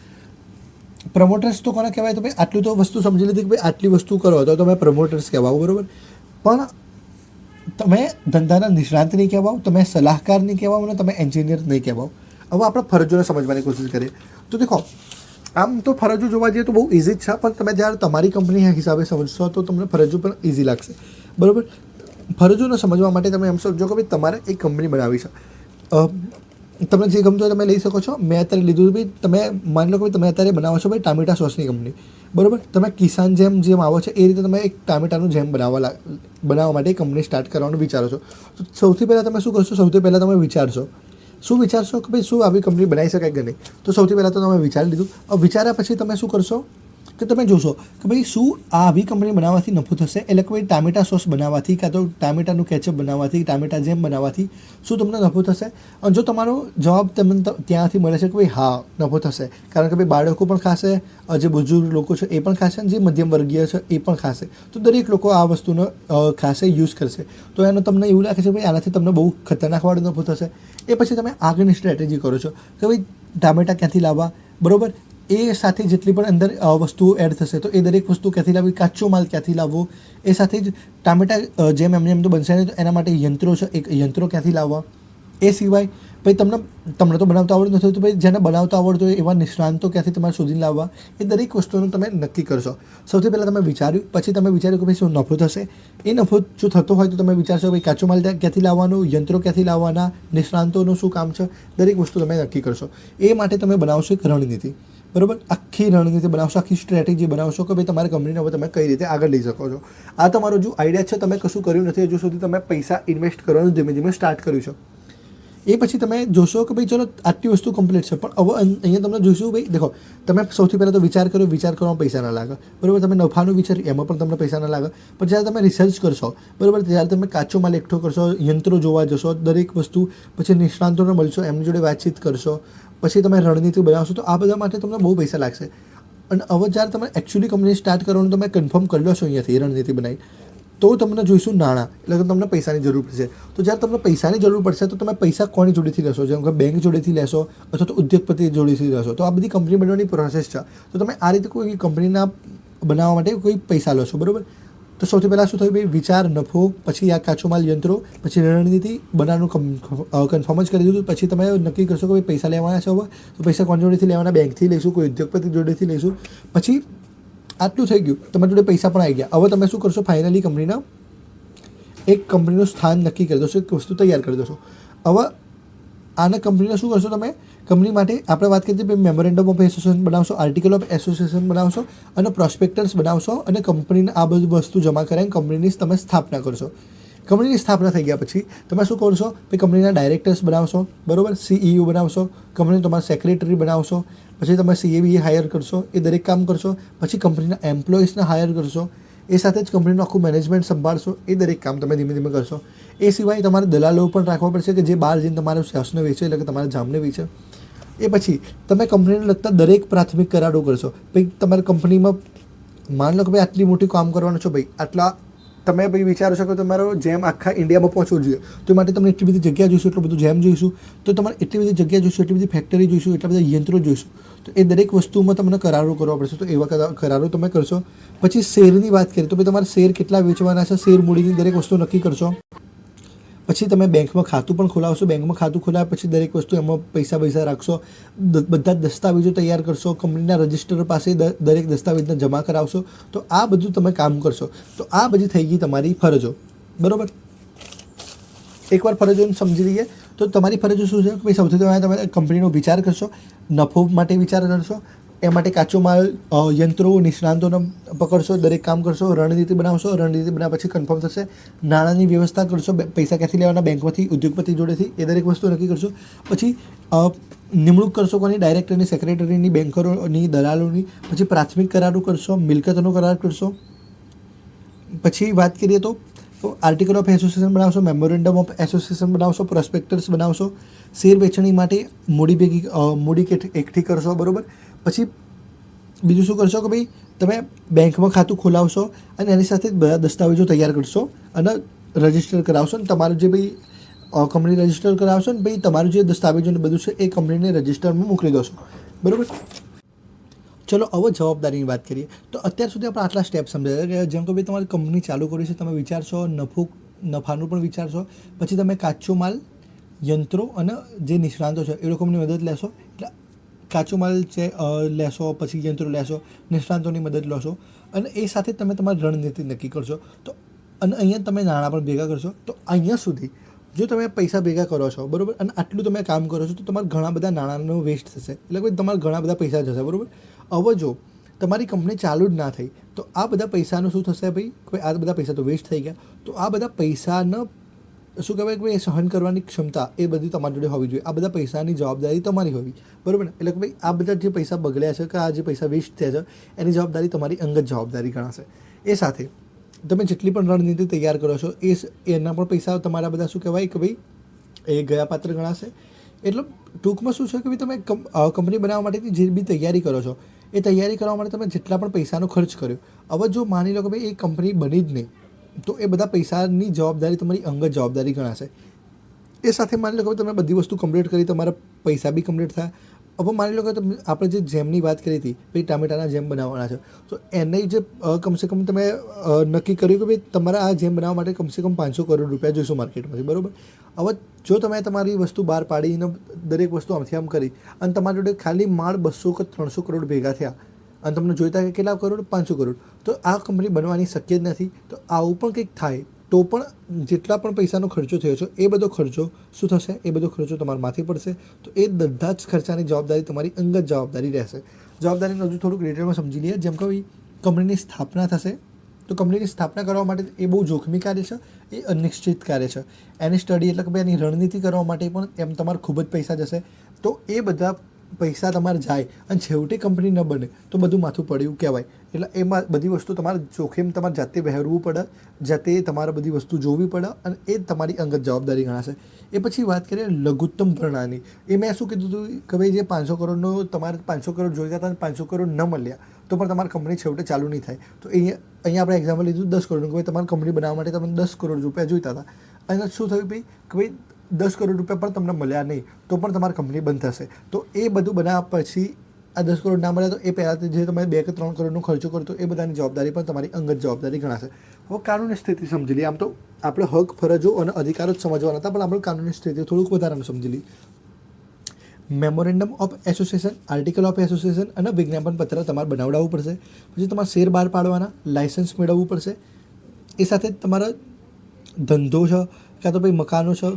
Speaker 1: પ્રમોટર્સ તો કોને કહેવાય, તો ભાઈ આટલું તો વસ્તુ સમજી લીધી કે ભાઈ આટલી વસ્તુ કરો તો તમે પ્રમોટર્સ કહેવાઓ, બરાબર. પણ તમે ધંધાના નિષ્ણાત નહીં કહેવાઓ, તમે સલાહકાર નહીં કહેવાઓ અને તમે એન્જિનિયર નહીં કહેવાઓ. હવે આપણે ફરજોને સમજવાની કોશિશ કરીએ તો દેખો, આમ તો ફરજો જોવા જઈએ તો બહુ ઇઝી જ છે, પણ તમે જ્યારે તમારી કંપની હિસાબે સમજશો તો તમને ફરજો પણ ઇઝી લાગશે, બરાબર. ફરજોને સમજવા માટે તમે એમ સમજો કે ભાઈ તમારે એક કંપની બનાવી છે. તમને જે ગમતું હોય તમે લઈ શકો છો. મેં અત્યારે લીધું ભાઈ, તમે માની લો કે તમે અત્યારે બનાવો છો ભાઈ ટામેટા સોસની કંપની, બરાબર. તમે કિસાન જેમ આવો છો એ રીતે તમે એક ટામેટાનું જેમ બનાવવા માટે કંપની સ્ટાર્ટ કરવાનું વિચારો છો. તો સૌથી પહેલાં તમે શું કરશો? સૌથી પહેલાં તમે વિચારશો કે ભાઈ શું આવી કંપની બનાવી શકાય કે નહીં. તો સૌથી પહેલાં તો તમે વિચારી લીધું. હવે વિચાર્યા પછી તમે શું કરશો કે તમે જોશો કે ભાઈ શું આવી કંપની બનાવવાથી નફો થશે, એટલે કે ભાઈ ટામેટા સોસ બનાવવાથી કાં તો ટામેટાનું કેચઅપ બનાવવાથી, ટામેટા જેમ બનાવવાથી શું તમને નફો થશે. અને જો તમારો જવાબ તમને ત્યાંથી મળે છે કે ભાઈ હા નફો થશે, કારણ કે ભાઈ બાળકો પણ ખાશે, જે બુજુર્ગ લોકો છે એ પણ ખાશે, અને જે મધ્યમ વર્ગીય છે એ પણ ખાશે, તો દરેક લોકો આ વસ્તુનો ખાશે, યુઝ કરશે. તો એનો તમને એવું લાગે છે કે ભાઈ આનાથી તમને બહુ ખતરનાકવાળો નફો થશે. એ પછી તમે આગળની સ્ટ્રેટેજી કરો છો કે ભાઈ ટામેટા ક્યાંથી લાવવા, બરાબર. એ સાથે જેટલી પણ અંદર વસ્તુઓ એડ થશે તો એ દરેક વસ્તુ ક્યાંથી લાવવી, કાચો માલ ક્યાંથી લાવવો, એ સાથે જ ટામેટા જેમ એમ તો બનશે નહીં, તો એના માટે યંત્રો છે, યંત્રો ક્યાંથી લાવવા. એ સિવાય ભાઈ તમને તો બનાવતા આવડતું નથી, તો ભાઈ જેને બનાવતા આવડતું હોય એવા નિષ્ણાંતો ક્યાંથી તમારે શોધીને લાવવા. એ દરેક વસ્તુનું તમે નક્કી કરશો. સૌથી પહેલાં તમે વિચાર્યું, પછી તમે વિચાર્યું કે ભાઈ શું નફો થશે. એ નફો જો થતો હોય તો તમે વિચારશો ભાઈ કાચો માલ ક્યાંથી લાવવાનો, યંત્રો ક્યાંથી લાવવાના, નિષ્ણાંતોનું શું કામ છે, દરેક વસ્તુ તમે નક્કી કરશો. એ માટે તમે બનાવશો એક રણનીતિ, બરાબર. આખી રણનીતિ બનાવશો, આખી સ્ટ્રેટેજી બનાવશો કે ભાઈ તમારી કંપનીને હવે તમે કઈ રીતે આગળ લઈ શકો છો. આ તમારો જો આઈડિયા છે, તમે કશું કર્યું નથી હજુ સુધી, તમે પૈસા ઇન્વેસ્ટ કરવાનું ધીમે ધીમે સ્ટાર્ટ કર્યું છે. એ પછી તમે જોશો કે ભાઈ ચલો આટલી વસ્તુ કમ્પ્લીટ છે, પણ હવે અહીંયા તમને જોઈશું ભાઈ દેખો, તમે સૌથી પહેલાં તો વિચાર કરવામાં પૈસા ના લાગે, બરાબર. તમે નફાનું વિચાર્યું એમાં પણ તમને પૈસા ના લાગે, પણ જ્યારે તમે રિસર્ચ કરશો, બરાબર, ત્યારે તમે કાચો માલ એકઠો કરશો, યંત્રો જોવા જશો, દરેક વસ્તુ, પછી નિષ્ણાંતોને મળશો, એમની જોડે વાતચીત કરશો, પછી તમે રણનીતિ બનાવશો, તો આ બધા માટે તમને બહુ પૈસા લાગશે. અને હવે જ્યારે તમે એકચ્યુઅલી કંપની સ્ટાર્ટ કરવાનું તમે કન્ફર્મ કરી લો છો અહીંયાથી રણનીતિ બનાવી, તો તમને જોઈશું નાણાં, એટલે કે તમને પૈસાની જરૂર પડશે. તો જ્યારે તમને પૈસાની જરૂર પડશે તો તમે પૈસા કોની જોડેથી લેશો? જેમ કે બેંક જોડેથી લેશો અથવા તો ઉદ્યોગપતિ જોડેથી લેશો. તો આ બધી કંપની બનાવવાની પ્રોસેસ છે. તો તમે આ રીતે કોઈ કંપનીના બનાવવા માટે કોઈ પૈસા લો છો, બરાબર. તો સૌથી પહેલાં શું થયું ભાઈ, વિચાર, નફો, પછી આ કાચો માલ, યંત્રો, પછી રણનીતિ બનાવવાનું કન્ફર્મ જ કરી દીધું. પછી તમે નક્કી કરશો કે ભાઈ પૈસા લેવાના છે. હવે તો પૈસા કોની જોડેથી લેવાના? બેંકથી લઈશું, કોઈ ઉદ્યોગપતિ જોડેથી લઈશું. પછી આટલું થઈ ગયું, તમારી જોડે પૈસા પણ આવી ગયા. હવે તમે શું કરશો? ફાઇનલી કંપનીનું સ્થાન નક્કી કરી દોશો, એક વસ્તુ તૈયાર કરી દોશો. હવે આને કંપનીને શું કરશો? તમે કંપની માટે આપણે વાત કરીએ તો મેમોરેન્ડમ ઓફ એસોસિએશન બનાવશો, આર્ટિકલ ઓફ એસોસિએશન બનાવશો અને પ્રોસ્પેક્ટસ બનાવશો, અને કંપનીને આ બધી વસ્તુ જમા કરાવીને કંપનીની તમે સ્થાપના કરશો. કંપનીની સ્થાપના થઈ ગયા પછી તમે શું કરશો? ભાઈ કંપનીના ડાયરેક્ટર્સ બનાવશો, બરાબર, CEO બનાવશો, કંપની તમારા સેક્રેટરી બનાવશો, પછી તમે CABE હાયર કરશો, એ દરેક કામ કરશો. પછી કંપનીના એમ્પ્લોઈઝને હાયર કરશો, એ સાથે જ કંપનીનું આખું મેનેજમેન્ટ સંભાળશો, એ દરેક કામ તમે ધીમે ધીમે કરશો. એ સિવાય તમારે દલાલો પણ રાખવા પડશે કે જે બહાર જઈને તમારા શેર્સને વેચે, એટલે કે તમારા જામને વેચે. એ પછી તમે કંપનીને લગતા દરેક પ્રાથમિક કરારો કરશો. ભાઈ તમારી કંપનીમાં માન લો કે ભાઈ આટલી મોટી કામ કરવાનું છો, ભાઈ આટલા તમે ભાઈ વિચારો છો કે તમારો જેમ આખા ઇન્ડિયામાં પહોંચવું જોઈએ, તો એ માટે તમને એટલી બધી જગ્યા જોઈશું, એટલું બધું જેમ જોઈશું, તો તમારે એટલી બધી જગ્યા જોઈશું, એટલી બધી ફેક્ટરી જોઈશું, એટલા બધા યંત્રો જોઈશું. તો એ દરેક વસ્તુમાં તમને કરારો કરવા પડશે. તો એવા કરારો તમે કરશો. પછી શેરની વાત કરીએ તો ભાઈ તમારે શેર કેટલા વેચવાના છે, શેર મૂડીની દરેક વસ્તુ નક્કી કરશો. પછી તમે બેંકમાં ખાતું પણ ખોલાવશો. બેંકમાં ખાતું ખોલાવ્યા પછી દરેક વસ્તુ એમાં પૈસા રાખશો, બધા દસ્તાવેજો તૈયાર કરશો, કંપનીના રજિસ્ટર પાસે દરેક દસ્તાવેજને જમા કરાવશો. તો આ બધું તમે કામ કરશો. તો આ બધી થઈ ગઈ તમારી ફરજો, બરાબર. એકવાર ફરજોને સમજી લઈએ તો તમારી ફરજો શું છે કે ભાઈ સૌથી પહેલાં તમે કંપનીનો વિચાર કરશો, નફો માટે વિચાર કરશો, એ માટે કાચો માલ, યંત્રો, નિષ્ણાંતોને પકડશો, દરેક કામ કરશો, રણનીતિ બનાવશો. રણનીતિ બનાવ્યા પછી કન્ફર્મ થશે, નાણાંની વ્યવસ્થા કરશો, પૈસા ક્યાંથી લેવાના, બેંકમાંથી, ઉદ્યોગપતિ જોડેથી, એ દરેક વસ્તુ નક્કી કરશો. પછી નિમણૂક કરશો કોની? ડાયરેક્ટરની, સેક્રેટરીની, બેન્કરોની, દલાલોની. પછી પ્રાથમિક કરારો કરશો, મિલકતનો કરાર કરશો. પછી વાત કરીએ તો આર્ટિકલ ઓફ એસોસિએશન બનાવશો, મેમોરેન્ડમ ઓફ એસોસિએશન બનાવશો, પ્રોસ્પેક્ટસ બનાવશો, શેર વેચણી માટે મૂડી એકઠી કરશો, બરાબર. પછી બીજું શું કરશો કે ભાઈ તમે બેંકમાં ખાતું ખોલાવશો અને એની સાથે બધા દસ્તાવેજો તૈયાર કરશો અને રજિસ્ટર કરાવશો. અને તમારું જે ભાઈ કંપની રજિસ્ટર કરાવશો ને ભાઈ તમારું જે દસ્તાવેજો ને બધું છે એ કંપનીને રજિસ્ટરમાં મોકલી દોશો, બરાબર. ચલો હવે જવાબદારીની વાત કરીએ. તો અત્યાર સુધી આપણે આટલા સ્ટેપ સમજાયા કે જેમ કે ભાઈ તમારી કંપની ચાલુ કરી છે, તમે વિચારશો નફાનું પણ વિચારશો, પછી તમે કાચો માલ, યંત્રો અને જે નિષ્ણાતો છે એ લોકોની મદદ લેશો. એટલે કાચો માલ છે લેશો, પછી યંત્રો લેશો, નિષ્ણાતોની મદદ લેશો અને એ સાથે તમે તમારી રણનીતિ નક્કી કરશો. તો અને અહીંયા તમે નાણાં પણ ભેગા કરશો. તો અહીંયા સુધી જો તમે પૈસા ભેગા કરો છો, બરાબર, અને આટલું તમે કામ કરો છો, તો તમારા ઘણા બધા નાણાંનો વેસ્ટ થશે. એટલે કે તમારા ઘણા બધા પૈસા જશે, બરાબર. હવે જો તમારી કંપની ચાલુ જ ના થઈ તો આ બધા પૈસાનું શું થશે ભાઈ? કોઈ આ બધા પૈસા તો વેસ્ટ થઈ ગયા. તો આ બધા પૈસાનો શું કહેવાય કે ભાઈ સહન કરવાની ક્ષમતા એ બધી તમારી જોડે હોવી જોઈએ. આ બધા પૈસાની જવાબદારી તમારી હોવી, બરાબર ને? એટલે કે ભાઈ આ બધા જે પૈસા બગડ્યા છે કે આ જે પૈસા વેસ્ટ થયા છે એની જવાબદારી તમારી અંગત જવાબદારી ગણાશે. એ સાથે તમે જેટલી પણ રણનીતિ તૈયાર કરો છો એના પણ પૈસા તમારા બધા શું કહેવાય કે ભાઈ એ ગયા પાત્ર ગણાશે. એટલે ટૂંકમાં શું છે કે ભાઈ તમે કંપની બનાવવા માટેની જે બી તૈયારી કરો છો એ તૈયારી કરવા માટે તમે જેટલા પણ પૈસાનો ખર્ચ કર્યો, હવે જો માની લો કે ભાઈ એ કંપની બની જ નહીં તો એ બધા પૈસાની જવાબદારી તમારી અંગત જવાબદારી ગણાશે. એ સાથે માની લો કે તમે બધી વસ્તુ કમ્પ્લીટ કરી, તમારા પૈસા બી કમ્પ્લીટ થયા. હવે માની લો કે આપણે જે જેમની વાત કરી હતી ભાઈ ટામેટાના જેમ બનાવવાના છે, તો એને જે કમસે કમ તમે નક્કી કર્યું કે ભાઈ તમારા આ જેમ બનાવવા માટે કમસે કમ 500 કરોડ રૂપિયા જોઈશું માર્કેટમાંથી, બરાબર. હવે જો તમે તમારી વસ્તુ બહાર પાડીને દરેક વસ્તુ આમથી આમ કરી અને તમારી જોડે ખાલી માળ 200 કે 300 કરોડ ભેગા થયા અને તમને જોઈતા કે કેટલા કરોડ? 500 કરોડ. તો આ કંપની બનવાની શક્ય જ નથી. તો આવું પણ કંઈક થાય તો પણ જેટલા પણ પૈસાનો ખર્ચો થયો છે એ બધો ખર્ચો શું થશે? એ બધો ખર્ચો તમારા માથે પડશે. તો એ બધા જ ખર્ચાની જવાબદારી તમારી અંગત જવાબદારી રહેશે. જવાબદારીને હજુ થોડુંક ડિટેલમાં સમજી લઈએ. જેમ કે કંપનીની સ્થાપના થશે તો કંપનીની સ્થાપના કરવા માટે એ બહુ જોખમી કાર્ય છે, એ અનિશ્ચિત કાર્ય છે. એની સ્ટડી એટલે કે ભાઈ એની રણનીતિ કરવા માટે પણ એમ તમારે ખૂબ જ પૈસા જશે. તો એ બધા પૈસા તમારે જાય અને છેવટે કંપની ન બને તો બધું માથું પડ્યું કહેવાય. એટલે એમાં બધી વસ્તુ તમારે જોખમ તમારે જાતે વહેરવું પડે, જાતે તમારે બધી વસ્તુ જોવી પડે અને એ તમારી અંગત જવાબદારી ગણાશે. એ પછી વાત કરીએ લઘુત્તમ ભરણાની. એ મેં શું કીધું હતું કે ભાઈ જે 500 કરોડનો તમારે 500 કરોડ જોઈતા હતા અને 500 કરોડ ન મળ્યા તો પણ તમારી કંપની છેવટે ચાલુ નહીં થાય. તો અહીંયા આપણે એક્ઝામ્પલ લીધું 10 કરોડનું કે ભાઈ તમારી કંપની બનાવવા માટે તમને 10 કરોડ રૂપિયા જોઈતા હતા અને શું થયું ભાઈ કે ભાઈ 10 કરોડ રૂપિયા પણ તમને મળ્યા નહીં તો પણ તમારી કંપની બંધ થશે. તો એ બધું બનાવ્યા પછી આ 10 કરોડ ના મળ્યા તો એ પહેલાં જે તમે 2 કે 3 કરોડનો ખર્ચો કરતો એ બધાની જવાબદારી પણ તમારી અંગત જવાબદારી ગણાશે. હવે કાનૂની સ્થિતિ સમજી લઈએ. આમ તો આપણે હક, ફરજો અને અધિકારો જ સમજવાના હતા, પણ આપણે કાનૂની સ્થિતિ થોડુંક વધારે સમજી લઈએ. Memorandum of association, article of association અને વિજ્ઞાપન પત્ર તમારે બનાવડાવવું પડશે. પછી તમારે શેર બહાર પાડવાના, લાયસન્સ મેળવવું પડશે. એ સાથે તમારા ધંધો છે કાં તો ભાઈ મકાનો છે,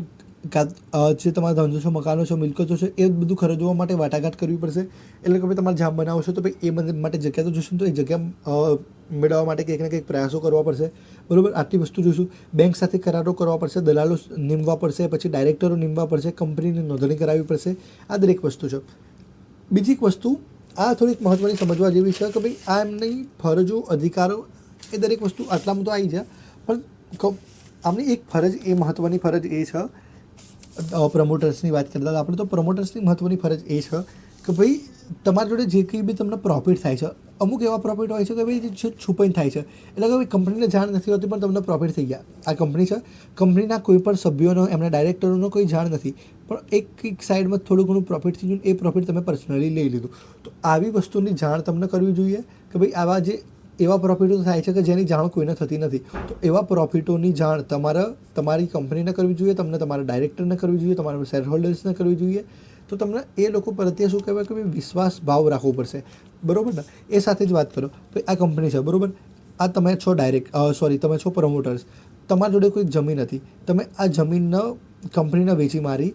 Speaker 1: જે તમારા ધંધો છે, મકાનો છે, મિલકતો છે, એ બધું ખરીદવા માટે વાટાઘાટ કરવી પડશે. એટલે કે ભાઈ તમારે જામ બનાવો છો તો ભાઈ એ માટે જગ્યા તો જોઈશું, તો એ જગ્યા મેળવવા માટે કંઈક ને કંઈક પ્રયાસો કરવા પડશે, બરાબર. આટલી વસ્તુ જોઈશું. બેંક સાથે કરારો કરવા પડશે, દલાલો નીમવા પડશે, પછી ડાયરેક્ટરો નીમવા પડશે, કંપનીની નોંધણી કરાવવી પડશે. આ દરેક વસ્તુ છે. બીજી એક વસ્તુ આ થોડીક મહત્ત્વની સમજવા જેવી છે કે ભાઈ આ એમની ફરજો, અધિકારો એ દરેક વસ્તુ આટલામાં તો આવી જાય, પણ આમની એક ફરજ, એ મહત્ત્વની ફરજ એ છે. પ્રમોટર્સની વાત કરતા હતા આપણે, તો પ્રમોટર્સની મહત્ત્વની ફરજ એ છે કે ભાઈ તમારી જોડે જે કંઈ બી તમને પ્રોફિટ થાય છે, અમુક એવા પ્રોફિટ હોય છે કે ભાઈ જે છુપાઈને થાય છે. એટલે કે ભાઈ કંપનીને જાણ નથી હોતી પણ તમને પ્રોફિટ થઈ ગયા. આ કંપની છે, કંપનીના કોઈ પણ સભ્યોનો, એમના ડાયરેક્ટરોનો કોઈ જાણ નથી, પણ એક સાઈડમાં થોડું ઘણું પ્રોફિટ થઈ ગયું, એ પ્રોફિટ તમે પર્સનલી લઈ લીધું. તો આવી વસ્તુની જાણ તમને કરવી જોઈએ કે ભાઈ આવા જે એવા પ્રોફિટો થાય છે કે જેની જાણ કોઈને થતી નથી. તો એવા પ્રોફિટોની જાણ તમારી કંપનીને કરવી જોઈએ, તમને તમારા ડાયરેક્ટરને કરવી જોઈએ, તમારા શેર હોલ્ડર્સને કરવી જોઈએ. તો તમને એ લોકો પ્રત્યે શું કહેવાય કે ભાઈ વિશ્વાસ ભાવ રાખવો પડશે, બરાબર ને. એ સાથે જ વાત કરો ભાઈ આ કંપની છે, બરાબર. આ તમે છો તમે છો પ્રમોટર્સ. તમારી જોડે કોઈ જમીન હતી, તમે આ જમીનને કંપનીને વેચી મારી.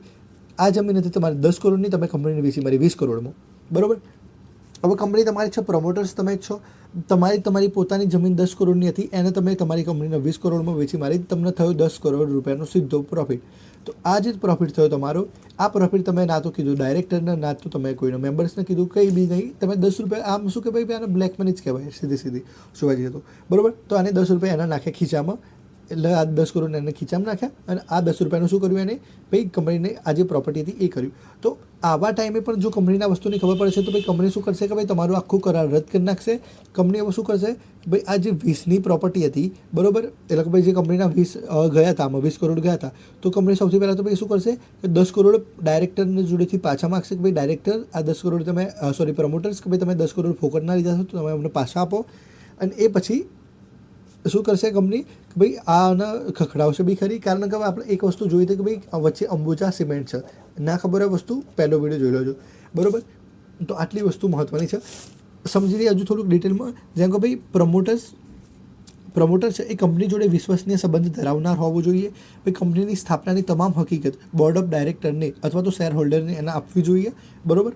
Speaker 1: આ જમીન હતી તમારી 10 કરોડની, તમે કંપનીને વેચી મારી 20 કરોડમાં, બરાબર. હવે કંપની તમારી છે, પ્રમોટર્સ તમે જ છો. તમારી પોતાની જમીન 10 કરોડની હતી, એને તમે તમારી કંપનીને 20 કરોડમાં વેચી મારી, તમને થયો 10 કરોડ રૂપિયાનો સીધો પ્રોફિટ. તો આ જે પ્રોફિટ થયો તમારો, આ પ્રોફિટ તમે ના તો કીધું ડાયરેક્ટરને, ના તો તમે કોઈના મેમ્બર્સને કીધું, કંઈ બી નહીં. તમે 10 રૂપિયા, આમ શું કે ભાઈ આને બ્લેક મની જ કહેવાય સીધી જોવા જઈએ તો, બરાબર. તો આને 10 રૂપિયા એના નાખે ખીચામાં, એટલે આ 10 કરોડ એને ખીચામાં નાખ્યા અને આ 10 રૂપિયાનું શું કર્યું એને ભાઈ કંપનીને આ જે પ્રોપર્ટી હતી એ કર્યું. તો આવા ટાઈમે પણ જો કંપનીના વસ્તુની ખબર પડે છે તો ભાઈ કંપની શું કરશે કે ભાઈ તમારું આખું કરાર રદ કરી નાખશે. કંપની હવે શું કરશે ભાઈ આ જે 20ની પ્રોપર્ટી હતી બરાબર, એટલે કે ભાઈ જે કંપનીના 20 ગયા હતા આમાં 20 કરોડ ગયા હતા તો કંપની સૌથી પહેલાં તો ભાઈ શું કરશે કે 10 કરોડ ડાયરેક્ટરને જોડેથી પાછા માગશે કે ભાઈ ડાયરેક્ટર આ 10 કરોડ તમે પ્રમોટર્સ કે ભાઈ તમે 10 કરોડ ફોકટના લીધા છો તો તમે અમને પાછા આપો. અને એ પછી શું કરશે કંપની કે ભાઈ આને ખખડાવશે બી ખરી. કારણ કે હવે આપણે એક વસ્તુ જોઈ હતી કે ભાઈ વચ્ચે અંબુજા સિમેન્ટ છે, ના ખબર હોય વસ્તુ પહેલો વિડીયો જોઈ લેજો બરાબર. તો આટલી વસ્તુ મહત્ત્વની છે, સમજી લઈએ હજુ થોડુંક ડિટેલમાં. જેમ કે ભાઈ પ્રમોટર છે એ કંપની જોડે વિશ્વસનીય સંબંધ ધરાવનાર હોવું જોઈએ. ભાઈ કંપનીની સ્થાપનાની તમામ હકીકત બોર્ડ ઓફ ડાયરેક્ટરને અથવા તો શેર હોલ્ડરને એને આપવી જોઈએ બરાબર.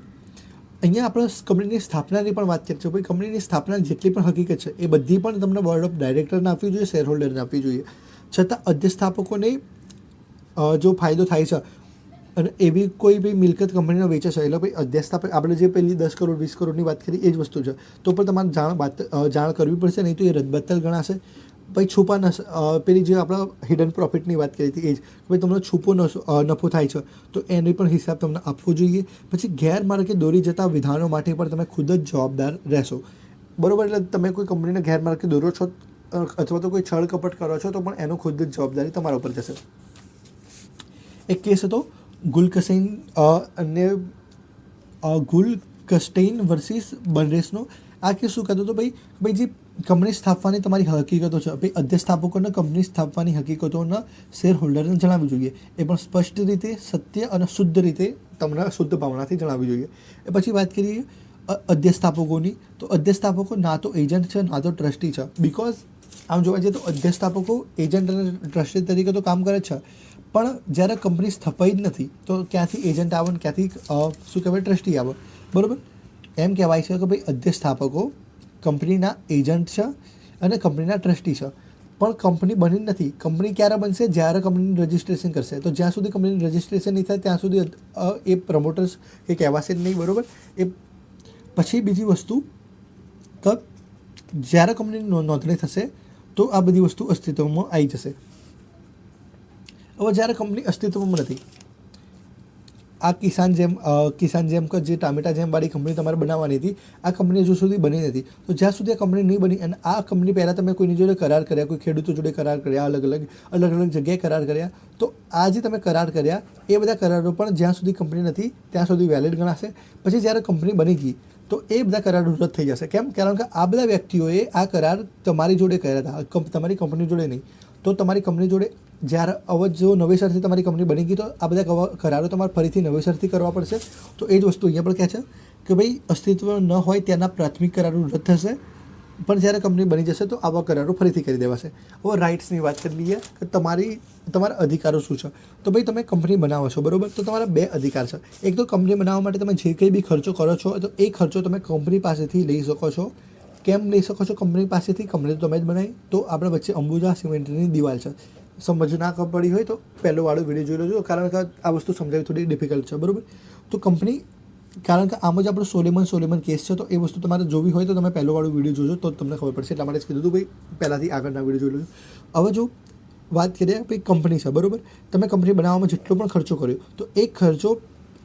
Speaker 1: અહીંયા આપણે કંપનીની સ્થાપનાની પણ વાત કરીએ છીએ. ભાઈ કંપનીની સ્થાપના જેટલી પણ હકીકત છે એ બધી પણ તમને બોર્ડ ઓફ ડાયરેક્ટરને આપવી જોઈએ, શેર હોલ્ડરને આપવી જોઈએ. છતાં અધ્યસ્થાપકોને જો ફાયદો થાય છે અને એવી કોઈ બી મિલકત કંપનીને વેચે છે એટલે ભાઈ અધ્યસ્થાપક આપણે જે પહેલી 10 કરોડ 20 કરોડની વાત કરી એ જ વસ્તુ છે તો પણ તમારે જાણ કરવી પડશે, નહીં તો એ રદબત્તલ ગણાશે. ભાઈ છુપા પેલી જે આપણે હિડન પ્રોફિટની વાત કરી હતી એ જ ભાઈ તમને છુપો નફો થાય છે તો એનો પણ હિસાબ તમને આપવો જોઈએ. પછી ગેરમાર્ગે દોરી જતા વિધાનો માટે પણ તમે ખુદ જ જવાબદાર રહેશો બરાબર. એટલે તમે કોઈ કંપનીને ગેરમાર્ગે દોરો છો અથવા તો કોઈ છળ કપટ કરો છો તો પણ એનો ખુદ જ જવાબદારી તમારા ઉપર જશે. એક કેસ હતો ગુલકસ્ટેઇન અને ગુલકસ્ટેઇન વર્સિસ બનરેસનો. આ કેસ શું કહેતો હતો ભાઈ જે કંપની સ્થાપવાની તમારી હકીકતો છે ભાઈ અધ્યસ્થાપકોને કંપની સ્થાપવાની હકીકતોના શેર હોલ્ડરને જણાવવી જોઈએ. એ પણ સ્પષ્ટ રીતે સત્ય અને શુદ્ધ રીતે તમને શુદ્ધ ભાવનાથી જણાવવી જોઈએ. એ પછી વાત કરીએ અધ્યસ્થાપકોની. તો અધ્યસ્થાપકો ના તો એજન્ટ છે ના તો ટ્રસ્ટી છે. બિકોઝ આમ જોવા જઈએ તો અધ્યસ્થાપકો એજન્ટ અને ટ્રસ્ટી તરીકે તો કામ કરે છે પણ જ્યારે કંપની સ્થપાઈ જ નથી તો ક્યાંથી એજન્ટ આવે ને ક્યાંથી શું કહેવાય ટ્રસ્ટી આવે બરાબર. એમ કહેવાય છે કે ભાઈ અધ્યસ્થાપકો કંપનીના એજન્ટ છે અને કંપનીના ટ્રસ્ટી છે પણ કંપની બની નથી. કંપની ક્યારે બનશે જ્યારે કંપનીનું રજિસ્ટ્રેશન કરશે. તો જ્યાં સુધી કંપનીનું રજિસ્ટ્રેશન નહીં થાય ત્યાં સુધી એ પ્રમોટર્સ એ કહેવાશે જ નહીં બરાબર. એ પછી બીજી વસ્તુ કે જ્યારે કંપનીની નોંધણી થશે તો આ બધી વસ્તુ અસ્તિત્વમાં આવી જશે. હવે જ્યારે કંપની અસ્તિત્વમાં નથી, આ કિસાન જેમ કે જે ટામેટા જેમ વાળી કંપની તમારે બનાવવાની હતી આ કંપની હજુ સુધી બની નથી. તો જ્યાં સુધી આ કંપની નહીં બની અને આ કંપની પહેલાં તમે કોઈની જોડે કરાર કર્યા, કોઈ ખેડૂતો જોડે કરાર કર્યા, અલગ અલગ જગ્યાએ કરાર કર્યા, તો આ જે તમે કરાર કર્યા એ બધા કરારો પણ જ્યાં સુધી કંપની નથી ત્યાં સુધી વેલિડ ગણાશે. પછી જ્યારે કંપની બની ગઈ તો એ બધા કરારો રદ થઈ જશે. કેમ? કારણ કે આ બધા વ્યક્તિઓએ આ કરાર તમારી જોડે કર્યા હતા, તમારી કંપની જોડે નહીં. તો તમારી કંપની જોડે જ્યારે હવે જો નવેસરથી તમારી કંપની બની ગઈ તો આ બધા કરારો તમારે ફરીથી નવેસરથી કરવા પડશે. તો એ જ વસ્તુ અહીંયા પણ કહે છે કે ભાઈ અસ્તિત્વ ન હોય ત્યાંના પ્રાથમિક કરારો રદ થશે પણ જ્યારે કંપની બની જશે તો આવા કરારો ફરીથી કરી દેવાશે. હવે રાઇટ્સની વાત કરી લઈએ કે તમારા અધિકારો શું છે. તો ભાઈ તમે કંપની બનાવો છો બરાબર, તો તમારા 2 અધિકાર છે. એક તો કંપની બનાવવા માટે તમે જે કંઈ બી ખર્ચો કરો છો તો એ ખર્ચો તમે કંપની પાસેથી લઈ શકો છો. કેમ લઈ શકો છો કંપની પાસેથી? કંપની તો તમે જ બનાવી. તો આપણે વચ્ચે અંબુજા સિમેન્ટની દિવાલ છે, સમજ ના પડી હોય તો પહેલો વાળો વિડીયો જોઈ લેજો કારણ કે આ વસ્તુ સમજાવવી થોડી ડિફિકલ્ટ છે બરાબર. તો કંપની કારણ કે આમ જ આપણો સોલેમન કેસ છે તો એ વસ્તુ તમારે જોવી હોય તો તમે પહેલો વાળો વિડીયો જોજો તો તમને ખબર પડશે. એટલા માટે જ કીધું હતું ભાઈ પહેલાંથી આગળના વિડીયો જોઈ લેજો. હવે જો વાત કરીએ ભાઈ કંપની છે બરાબર, તમે કંપની બનાવવામાં જેટલો પણ ખર્ચો કર્યો તો એ ખર્ચો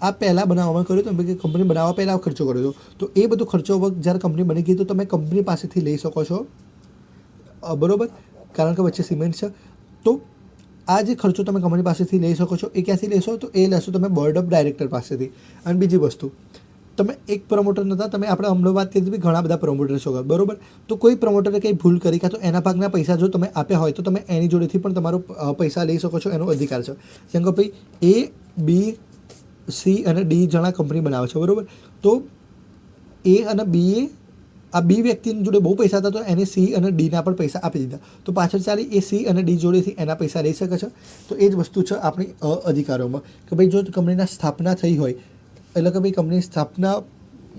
Speaker 1: આ પહેલાં બનાવવામાં કર્યો તો કંપની બનાવવા પહેલાં ખર્ચો કર્યો તો એ બધો ખર્ચો જ્યારે કંપની બની ગઈ તો તમે કંપની પાસેથી લઈ શકો છો બરાબર. કારણ કે વચ્ચે સિમેન્ટ છે તો આ જે ખર્ચો તમે કંપની પાસેથી લઈ શકો છો એ ક્યાંથી લેશો? તો એ લેશો તમે બોર્ડ ઓફ ડાયરેક્ટર પાસેથી. અને બીજી વસ્તુ તમે એક પ્રમોટર નહોતા, તમે આપણે હમણાં વાત કરી હતી ઘણા બધા પ્રમોટર છો બરાબર. તો કોઈ પ્રમોટરે કંઈ ભૂલ કરી કાં તો એના ભાગના પૈસા જો તમે આપ્યા હોય તો તમે એની જોડેથી પણ તમારો પૈસા લઈ શકો છો, એનો અધિકાર છે. જેમ કે ભાઈ A, B, C અને D જણા કંપની બનાવે છે બરાબર. તો A અને B આ બી વ્યક્તિની જોડે બહુ પૈસા હતા તો એને C અને Dના પણ પૈસા આપી દીધા તો પાછળ ચાલી એ C અને D જોડેથી એના પૈસા લઈ શકે છે. તો એ જ વસ્તુ છે આપણી અધિકારોમાં કે ભાઈ જો કંપનીના સ્થાપના થઈ હોય એટલે કે ભાઈ કંપની સ્થાપના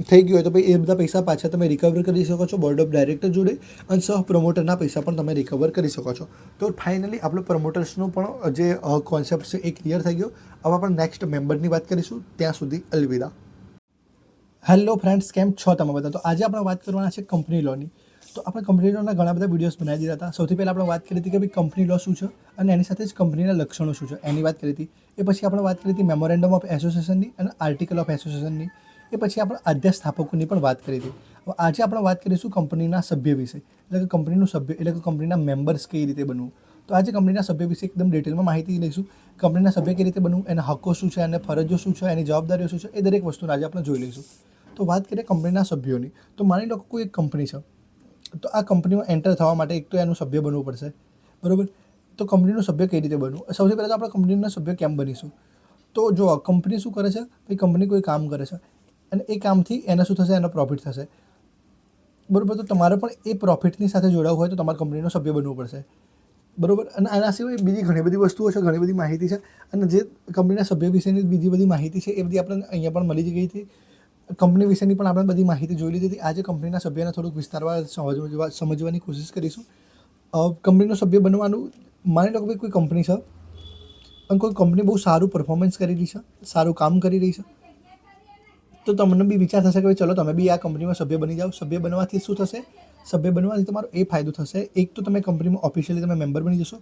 Speaker 1: થઈ ગઈ હોય તો ભાઈ એ બધા પૈસા પાછા તમે રિકવર કરી શકો છો બોર્ડ ઓફ ડાયરેક્ટર જોડે અને સહ પ્રમોટરના પૈસા પણ તમે રિકવર કરી શકો છો. તો ફાઇનલી આપણો પ્રમોટર્સનો પણ જે કોન્સેપ્ટ છે એ ક્લિયર થઈ ગયો. હવે આપણે નેક્સ્ટ મેમ્બરની વાત કરીશું. ત્યાં સુધી અલવિદા. હેલો ફ્રેન્ડ્સ, કેમ છો તમે બધા? તો આજે આપણે વાત કરવાના છે કંપની લોની. તો આપણે કંપની લોના ઘણા બધા વિડીયોઝ બનાવી દીધા હતા. સૌથી પહેલાં આપણે વાત કરી હતી કે ભાઈ કંપની લો શું છે અને એની સાથે જ કંપનીના લક્ષણો શું છે એની વાત કરી હતી. એ પછી આપણે વાત કરી હતી મેમોરેન્ડમ ઓફ એસોસિએશનની અને આર્ટિકલ ઓફ એસોસિએશનની. એ પછી આપણે આદ્ય સ્થાપકોની પણ વાત કરી હતી. હવે આજે આપણે વાત કરીશું કંપનીના સભ્ય વિશે, એટલે કે કંપનીનું સભ્ય એટલે કે કંપનીના મેમ્બર્સ કઈ રીતે બનવું. તો આજે કંપનીના સભ્ય વિશે એકદમ ડિટેલમાં માહિતી લઈશું. કંપનીના સભ્ય કઈ રીતે બનવું, એના હક્કો શું છે, એને ફરજો શું છે, એની જવાબદારીઓ શું છે, એ દરેક વસ્તુને આજે આપણે જોઈ લઈશું. તો વાત કરીએ કંપનીના સભ્યોની. તો માની લો કે કોઈ એક કંપની છે, તો આ કંપનીમાં એન્ટર થવા માટે એક તો એનું સભ્ય બનવું પડશે, બરાબર. તો કંપનીનું સભ્ય કઈ રીતે બનવું? સૌથી પહેલાં તો આપણે કંપનીના સભ્ય કેમ બનીશું? તો જો કંપની શું કરે છે, એ કંપની કોઈ કામ કરે છે અને એ કામથી એને શું થશે, એનો પ્રોફિટ થશે, બરાબર. તો તમારે પણ એ પ્રોફિટની સાથે જોડાવવું હોય તો તમારે કંપનીનો સભ્ય બનવું પડશે, બરાબર. અને આના સિવાય બીજી ઘણી બધી વસ્તુઓ છે, ઘણી બધી માહિતી છે, અને જે કંપનીના સભ્ય વિશેની બીજી બધી માહિતી છે એ બધી આપણને અહીંયા પણ મળી ગઈ હતી. કંપની વિશેની પણ આપણે બધી માહિતી જોઈ લીધી હતી. આજે કંપનીના સભ્યને થોડુંક વિસ્તારવાર સમજવાની કોશિશ કરીશું. કંપનીનો સભ્ય બનવાનું, માની લો કે ભાઈ કોઈ કંપની છે અને કોઈ કંપની બહુ સારું પરફોર્મન્સ કરી રહી છે, સારું કામ કરી રહી છે, તો તમને બી વિચાર થશે કે ભાઈ ચલો તમે બી આ કંપનીમાં સભ્ય બની જાઓ. સભ્ય બનવાથી શું થશે? સભ્ય બનવાથી તમારો એ ફાયદો થશે, એક તો તમે કંપનીમાં ઓફિશિયલી તમે મેમ્બર બની જશો.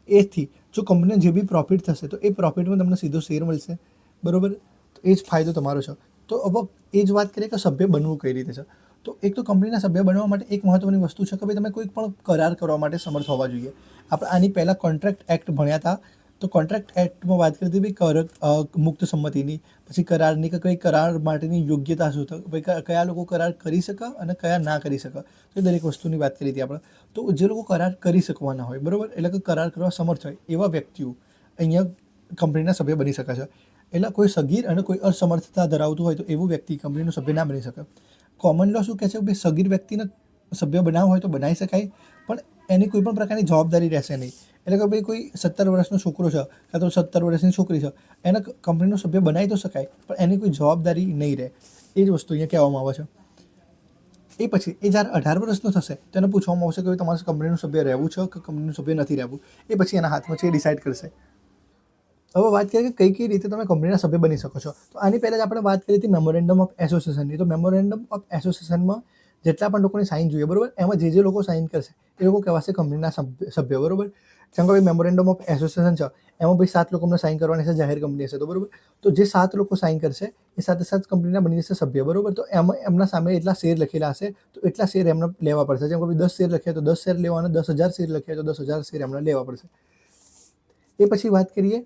Speaker 1: એથી જો કંપનીને જે બી પ્રોફિટ થશે તો એ પ્રોફિટમાં તમને સીધો શેર મળશે, બરાબર. તો એ જ ફાયદો તમારો છે. તો હવે એ જ વાત કરીએ કે સભ્ય બનવું કઈ રીતે છે. તો એક તો કંપનીના સભ્ય બનવા માટે એક મહત્ત્વની વસ્તુ છે કે ભાઈ તમે કોઈ પણ કરાર કરવા માટે સમર્થ હોવા જોઈએ. આપણે આની પહેલાં કોન્ટ્રાક્ટ એક્ટ ભણ્યા હતા. તો કોન્ટ્રાક્ટ એક્ટમાં વાત કરી હતી ભાઈ મુક્ત સંમતિની, પછી કરારની કે કઈ કરાર માટેની યોગ્યતા શું થાય, ભાઈ કયા લોકો કરાર કરી શકે અને કયા ના કરી શકે, તો એ દરેક વસ્તુની વાત કરી હતી આપણે. તો જે લોકો કરાર કરી શકવાના હોય, બરાબર, એટલે કે કરાર કરવા સમર્થ હોય એવા વ્યક્તિઓ અહીંયા કંપનીના સભ્ય બની શકે છે. એટલે કોઈ સગીર અને કોઈ અસમર્થતા ધરાવતું હોય તો એવું વ્યક્તિ કંપનીનું સભ્ય ના બની શકે. કોમન લો શું કહે છે કે ભાઈ સગીર વ્યક્તિને સભ્ય બનાવવો હોય તો બનાવી શકાય, પણ એની કોઈ પણ પ્રકારની જવાબદારી રહેશે નહીં. એટલે કે ભાઈ કોઈ 17 વર્ષનો છોકરો છે કાં તો 17 વર્ષની છોકરી છે, એને કંપનીનો સભ્ય બનાવી તો શકાય, પણ એની કોઈ જવાબદારી નહીં રહે. એ જ વસ્તુ અહીંયા કહેવામાં આવે છે. એ પછી એ જ્યારે 18 વર્ષનો થશે તો એને પૂછવામાં આવશે કે તમારે કંપનીનું સભ્ય રહેવું છે કે કંપનીનું સભ્ય નથી રહેવું. એ પછી એના હાથમાં છે, એ ડિસાઇડ કરશે. હવે વાત કરીએ કે કઈ રીતે તમે કંપનીના સભ્ય બની શકો છો. તો આની પહેલાં જ આપણે વાત કરી હતી મેમોરેન્ડમ ઓફ એસોસિએશનની. તો મેમોરેન્ડમ ઓફ એસોસિએશનમાં જેટલા પણ લોકોની સાઇન જોઈએ, બરાબર, એમાં જે લોકો સાઇન કરશે એ લોકો કહેવાશે કંપનીના સભ્ય, બરાબર. જેમ કે ભાઈ મેમોરેન્ડમ ઓફ એસોસિએશન છે, એમાં ભાઈ 7 લોકોને સાઇન કરવાની છે, જાહેર કંપની હશે તો, બરાબર. તો જે 7 લોકો સાઇન કરશે એ સાથે કંપનીના બની જશે સભ્ય, બરાબર. તો એમના સામે એટલા શેર લખેલા હશે તો એટલા શેર એમને લેવા પડશે. જેમ કે ભાઈ 10 શેર લખ્યા તો 10 શેર લેવાના, 10,000 શેર લખ્યા તો 10,000 શેર એમને લેવા પડશે. એ પછી વાત કરીએ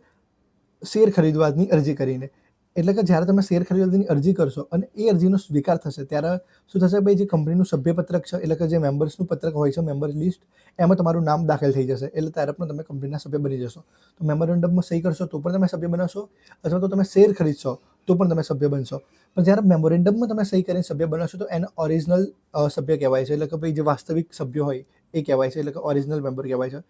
Speaker 1: શેર ખરીદવાની અરજી કરીને. એટલે કે જ્યારે તમે શેર ખરીદવાની અરજી કરશો અને એ અરજીનો સ્વીકાર થશે ત્યારે શું થશે, ભાઈ જે કંપનીનું સભ્યપત્રક છે, એટલે કે જે મેમ્બર્સનું પત્રક હોય છે, મેમ્બર લિસ્ટ, એમાં તમારું નામ દાખલ થઈ જશે. એટલે ત્યારે પણ તમે કંપનીના સભ્ય બની જશો. તો મેમોરેન્ડમમાં સહી કરશો તો પણ તમે સભ્ય બનશો, અથવા તો તમે શેર ખરીદશો તો પણ તમે સભ્ય બનશો. પણ જ્યારે મેમોરેન્ડમમાં તમે સહી કરીને સભ્ય બનશો તો એને ઓરિજિનલ સભ્ય કહેવાય છે, એટલે કે ભાઈ જે વાસ્તવિક સભ્ય હોય એ કહેવાય છે, એટલે કે ઓરિજિનલ મેમ્બર કહેવાય છે.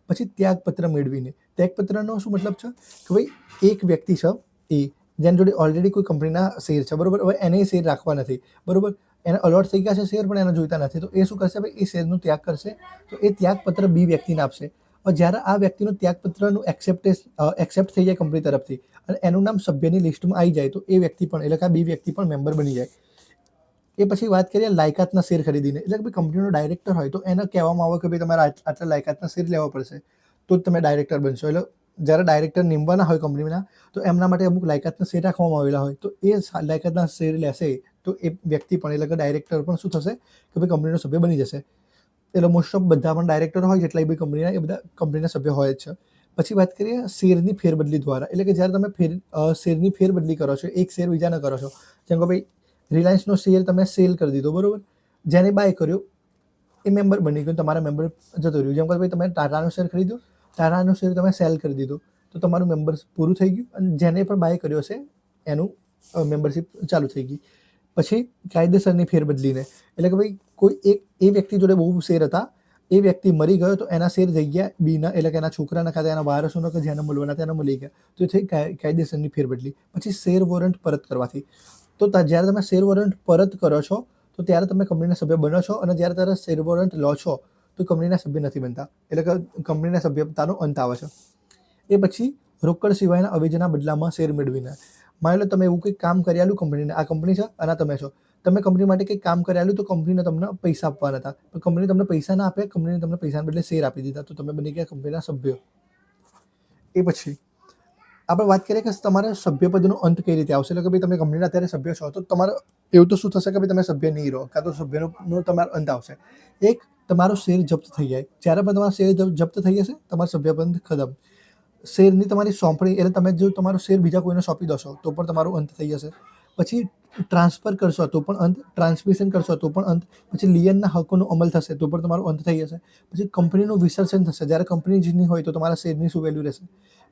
Speaker 1: પછી ત્યાગપત્ર મેળવીને. ત્યાગપત્રનો શું મતલબ છે કે ભાઈ એક વ્યક્તિ છે જેની જોડે ઓલરેડી કોઈ કંપનીના શેર છે, બરાબર. હવે એને શેર રાખવા નથી, બરાબર. એને અલોટ થઈ ગયા છે શેર, પણ એને જોઈતા નથી. તો એ શું કરશે, ભાઈ એ શેરનું ત્યાગ કરશે. તો એ ત્યાગપત્ર બી વ્યક્તિને આપશે. હવે જ્યારે આ વ્યક્તિનું ત્યાગપત્રનું એક્સેપ્ટ થઈ જાય કંપની તરફથી અને એનું નામ સભ્યની લિસ્ટમાં આવી જાય તો એ વ્યક્તિ પણ, એટલે કે આ બી વ્યક્તિ પણ મેમ્બર બની જાય. એ પછી વાત કરીએ લાયકાતના શેર ખરીદીને. એટલે કે ભાઈ કંપનીનો ડાયરેક્ટર હોય તો એને કહેવામાં આવે કે ભાઈ તમારે આટલા લાયકાતના શેર લેવા પડશે તો જ તમે ડાયરેક્ટર બનશો. એટલે જ્યારે ડાયરેક્ટર નિમવાના હોય કંપનીના તો એમના માટે અમુક લાયકાતના શેર રાખવામાં આવેલા હોય, તો એ લાયકાતના શેર લેશે તો એ વ્યક્તિ પણ, એટલે કે ડાયરેક્ટર પણ શું થશે કે ભાઈ કંપનીનો સભ્ય બની જશે. એટલે મોસ્ટ ઓફ બધા પણ ડાયરેક્ટર હોય જેટલા બી કંપનીના, એ બધા કંપનીના સભ્ય હોય જ છે. પછી વાત કરીએ શેરની ફેરબદલી દ્વારા. એટલે કે જ્યારે તમે શેરની ફેરબદલી કરો છો, એક શેર બીજાને કરો છો. જેમ કે ભાઈ રિલાયન્સનો શેર તમે સેલ કરી દીધો, બરાબર. જેને બાય કર્યો એ મેમ્બર બની ગયો, તમારા મેમ્બર જતો રહ્યું. જેમ કે ભાઈ તમે ટાટાનો શેર ખરીદ્યો, ટાટાનો શેર તમે સેલ કરી દીધો, તો તમારું મેમ્બર પૂરું થઈ ગયું અને જેને પણ બાય કર્યો છે એનું મેમ્બરશિપ ચાલુ થઈ ગઈ. પછી કાયદેસરની ફેરબદલીને. એટલે કે ભાઈ કોઈ એ વ્યક્તિ જોડે બહુ શેર હતા, એ વ્યક્તિ મરી ગયો તો એના શેર જઈ ગયા બીના, એટલે કે એના છોકરાના ખાતે, એના વારસોના કે જેને મળવાના તેને મળી ગયા. તો એ થઈ કાયદેસરની ફેરબદલી. પછી શેર વોરંટ પરત કરવાથી. તો જ્યારે તમે શેર વોરંટ પરત કરો છો તો ત્યારે તમે કંપનીના સભ્ય બનો છો, અને જ્યારે તમે શેર વોરંટ લો છો તો કંપનીના સભ્ય નથી બનતા, એટલે કે કંપનીના સભ્યતાનો અંત આવે છે. એ પછી રોકડ સિવાયના અવેજીના બદલામાં શેર મેળવીને. માની લો તમે એવું કંઈક કામ કરી આલ્યું કંપનીને, આ કંપની છે અને આ તમે છો, તમે કંપની માટે કંઈક કામ કરી આલ્યું તો કંપનીને તમને પૈસા આપવાના હતા, પણ કંપની તમને પૈસા ના આપે, કંપનીને તમને પૈસાના બદલે શેર આપી દીધા, તો તમે બની ગયા કંપનીના સભ્ય. એ પછી આપણે વાત કરીએ કે તમારા સભ્યપદનો અંત કઈ રીતે આવશે. એટલે કે ભાઈ તમે કંપનીના અત્યારે સભ્ય છો તો તમારે એવું તો શું થશે કે ભાઈ તમે સભ્ય નહીં રહો, કાં તો સભ્યનો તમારો અંત આવશે. એક, તમારો શેર જપ્ત થઈ જાય. જ્યારે પણ તમારો શેર જપ્ત થઈ જશે, તમારો સભ્યપદ ખતમ. શેરની તમારી સોંપણી, એટલે તમે જો તમારો શેર બીજા કોઈને સોંપી દો તો પણ તમારો અંત થઈ જશે. પછી ટ્રાન્સફર કરશો તો પણ અંત, ટ્રાન્સમિશન કરશો તો પણ અંત, પછી લિયનના હકોનો અમલ થશે તો પણ તમારો અંત થઈ જશે. પછી કંપનીનું વિસર્જન થશે, જ્યારે કંપની જ નહીં હોય તો તમારા શેરની શું વેલ્યુ રહેશે.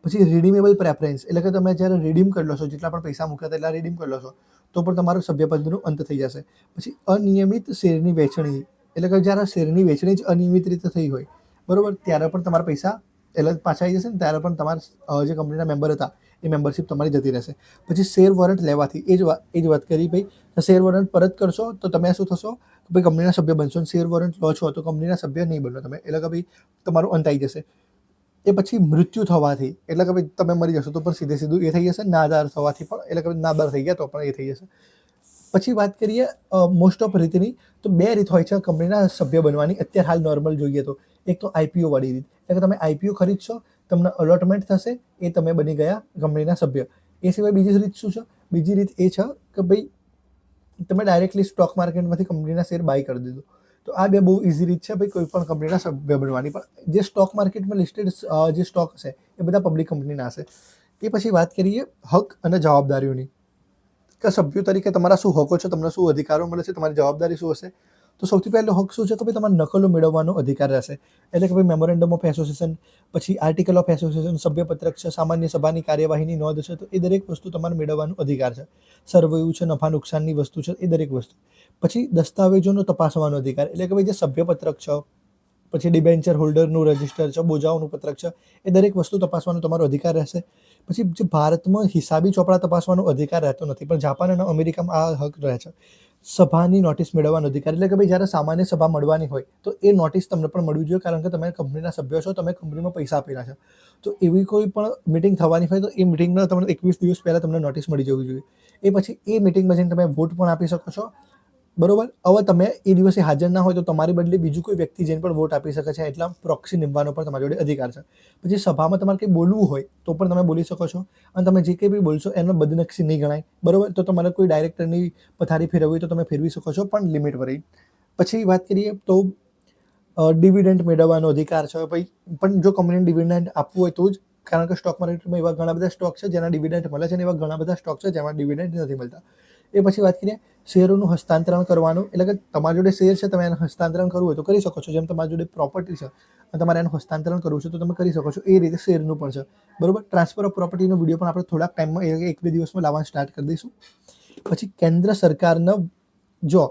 Speaker 1: પછી રિડીમેબલ પ્રેફરન્સ, એટલે કે તમે જ્યારે રિડીમ કરી લો છો, જેટલા પણ પૈસા મૂક્યા હતા એટલા રિડીમ કરી લો છો તો પણ તમારો સભ્યપદનો અંત થઈ જશે. પછી અનિયમિત શેરની વહેંચણી, એટલે કે જ્યારે શેરની વહેંચણી જ અનિયમિત રીતે થઈ હોય, બરોબર, ત્યારે પણ તમારા પૈસા એટલે પાછા આવી જશે ને, ત્યારે પણ તમારા જે કંપનીના મેમ્બર હતા એ મેમ્બરશિપ તમારી જતી રહેશે. પછી શેર વોરંટ લેવાથી, એ જ વાત કરી ભાઈ, શેર વોરંટ પરત કરશો તો તમે શું થશો, ભાઈ કંપનીના સભ્ય બનશો. શેર વોરંટ લો છો તો કંપનીના સભ્ય નહીં બનો તમે, એટલે કે ભાઈ તમારો અંત આવી જશે. એ પછી મૃત્યુ થવાથી, એટલે કે ભાઈ તમે મરી જશો તો પણ સીધું એ થઈ જશે. નાદાર થવાથી પણ, એટલે કે નાદાર થઈ ગયા તો પણ એ થઈ જશે. પછી વાત કરીએ મોસ્ટ ઓફ રીતની, તો 2 રીત હોય છે કંપનીના સભ્ય બનવાની અત્યારે હાલ નોર્મલ જોઈએ તો. એક તો આઈપીઓ વાળી રીત, એટલે કે તમે આઈપીઓ ખરીદશો, તમને અલોટમેન્ટ થશે, એ તમે બની ગયા કંપનીના સભ્ય. એ સિવાય બીજી રીત શું છે? બીજી રીત એ છે કે ભાઈ તમે ડાયરેક્ટલી સ્ટોક માર્કેટમાંથી કંપનીના શેર બાય કરી દીધો. તો આ 2 બહુ ઇઝી રીત છે ભાઈ કોઈ પણ કંપનીના સભ્ય બનવાની. પણ જે સ્ટોક માર્કેટમાં લિસ્ટેડ જે સ્ટોક હશે એ બધા પબ્લિક કંપનીના હશે. એ પછી વાત કરીએ હક અને જવાબદારીઓની, કે સભ્યો તરીકે તમારા શું હકો છે, તમને શું અધિકારો મળે છે, તમારી જવાબદારી શું હશે. તો સૌથી પહેલો હક શું છે કે ભાઈ તમારે નકલો મેળવવાનો અધિકાર રહેશે. એટલે કે ભાઈ મેમોરેન્ડમ ઓફ એસોસિએશન, પછી આર્ટિકલ ઓફ એસોસિએશન, સભ્યપત્રક છે, સામાન્ય સભાની કાર્યવાહીની નોંધ છે, તો એ દરેક વસ્તુ તમારે મેળવવાનો અધિકાર છે. સરવૈયું છે, નફા નુકસાનની વસ્તુ છે, એ દરેક વસ્તુ. પછી દસ્તાવેજોનો તપાસવાનો અધિકાર, એટલે કે ભાઈ જે સભ્યપત્રક છે, પછી ડિબેન્ચર હોલ્ડરનું રજિસ્ટર છે, બોજાઓનું પત્રક છે, એ દરેક વસ્તુ તપાસવાનો તમારો અધિકાર રહેશે. પછી જે ભારતમાં હિસાબી ચોપડા તપાસવાનો અધિકાર રહેતો નથી, પણ જાપાન અને અમેરિકામાં આ હક રહે છે. સભાની નોટિસ મેળવવાનો અધિકાર, એટલે કે ભાઈ જ્યારે સામાન્ય સભા મળવાની હોય તો એ નોટિસ તમને પણ મળવી જોઈએ, કારણ કે તમે કંપનીના સભ્યો છો, તમે કંપનીમાં પૈસા આપેલા છે. તો એવી કોઈ પણ મિટિંગ થવાની હોય તો એ મિટિંગના તમને 21 દિવસ પહેલાં તમને નોટિસ મળી જવી જોઈએ. એ પછી એ મિટિંગમાં જઈને તમે વોટ પણ આપી શકો છો, બરોબર. હવે તમે એ દિવસે હાજર ના હોય તો તમારી બદલે બીજું કોઈ વ્યક્તિ જઈને પણ વોટ આપી શકે છે, એટલા પ્રોક્સી નિમવાનો પણ તમારી જોડે અધિકાર છે. પછી સભામાં તમારે કંઈ બોલવું હોય તો પણ તમે બોલી શકો છો, અને તમે જે કંઈ બી બોલશો એનો બદનક્ષી નહીં ગણાય, બરોબર. તો તમારે કોઈ ડાયરેક્ટરની પથારી ફેરવવી તો તમે ફેરવી શકો છો, પણ લિમિટ વળી. પછી વાત કરીએ તો ડિવિડન્ડ મેળવવાનો અધિકાર છે ભાઈ, પણ જો કંપનીને ડિવિડન્ડ આપવું હોય તો જ, કારણ કે સ્ટોક માર્કેટમાં એવા ઘણા બધા સ્ટોક છે જેના ડિવિડન્ડ મળે છે, અને એવા ઘણા બધા સ્ટોક છે જેમાં ડિવિડન્ડ નથી મળતા. એ પછી વાત કરીએ શેરોનું હસ્તાંતરણ કરવાનું, એટલે કે તમારી જોડે શેર છે, તમે એને હસ્તાંતરણ કરવું હોય તો કરી શકો છો. જેમ તમારી જોડે પ્રોપર્ટી છે અને તમારે એનું હસ્તાંતરણ કરવું છે તો તમે કરી શકો છો, એ રીતે શેરનું પણ છે, બરોબર. ટ્રાન્સફર ઓફ પ્રોપર્ટીનો વિડીયો પણ આપણે થોડાક ટાઈમમાં 1-2 દિવસમાં લાવવાનું સ્ટાર્ટ કરી દઈશું. પછી કેન્દ્ર સરકારના, જો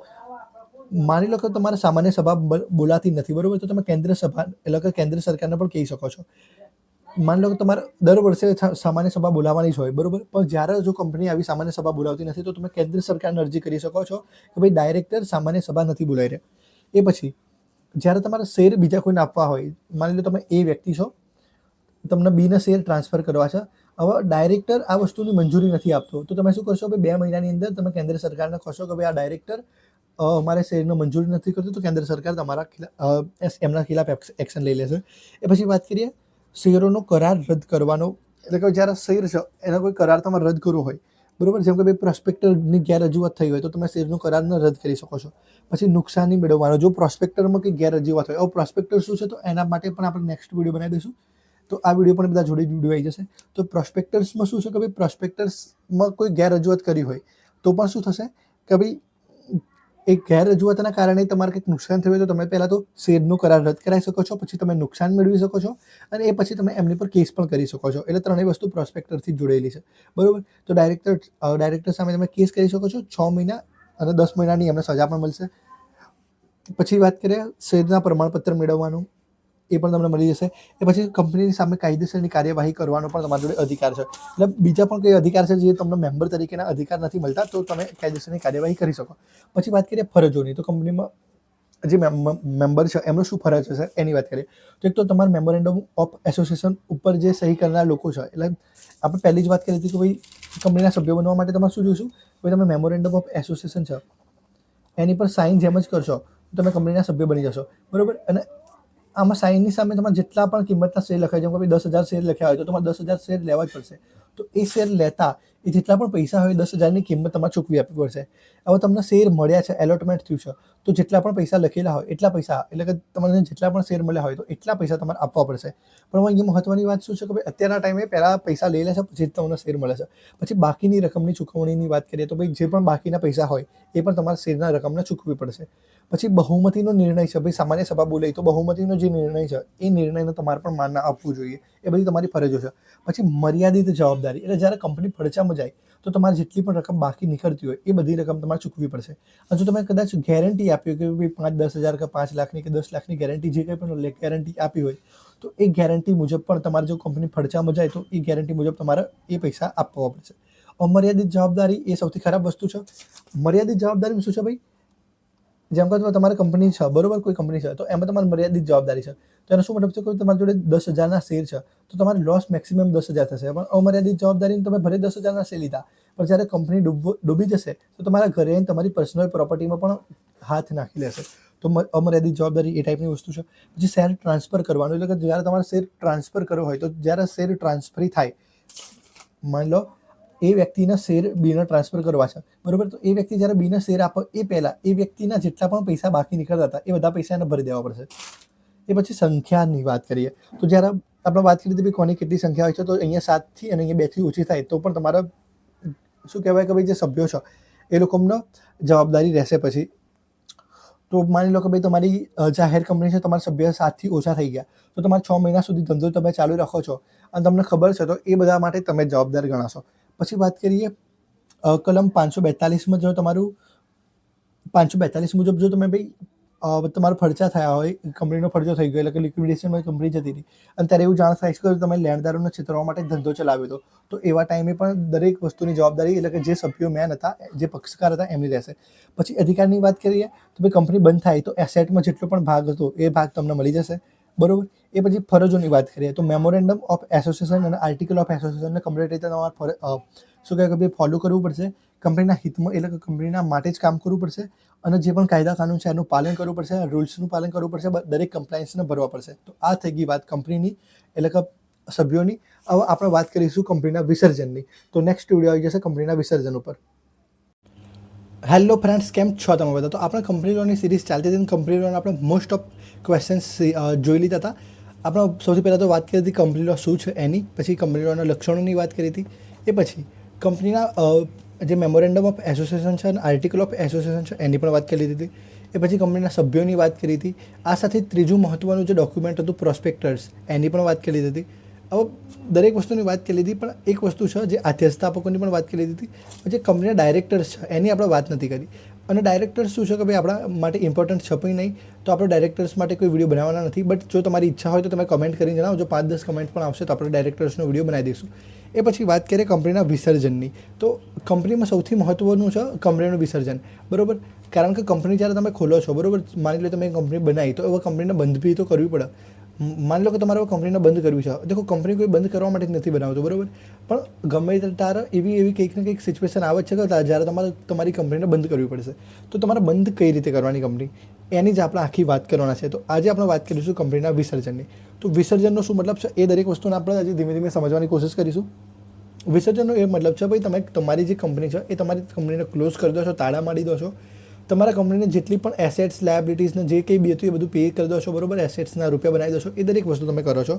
Speaker 1: માની લો કે તમારે સામાન્ય સભા બોલાતી નથી, બરોબર, તો તમે કેન્દ્ર સભા, એટલે કે કેન્દ્ર સરકારને પણ કહી શકો છો. માની લો કે તમારે દર વર્ષે સામાન્ય સભા બોલાવવાની જ હોય, બરોબર, પણ જ્યારે જો કંપની આવી સામાન્ય સભા બોલાવતી નથી તો તમે કેન્દ્ર સરકારને અરજી કરી શકો છો કે ભાઈ ડાયરેક્ટર સામાન્ય સભા નથી બોલાવી રહ્યા. એ પછી જ્યારે તમારે શેર બીજા કોઈને આપવા હોય, માની લો તમે એ વ્યક્તિ છો, તમને બીના શેર ટ્રાન્સફર કરવા છે, હવે ડાયરેક્ટર આ વસ્તુની મંજૂરી નથી આપતો, તો તમે શું કરશો, ભાઈ 2 મહિનાની અંદર તમે કેન્દ્ર સરકારને કહેશો કે ભાઈ આ ડાયરેક્ટર અમારે શેરનો મંજૂરી નથી કરતું, તો કેન્દ્ર સરકાર એમના ખિલાફ એક્શન લઈ લેશે. એ પછી વાત કરીએ શેરોનો કરાર રદ કરવાનો, એટલે કે જ્યારે શેર છે એનો કોઈ કરાર તમારે રદ કરવો હોય, બરોબર, જેમ કે ભાઈ પ્રોસ્પેક્ટરની ગેરરજૂઆત થઈ હોય તો તમે શેરનો કરારને રદ કરી શકો છો. પછી નુકસાની મેળવવાનો, જો પ્રોસ્પેક્ટરમાં કંઈ ગેરરજૂઆત હોય, પ્રોસ્પેક્ટર શું છે તો એના માટે પણ આપણે નેક્સ્ટ વિડીયો બનાવી દઈશું, તો આ વિડીયો પણ બધા જોડે વિડીયો આવી જશે. તો પ્રોસ્પેક્ટર્સમાં શું છે કે ભાઈ પ્રોસ્પેક્ટર્સમાં કોઈ ગેરરજૂઆત કરી હોય તો પણ શું થશે કે ભાઈ એક ગેરરજૂઆતના કારણે તમારે કંઈક નુકસાન થયું હોય તો તમે પહેલાં તો શેરનો કરાર રદ કરાવી શકો છો, પછી તમે નુકસાન મેળવી શકો છો, અને એ પછી તમે એમની પર કેસ પણ કરી શકો છો. એટલે ત્રણેય વસ્તુ પ્રોસ્પેક્ટરથી જોડેલી છે, બરોબર. તો ડાયરેક્ટર સામે તમે કેસ કરી શકો છો, 6 મહિના અને 10 મહિનાની એમને સજા પણ મળશે. પછી વાત કરીએ શેરના પ્રમાણપત્ર મેળવવાનું, એ પણ તમને મળી જશે. એ પછી કંપનીની સામે કાયદેસરની કાર્યવાહી કરવાનો પણ તમારી જોડે અધિકાર છે. એટલે બીજા પણ કોઈ અધિકાર છે જે તમને મેમ્બર તરીકેના અધિકાર નથી મળતા, તો તમે કાયદેસરની કાર્યવાહી કરી શકો. પછી વાત કરીએ ફરજોની, તો કંપનીમાં જે મેમ્બર છે એમનો શું ફરજ હશે એની વાત કરીએ. તો એક તો તમારા મેમોરેન્ડમ ઓફ એસોસિએશન ઉપર જે સહી કરનાર લોકો છે, એટલે આપણે પહેલી જ વાત કરી હતી કે ભાઈ કંપનીના સભ્યો બનવા માટે તમારે શું જોઈશું, ભાઈ તમે મેમોરેન્ડમ ઓફ એસોસિએશન છે એની પર સાઇન જેમ જ કરશો તો તમે કંપનીના સભ્ય બની જશો, બરોબર. અને આમાં સાઇનની સામે તમારે જેટલા પણ કિંમતના શેર લખાય, જેમ કે ભાઈ 10,000 શેર લખ્યા હોય તો તમારે 10,000 શેર લેવા જ પડશે. તો એ શેર લેતા એ જેટલા પણ પૈસા હોય 10,000ની કિંમત તમારે ચૂકવી આપવી પડશે. હવે તમને શેર મળ્યા છે, એલોટમેન્ટ થયું છે, તો જેટલા પણ પૈસા લખેલા હોય એટલા પૈસા, એટલે કે તમને જેટલા પણ શેર મળ્યા હોય તો એટલા પૈસા તમારે આપવા પડશે. પણ અહીંયા મહત્વની વાત શું છે કે ભાઈ અત્યારના ટાઈમે પહેલાં પૈસા લઈ લે છે, પછી તમને શેર મળે છે. પછી બાકીની રકમની ચૂકવણીની વાત કરીએ તો ભાઈ જે પણ બાકીના પૈસા હોય એ પણ તમારે શેરના રકમને ચૂકવવી પડશે. પછી બહુમતીનો નિર્ણય છે, ભાઈ સામાન્ય સભા બોલે તો બહુમતીનો જે નિર્ણય છે એ નિર્ણયને તમારે પણ માન આપવું જોઈએ, એ બધી તમારી ફરજો છે. પછી મર્યાદિત જવાબદારી, એટલે જ્યારે કંપની ફડચામાં જાય તો તમારે જેટલી પણ રકમ બાકી નીકળતી હોય એ બધી રકમ તમારે ચૂકવવી પડશે. અને જો તમે કદાચ ગેરંટી આપી હોય કે ભાઈ 5-10,000 કે 5 લાખની કે 10 લાખની ગેરંટી, જે કંઈ પણ ગેરંટી આપી હોય તો એ ગેરંટી મુજબ પણ તમારે જો કંપની ફડચામાં જાય તો એ ગેરંટી મુજબ તમારે એ પૈસા આપવા પડશે. અમર્યાદિત જવાબદારી એ સૌથી ખરાબ વસ્તુ છે. મર્યાદિત જવાબદારીમાં શું છે ભાઈ, જેમ કે તમારી કંપની છે, બરોબર, કોઈ કંપની છે તો એમાં તમારી મર્યાદિત જવાબદારી છે. તો એનો શું મતલબ છે કે તમારી જોડે 10,000ના શેર છે તો તમારે લોસ મેક્સિમમ 10,000 થશે. પણ અમર્યાદિત જવાબદારી તમે ભલે 10,000ના શેર લીધા, પણ જ્યારે કંપની ડૂબી જશે તો તમારા ઘરે તમારી પર્સનલ પ્રોપર્ટીમાં પણ હાથ નાખી લેશે. તો અમર્યાદિત જવાબદારી એ ટાઈપની વસ્તુ છે. પછી શેર ટ્રાન્સફર કરવાનું, એટલે કે જ્યારે તમારે શેર ટ્રાન્સફર કરવો હોય તો જ્યારે શેર ટ્રાન્સફર થાય, માની લો એ વ્યક્તિના શેર બીને ટ્રાન્સફર કરવા છે, બરોબર, તો એ વ્યક્તિ જ્યારે બીને શેર આપે એ પહેલાં એ વ્યક્તિના જેટલા પણ પૈસા બાકી નીકળતા હતા એ બધા પૈસા એને ભરી દેવા પડશે. એ પછી સંખ્યાની વાત કરીએ તો જ્યારે આપણે વાત કરી હતી કોની કેટલી સંખ્યા હોય છે, તો અહીંયા 7થી અને અહીંયા 2થી ઓછી થાય તો પણ તમારા શું કહેવાય કે ભાઈ જે સભ્યો છે એ લોકોનો જવાબદારી રહેશે. પછી તો માની લો કે ભાઈ તમારી જાહેર કંપની છે, તમારા સભ્ય 7થી ઓછા થઈ ગયા તો તમારે 6 મહિના સુધી ધંધો તમે ચાલુ રાખો છો અને તમને ખબર છે, તો એ બધા માટે તમે જવાબદાર ગણાશો. પછી વાત કરીએ કલમ 542માં, જો તમારું 542 મુજબ જો તમે ભાઈ તમારા ફડચા થયા હોય, કંપનીનો ફડચો થઈ ગયો, એટલે કે લિક્વિડેશનમાં કંપની જતી રહી અને ત્યારે એવું જાણ થાય છે કે તમે લેણદારોને છેતરવા માટે ધંધો ચલાવ્યો હતો, તો એવા ટાઈમે પણ દરેક વસ્તુની જવાબદારી, એટલે કે જે સભ્યો મેન હતા, જે પક્ષકાર હતા એમની રહેશે. પછી અધિકારની વાત કરીએ તો ભાઈ કંપની બંધ થાય તો એસેટમાં જેટલો પણ ભાગ હતો એ ભાગ તમને મળી જશે, બરોબર. એ પછી ફરજોની વાત કરીએ તો મેમોરેન્ડમ ઓફ એસોસિએશન અને આર્ટિકલ ઓફ એસોસિએશનને કમ્પ્લીટ રીતે તમારે શું કહેવાય કે ભાઈ ફોલો કરવું પડશે. કંપનીના હિતમાં, એટલે કે કંપનીના માટે જ કામ કરવું પડશે અને જે પણ કાયદા કાનૂન છે એનું પાલન કરવું પડશે, રૂલ્સનું પાલન કરવું પડશે, દરેક કમ્પ્લાયન્સને ભરવા પડશે. તો આ થઈ ગઈ વાત કંપનીની, એટલે કે સભ્યોની. હવે આપણે વાત કરીશું કંપનીના વિસર્જનની. તો નેક્સ્ટ વિડીયો આવી જશે કંપનીના વિસર્જન ઉપર. હેલો ફ્રેન્ડ્સ, કેમ છો તમે બધા? તો આપણે કંપની લોનની સિરીઝ ચાલતી હતી. કંપની લોન આપણે મોસ્ટ ઓફ ક્વેશ્ચન્સ જોઈ લીધા હતા. આપણે સૌથી પહેલાં તો વાત કરી હતી કંપની લો શું છે એની, પછી કંપની લોના લક્ષણોની વાત કરી હતી, એ પછી કંપનીના જે મેમોરેન્ડમ ઓફ એસોસિએશન છે અને આર્ટિકલ ઓફ એસોસિએશન છે એની પણ વાત કરી લીધી હતી. એ પછી કંપનીના સભ્યોની વાત કરી હતી. આ સાથે ત્રીજું મહત્ત્વનું જે ડોક્યુમેન્ટ હતું પ્રોસ્પેક્ટર્સ, એની પણ વાત કરી લીધી હતી. હવે દરેક વસ્તુની વાત કરી લીધી, પણ એક વસ્તુ છે જે આધ્યસ્થાપકોની પણ વાત કરી લીધી હતી. જે કંપનીના ડાયરેક્ટર્સ છે એની આપણે વાત નથી કરી. અને ડાયરેક્ટર્સ શું છે કે ભાઈ આપણા માટે ઇમ્પોર્ટન્ટ છે પણ નહીં, તો આપણે ડાયરેક્ટર્સ માટે કોઈ વિડીયો બનાવવાના નથી. બટ જો તમારી ઈચ્છા હોય તો તમે કમેન્ટ કરીને જણાવો. જો 5-10 કમેન્ટ પણ આવશે તો આપણે ડાયરેક્ટર્સનો વિડીયો બનાવી દઈશું. એ પછી વાત કરીએ કંપનીના વિસર્જનની. તો કંપનીમાં સૌથી મહત્ત્વનું છે કંપનીનું વિસર્જન, બરાબર. કારણ કે કંપની જ્યારે તમે ખોલો છો, બરાબર, માની લો તમે કંપની બનાવી તો હવે કંપનીને બંધ બી તો કરવી પડે. માની લો કે તમારે કંપનીને બંધ કરવી છે. દેખો, કંપની કોઈ બંધ કરવા માટે જ નથી બનાવતો, બરાબર, પણ ગમે ત્યારે એવી કંઈક ને કંઈક સિચ્યુએશન આવે છે કે જ્યારે તમારે તમારી કંપનીને બંધ કરવી પડશે. તો તમારે બંધ કઈ રીતે કરવાની કંપની, એની જ આપણે આખી વાત કરવાના છે. તો આજે આપણે વાત કરીશું કંપનીના વિસર્જનની. તો વિસર્જનનો શું મતલબ છે એ દરેક વસ્તુને આપણે આજે ધીમે ધીમે સમજવાની કોશિશ કરીશું. વિસર્જનનો એ મતલબ છે ભાઈ તમે તમારી જે કંપની છે એ તમારી કંપનીને ક્લોઝ કરી દો છો, તાળા મારી દો છો. તમારા કંપનીને જેટલી પણ એસેટ્સ, લાયબિલિટીઝને જે કંઈ બી હતું એ બધું પે કરી દો છો, બરાબર, એસેટ્સના રૂપિયા બનાવી દો છો. એ દરેક વસ્તુ તમે કરો છો.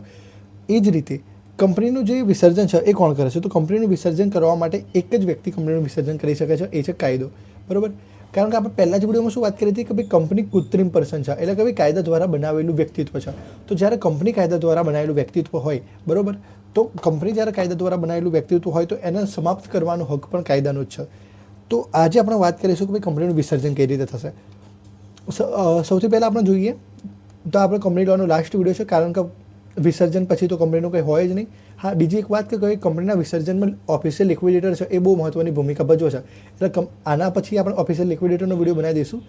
Speaker 1: એ જ રીતે કંપનીનું જે વિસર્જન છે એ કોણ કરે છે? તો કંપનીનું વિસર્જન કરવા માટે એક જ વ્યક્તિ કંપનીનું વિસર્જન કરી શકે છે, એ છે કાયદો, બરાબર. કારણ કે આપણે પહેલાં જ વિડીયોમાં શું વાત કરી હતી કે ભાઈ કંપની કૃત્રિમ પર્સન છે, એટલે કે ભાઈ કાયદા દ્વારા બનાવેલું વ્યક્તિત્વ છે. તો જ્યારે કંપની કાયદા દ્વારા બનાવેલું વ્યક્તિત્વ હોય, બરાબર, તો કંપની જ્યારે કાયદા દ્વારા બનાવેલું વ્યક્તિત્વ હોય તો એને સમાપ્ત કરવાનો હક પણ કાયદાનો જ છે. તો આજે આપણે વાત કરીશું કે ભાઈ કંપનીનું વિસર્જન કઈ રીતે થશે. સૌથી પહેલાં આપણે જોઈએ તો આપણે કંપની લોનો લાસ્ટ વિડીયો છે, કારણ કે વિસર્જન પછી તો કંપનીનું કંઈ હોય જ નહીં. હા, બીજી એક વાત કે કોઈ કંપનીના વિસર્જનમાં ઓફિશિયલ લિક્વિડેટર છે એ બહુ મહત્ત્વની ભૂમિકા ભજવે છે. એટલે આના પછી આપણે ઓફિશિયલ લિક્વિડેટરનો વિડીયો બનાવી દઈશું.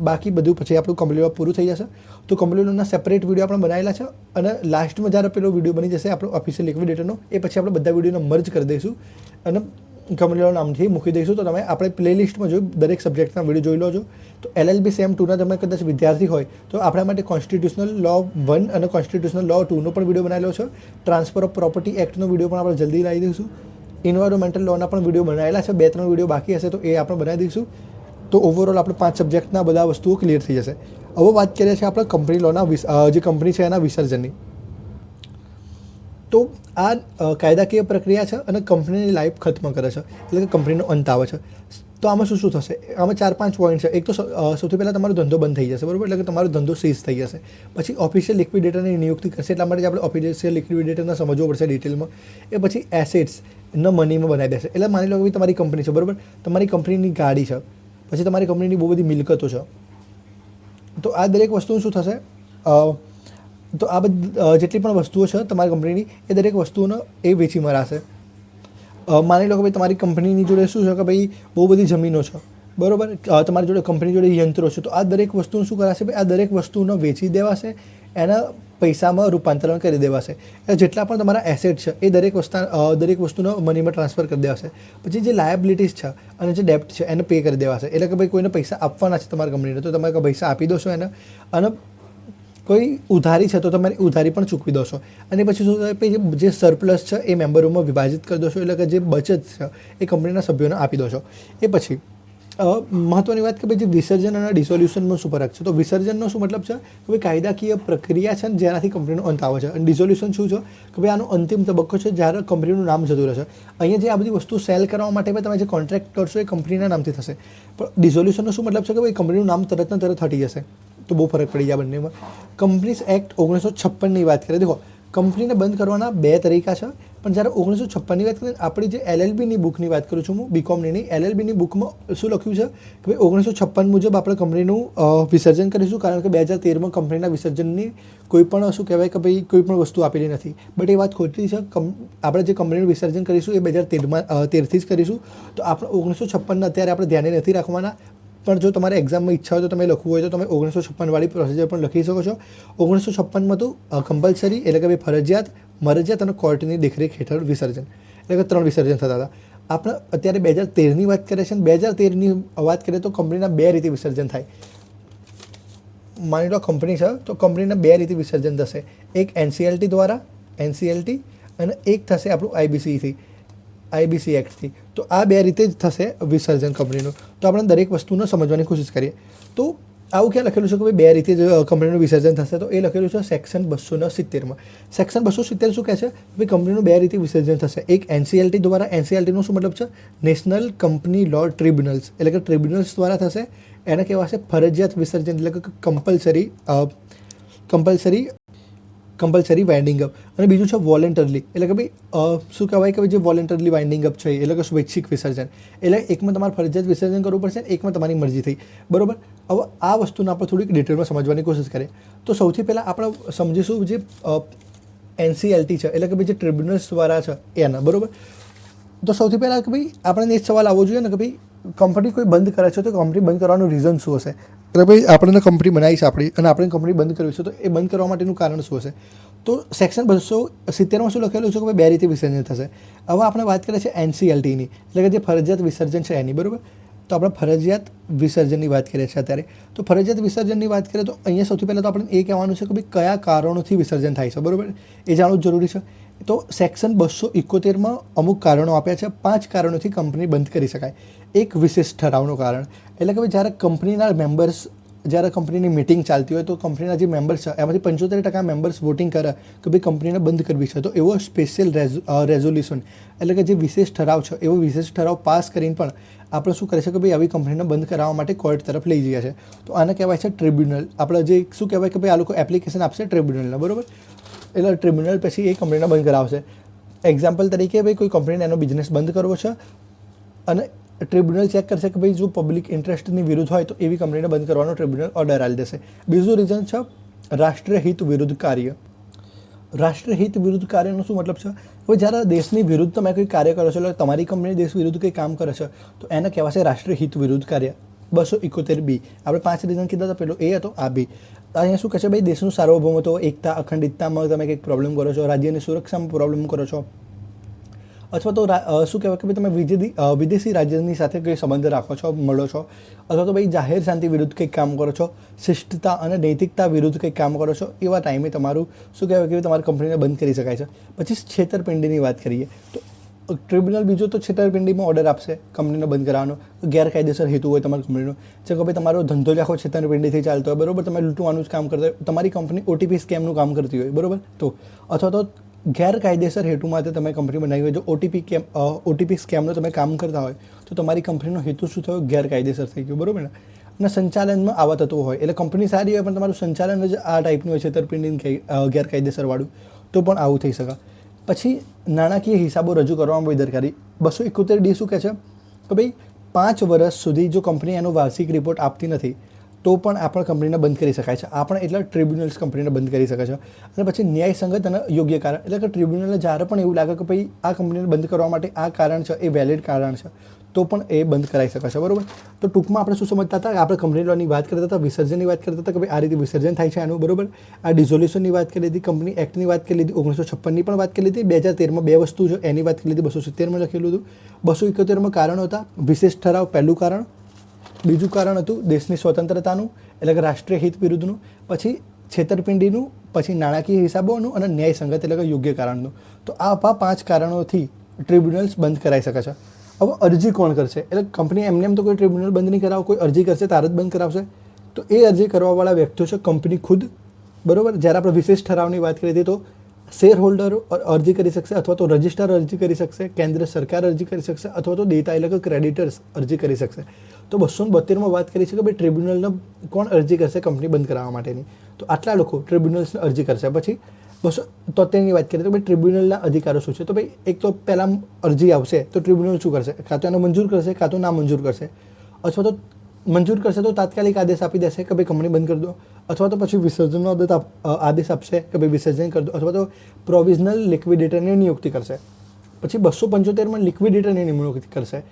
Speaker 1: બાકી બધું પછી આપણું કમ્પ્લીટ પૂરું થઈ જશે. તો કમ્પ્લીટના સેપરેટ વિડીયો આપણે બનાવેલા છે અને લાસ્ટમાં જ્યારે પેલો વિડીયો બની જશે આપણો ઓફિશિયલ લિક્વિડેટરનો, એ પછી આપણે બધા વિડીયોને મર્જ કરી દઈશું અને કંપનીના નામથી મૂકી દઈશું. તો તમે આપણે પ્લેલિસ્ટમાં જોઈ દરેક સબ્જેક્ટના વિડીયો જોઈ લો છો. તો LLB સેમ 2ના તમે કદાચ વિદ્યાર્થી હોય તો આપણા માટે કોન્સ્ટિટ્યુશનલ લો 1 અને કોન્સ્ટિટ્યુશનલ લો 2નો પણ વિડીયો બનાવેલો છે. ટ્રાન્સફર ઓફ પ્રોપર્ટી એક્ટનો વિડીયો પણ આપણે જલ્દી લાવી દઈશું. એન્વાયરમેન્ટલ લોના પણ વિડીયો બનાવેલા છે. 2-3 વિડીયો બાકી હશે તો એ આપણે બનાવી દઈશું. તો ઓવરઓલ આપણે 5 સબ્જેક્ટના બધા વસ્તુઓ ક્લિયર થઈ જશે. હવે વાત કરીએ છીએ આપણે કંપની લોના જે કંપની છે એના વિસર્જનની. તો આ કાયદાકીય પ્રક્રિયા છે અને કંપનીની લાઈફ ખત્મ કરે છે, એટલે કે કંપનીનો અંત આવે છે. તો આમાં શું શું થશે? આમાં 4-5 પોઈન્ટ છે. એક તો સૌથી પહેલાં તમારો ધંધો બંધ થઈ જશે, બરાબર, એટલે કે તમારો ધંધો સીઝ થઈ જશે. પછી ઓફિશિયલ લિક્વિડેટરની નિયુક્તિ કરશે, એટલા માટે આપણે ઓફિશિયલ લિક્વિડેટરને સમજવો પડશે ડિટેલમાં. એ પછી એસેટ્સને મનીમાં બનાવી દેશે. એટલે માની લો કે તમારી કંપની છે, બરાબર, તમારી કંપનીની ગાડી છે, પછી તમારી કંપનીની બહુ બધી મિલકતો છે. તો આ દરેક વસ્તુ શું થશે? તો આ બધી જેટલી પણ વસ્તુઓ છે તમારી કંપનીની, એ દરેક વસ્તુઓને એ વેચી મરાશે. માની લો કે ભાઈ તમારી કંપનીની જોડે શું છે કે ભાઈ બહુ બધી જમીનો છે, બરાબર, તમારી જોડે કંપની જોડે યંત્રો છે. તો આ દરેક વસ્તુનું શું કરાશે? ભાઈ આ દરેક વસ્તુને વેચી દેવાશે, એના પૈસામાં રૂપાંતરણ કરી દેવાશે. એટલે જેટલા પણ તમારા એસેટ છે એ દરેક વસ્તુનો મનીમાં ટ્રાન્સફર કરી દેવાશે. પછી જે લાયબિલિટીઝ છે અને જે ડેપ્ટ છે એને પે કરી દેવાશે. એટલે કે ભાઈ કોઈને પૈસા આપવાના છે તમારી કંપનીને, તો તમે પૈસા આપી દો છો એને, અને કોઈ ઉધારી છે તો તમારી ઉધારી પણ ચૂકવી દો છો. અને પછી શું થાય? જે સરપ્લસ છે એ મેમ્બરોમાં વિભાજિત કરી દો છો, એટલે કે જે બચત છે એ કંપનીના સભ્યોને આપી દો છો. એ પછી મહત્વની વાત કે ભાઈ જે વિસર્જન અને ડિસોલ્યુશનનો શું ફરક છે? તો વિસર્જનનો શું મતલબ છે કે ભાઈ કાયદાકીય પ્રક્રિયા છે જેનાથી કંપનીનો અંત આવે છે. અને ડિસોલ્યુશન શું છે કે ભાઈ આનો અંતિમ તબક્કો છે જ્યારે કંપનીનું નામ જતું રહેશે. અહીંયા જે આ બધી વસ્તુ સેલ કરવા માટે તમે જે કોન્ટ્રાક્ટ કરશો એ કંપનીના નામથી થશે. પણ ડિસોલ્યુશનનો શું મતલબ છે કે ભાઈ કંપનીનું નામ તરત ને તરત હટી જશે. તો બહુ ફરક પડી જાય બંનેમાં. કંપનીઝ એક્ટ 1956ની વાત કરીએ, દેખો કંપનીને બંધ કરવાના 2 તરીકા છે. પણ જ્યારે 1956ની વાત કરીએ, આપણી જે LLBની બુકની વાત કરું છું હું, બીકોમની LLBની બુકમાં શું લખ્યું છે કે ભાઈ 1956 મુજબ આપણે કંપનીનું વિસર્જન કરીશું, કારણ કે 2013માં કંપનીના વિસર્જનની કોઈ પણ શું કહેવાય કે ભાઈ કોઈ પણ વસ્તુ આપેલી નથી. બટ એ વાત ખોટી છે. આપણે જે કંપનીનું વિસર્જન કરીશું એ 2013થી જ કરીશું. તો આપણે 1956 અત્યારે આપણે ધ્યાને નથી રાખવાના. પણ જો તમારે એક્ઝામમાં ઈચ્છા હોય તો તમે લખવું હોય તો તમે 1956 પ્રોસિજર પણ લખી શકો છો. 1956માં તો કમ્પલસરી, એટલે કે ભાઈ ફરજિયાત, મરજિયાત અને કોર્ટની દેખરેખ હેઠળ વિસર્જન, એટલે કે 3 વિસર્જન થતા હતા. આપણે અત્યારે 2013ની વાત કરીએ છીએ. 2013ની વાત કરીએ તો કંપનીના 2 રીતે વિસર્જન થાય. માની લો કંપની છે તો કંપનીના 2 રીતે વિસર્જન થશે. એક NCLT દ્વારા, NCLT, અને એક થશે આપણું IBC એક્ટથી. તો આ 2 રીતે જ થશે વિસર્જન કંપનીનું. તો આપણે દરેક વસ્તુને સમજવાની કોશિશ કરીએ. તો આવું ક્યાં લખેલું છે કે ભાઈ 2 રીતે જ કંપનીનું વિસર્જન થશે? તો એ લખેલું છે સેક્શન 270માં. સેક્શન 270 શું કહે છે? ભાઈ કંપનીનું 2 રીતે વિસર્જન થશે. એક NCLT દ્વારા. NCLTનો શું મતલબ છે? નેશનલ કંપની લો ટ્રિબ્યુનલ્સ, એટલે કે ટ્રિબ્યુનલ્સ દ્વારા થશે. એને કહેવાશે ફરજિયાત વિસર્જન, એટલે કે કમ્પલસરી વાઇન્ડિંગ અપ. અને બીજું છે વોલેન્ટરલી, એટલે કે ભાઈ શું કહેવાય કે જે વોલેન્ટરલી વાઇન્ડિંગ અપ છે, એટલે કે સ્વૈચ્છિક વિસર્જન. એટલે એકમાં તમારે ફરજિયાત વિસર્જન કરવું પડશે, એકમાં તમારી મરજી થઈ, બરાબર. હવે આ વસ્તુને આપણે થોડીક ડિટેલમાં સમજવાની કોશિશ કરીએ. તો સૌથી પહેલાં આપણે સમજીશું જે NCLT છે, એટલે કે ભાઈ જે ટ્રિબ્યુનલ્સ દ્વારા છે એના, બરાબર. તો સૌથી પહેલાં કે ભાઈ આપણને એ સવાલ આવવો જોઈએ ને કે ભાઈ કંપની કોઈ બંધ કરે છે તો કંપની બંધ કરવાનું રીઝન શું હશે? એટલે ભાઈ આપણને કંપની બનાવી છે આપણી, અને આપણે કંપની બંધ કરવી છે, તો એ બંધ કરવા માટેનું કારણ શું હશે? તો સેક્શન 270માં શું લખેલું છે કે ભાઈ 2 રીતે વિસર્જન થશે. હવે આપણે વાત કરીએ છીએ NCLTની, એટલે કે જે ફરજિયાત વિસર્જન છે એની, બરાબર. તો આપણે ફરજિયાત વિસર્જનની વાત કરીએ છીએ અત્યારે. તો ફરજિયાત વિસર્જનની વાત કરીએ તો અહીંયા સૌથી પહેલાં તો આપણે એ કહેવાનું છે કે ભાઈ કયા કારણોથી વિસર્જન થાય છે, બરાબર, એ જાણવું જરૂરી છે. તો સેક્શન 271માં અમુક કારણો આપ્યા છે. 5 કારણોથી કંપની બંધ કરી શકાય. એક વિશેષ ઠરાવનું કારણ, એટલે કે ભાઈ જ્યારે કંપનીના મેમ્બર્સ, જ્યારે કંપનીની મિટિંગ ચાલતી હોય તો કંપનીના જે મેમ્બર્સ છે એમાંથી 75% મેમ્બર્સ વોટિંગ કરે કે ભાઈ કંપનીને બંધ કરવી છે, તો એવો સ્પેશિયલ રેઝોલ્યુશન, એટલે કે જે વિશેષ ઠરાવ છે, એવો વિશેષ ઠરાવ પાસ કરીને પણ આપણે શું કરે છે કે ભાઈ આવી કંપનીને બંધ કરાવવા માટે કોર્ટ તરફ લઈ જઈએ છે. તો આને કહેવાય છે ટ્રિબ્યુનલ. આપણે જે શું કહેવાય કે ભાઈ આ લોકો એપ્લિકેશન આપશે ટ્રિબ્યુનલને, બરાબર. એટલે ટ્રિબ્યુનલ પછી એ કંપનીને બંધ કરાવશે. એક્ઝામ્પલ તરીકે ભાઈ કોઈ કંપનીને એનો બિઝનેસ બંધ કરવો છે અને ટ્રિબ્યુનલ ચેક કરશે કે ભાઈ જો પબ્લિક ઇન્ટરેસ્ટની વિરુદ્ધ હોય તો એવી કંપનીને બંધ કરવાનો ટ્રિબ્યુનલ ઓર્ડર આપી દેશે. બીજું રીઝન છે રાષ્ટ્રીય હિત વિરુદ્ધ કાર્ય. રાષ્ટ્રીય હિત વિરુદ્ધ કાર્યનો શું મતલબ છે
Speaker 2: હવે જ્યારે દેશની વિરુદ્ધ તમે કોઈ કાર્ય કરો છો, એટલે તમારી કંપની દેશ વિરુદ્ધ કંઈ કામ કરે છે, તો એને કહેવાશે રાષ્ટ્રીય હિત વિરુદ્ધ કાર્ય. 271B. આપણે 5 રીઝન કીધા હતા, પેલો એ હતો, આ બી. અહીંયા શું કહે છે, ભાઈ દેશનું સાર્વભૌમત્વ, એકતા, અખંડિતતામાં તમે કંઈક પ્રોબ્લેમ કરો છો, રાજ્યની સુરક્ષામાં પ્રોબ્લેમ કરો છો, અથવા તો શું કહેવાય કે ભાઈ તમે વિદેશી રાજ્યની સાથે કંઈ સંબંધ રાખો છો, મળો છો, અથવા તો ભાઈ જાહેર શાંતિ વિરુદ્ધ કંઈક કામ કરો છો, શિષ્ટતા અને નૈતિકતા વિરુદ્ધ કંઈક કામ કરો છો, એવા ટાઈમે તમારું શું કહેવાય કે તમારી કંપનીને બંધ કરી શકાય છે. પછી છેતરપિંડીની વાત કરીએ તો ટ્રિબ્યુનલ બીજો તો છેતરપિંડીમાં ઓર્ડર આપશે કંપનીને બંધ કરાવવાનો, ગેરકાયદેસર હેતુ હોય તમારી કંપનીનો, જેમ કે ભાઈ તમારો ધંધો જ આખો છેતરપિંડીથી ચાલતો હોય, બરાબર, તમે લૂંટવાનું જ કામ કરતા હોય, તમારી કંપની OTP સ્કેમનું કામ કરતી હોય, બરાબર, તો અથવા તો ગેરકાયદેસર હેતુ માટે તમે કંપની બનાવી હોય, જો OTP સ્કેમનું તમે કામ કરતા હોય, તો તમારી કંપનીનો હેતુ શું થયો, ગેરકાયદેસર થઈ ગયો, બરાબર ને. અને સંચાલનમાં આવા તત્વો હોય, એટલે કંપની સારી હોય પણ તમારું સંચાલન જ આ ટાઈપનું હોય, છેતરપિંડી ગેરકાયદેસરવાળું, તો પણ આવું થઈ શકે. પછી નાણાકીય હિસાબો રજૂ કરવામાં બેદરકારી. 271D શું કહે છે કે ભાઈ 5 વર્ષ સુધી જો કંપની એનો વાર્ષિક રિપોર્ટ આપતી નથી, તો પણ આપણે કંપનીને બંધ કરી શકાય છે. આપણે એટલે ટ્રિબ્યુનલ્સ કંપનીને બંધ કરી શકે છે. અને પછી ન્યાયસંગત અને યોગ્ય કારણ, એટલે કે ટ્રિબ્યુનલને જ્યારે પણ એવું લાગે કે ભાઈ આ કંપનીને બંધ કરવા માટે આ કારણ છે, એ વેલિડ કારણ છે, તો પણ એ બંધ કરાવી શકે છે, બરાબર. તો ટૂંકમાં આપણે શું સમજતા હતા, આપણે કંપની લોની વાત કરતા હતા, વિસર્જનની વાત કરતા હતા કે ભાઈ આ રીતે વિસર્જન થાય છે આનું, બરાબર. આ ડિઝોલ્યુશનની વાત કરી લીધી, કંપની એક્ટની વાત કરી લીધી, 1956ની પણ વાત કરી લીધી, 2013માં 2 વસ્તુ છે એની વાત કરી લીધી, 270માં લખેલું હતું. 271માં કારણો હતા, વિશેષ ઠરાવ પહેલું કારણ, બીજું કારણ હતું દેશની સ્વતંત્રતાનું, એટલે કે રાષ્ટ્રીય હિત વિરુદ્ધનું, પછી છેતરપિંડીનું, પછી નાણાકીય હિસાબોનું અને ન્યાયસંગત એટલે કે યોગ્ય કારણનું. તો આ 5 કારણોથી ટ્રિબ્યુનલ્સ બંધ કરાવી શકે છે. હવે અરજી કોણ કરશે, એટલે કંપની એમને તો કોઈ ટ્રિબ્યુનલ બંધ નહીં કરાવો, કોઈ અરજી કરશે તાર જ બંધ કરાવશે. તો એ અરજી કરવાવાળા વ્યક્તિઓ છે કંપની ખુદ, બરાબર. જ્યારે આપણે વિશેષ ઠરાવની વાત કરી હતી, તો શેર હોલ્ડરો અરજી કરી શકશે, અથવા તો રજિસ્ટ્રાર અરજી કરી શકશે, કેન્દ્ર સરકાર અરજી કરી શકશે, અથવા તો દેતા એટલે કે ક્રેડિટર્સ અરજી કરી શકશે. તો 272માં વાત કરી છે કે ભાઈ ટ્રિબ્યુનલને કોણ અરજી કરશે કંપની બંધ કરાવવા માટેની, તો આટલા લોકો ટ્રિબ્યુનલ્સને અરજી કરશે. પછી 273ની વાત કરીએ તો ભાઈ ટ્રિબ્યુનલના અધિકારો શું છે, તો ભાઈ એક તો પહેલાં અરજી આવશે તો ટ્રિબ્યુનલ શું કરશે, કાં તો એને મંજૂર કરશે, કાં તો ના મંજૂર કરશે, અથવા તો મંજૂર કરશે તો તાત્કાલિક આદેશ આપી દેશે કે ભાઈ કંપની બંધ કરી દો, અથવા તો પછી વિસર્જનનો આદેશ આપશે કે ભાઈ વિસર્જન કરી દો, અથવા તો પ્રોવિઝનલ લિક્વિડેટરની નિયુક્તિ કરશે. પછી 275માં લિક્વિડેટરની નિમણૂક કરશે.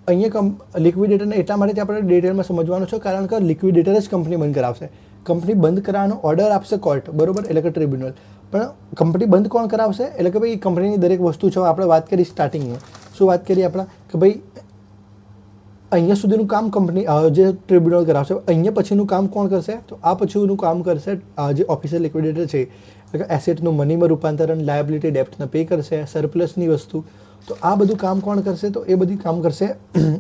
Speaker 2: અહીંયા લિક્વિડેટરને એટલા માટે આપણે ડિટેલમાં સમજવાનું છે, કારણ કે લિક્વિડેટર જ કંપની બંધ કરાવશે. કંપની બંધ કરાવવાનો ઓર્ડર આપશે કોર્ટ, બરાબર, એટલે કે ટ્રિબ્યુનલ. પણ કંપની બંધ કોણ કરાવશે, એટલે કે ભાઈ કંપનીની દરેક વસ્તુ છે, આપણે વાત કરી સ્ટાર્ટિંગમાં, શું વાત કરીએ આપણે કે ભાઈ અહીંયા સુધીનું કામ કંપની જે ટ્રિબ્યુનલ કરાવશે, અહીંયા પછીનું કામ કોણ કરશે, તો આ પછીનું કામ કરશે જે ઓફિસર લિક્વિડેટર છે, એટલે કે એસેટનું મનીમાં રૂપાંતરણ, લાયબિલિટી ડેપ્ટને પે કરશે, સરપ્લસની વસ્તુ, તો આ બધું કામ કોણ કરશે, તો એ બધું કામ કરશે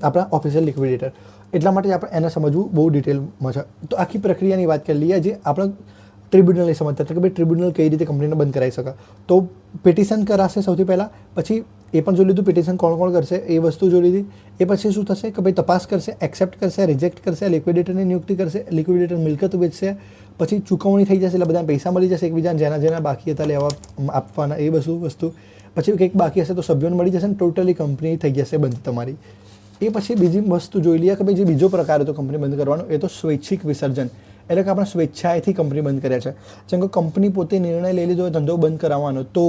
Speaker 2: આપણા ઓફિસર લિક્વિડેટર. એટલા માટે આપણે એને સમજવું બહુ ડિટેલમાં છે. તો આખી પ્રક્રિયાની વાત કરી લઈએ, જે આપણે ટ્રિબ્યુનલની સમજતા હતા કે ભાઈ ટ્રિબ્યુનલ કઈ રીતે કંપનીને બંધ કરાવી શકે. તો પિટિશન કરાશે સૌથી પહેલાં, પછી એ પણ જોઈ લીધું પિટિશન કોણ કોણ કરશે, એ વસ્તુ જોઈ લીધી. એ પછી શું થશે કે ભાઈ તપાસ કરશે, એક્સેપ્ટ કરશે, રિજેક્ટ કરશે, લિક્વિડેટરની નિયુક્તિ કરશે, લિક્વિડેટર મિલકત વેચશે, પછી ચૂકવણી થઈ જશે, એટલે બધાને પૈસા મળી જશે એકબીજાને, જેના બાકી હતા લેવા આપવાના, એ વસ્તુ. પછી કંઈક બાકી હશે તો સભ્યોને મળી જશે ને ટોટલી કંપની થઈ જશે બંધ તમારી. એ પછી બીજી વસ્તુ જોઈ લઈએ કે ભાઈ જે બીજો પ્રકાર હતો કંપની બંધ કરવાનો, એ તો સ્વૈચ્છિક વિસર્જન, એટલે કે આપણે સ્વેચ્છાએથી કંપની બંધ કર્યા છે. જેમ કે કંપની પોતે નિર્ણય લઈ લીધો હોય ધંધો બંધ કરાવવાનો, તો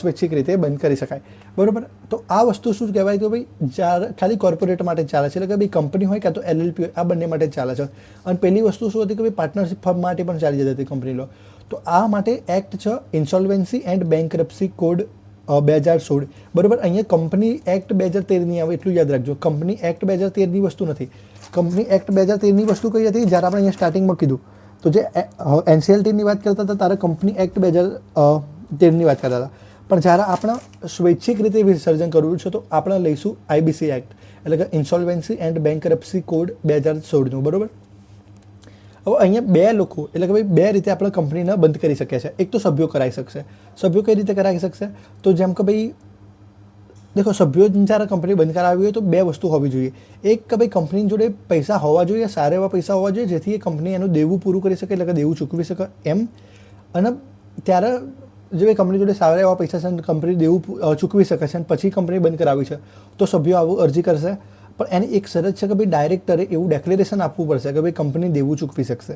Speaker 2: સ્વૈચ્છિક રીતે બંધ કરી શકાય, બરાબર. તો આ વસ્તુ શું કહેવાય કે ભાઈ જ્યારે ખાલી કોર્પોરેટ માટે ચાલે છે, એટલે કે ભાઈ કંપની હોય કાં તો LLP હોય, આ બંને માટે ચાલે છે. અને પહેલી વસ્તુ શું હતી કે ભાઈ પાર્ટનરશિપ ફર્મ માટે પણ ચાલી જતી હતી કંપની લો. તો આ માટે એક્ટ છે ઇન્સોલ્વન્સી એન્ડ બેન્કરપ્સી કોડ 2016, બરાબર. અહીંયા કંપની એક્ટ 2013ની આવે, એટલું યાદ રાખજો. કંપની એક્ટ 2013ની વસ્તુ નથી. કંપની એક્ટ 2013ની વસ્તુ કઈ હતી, જ્યારે આપણે અહીંયા સ્ટાર્ટિંગમાં કીધું તો જે NCLTની વાત કરતા હતા ત્યારે કંપની એક્ટ 2013ની વાત કરતા હતા. પણ જ્યારે આપણે સ્વૈચ્છિક રીતે વિસર્જન કરવું છે તો આપણે લઈશું IBC એક્ટ, એટલે કે ઇન્સોલ્વન્સી એન્ડ બેન્કરપ્સી કોડ 2016નું, બરાબર. હવે અહીંયા 2 લોકો, એટલે કે ભાઈ 2 રીતે આપણે કંપનીને બંધ કરી શકીએ છીએ. એક તો સભ્યો કરાવી શકશે. સભ્યો કઈ રીતે કરાવી શકશે, તો જેમ કે ભાઈ દેખો, સભ્યો જ્યારે કંપની બંધ કરાવી હોય તો 2 વસ્તુ હોવી જોઈએ. એક કે ભાઈ કંપની જોડે પૈસા હોવા જોઈએ, સારા એવા પૈસા હોવા જોઈએ, જેથી એ કંપની એનું દેવું પૂરું કરી શકે, એટલે કે દેવું ચૂકવી શકે એમ. અને ત્યારે જે કંપની જોડે સારા એવા પૈસા છે, કંપની દેવું ચૂકવી શકે છે, અને પછી કંપની બંધ કરાવી છે, તો સભ્યો આવું અરજી કરશે. પણ એની એક શરત છે કે ભાઈ ડાયરેક્ટરે એવું ડેક્લેરેશન આપવું પડશે કે ભાઈ કંપની દેવું ચૂકવી શકશે.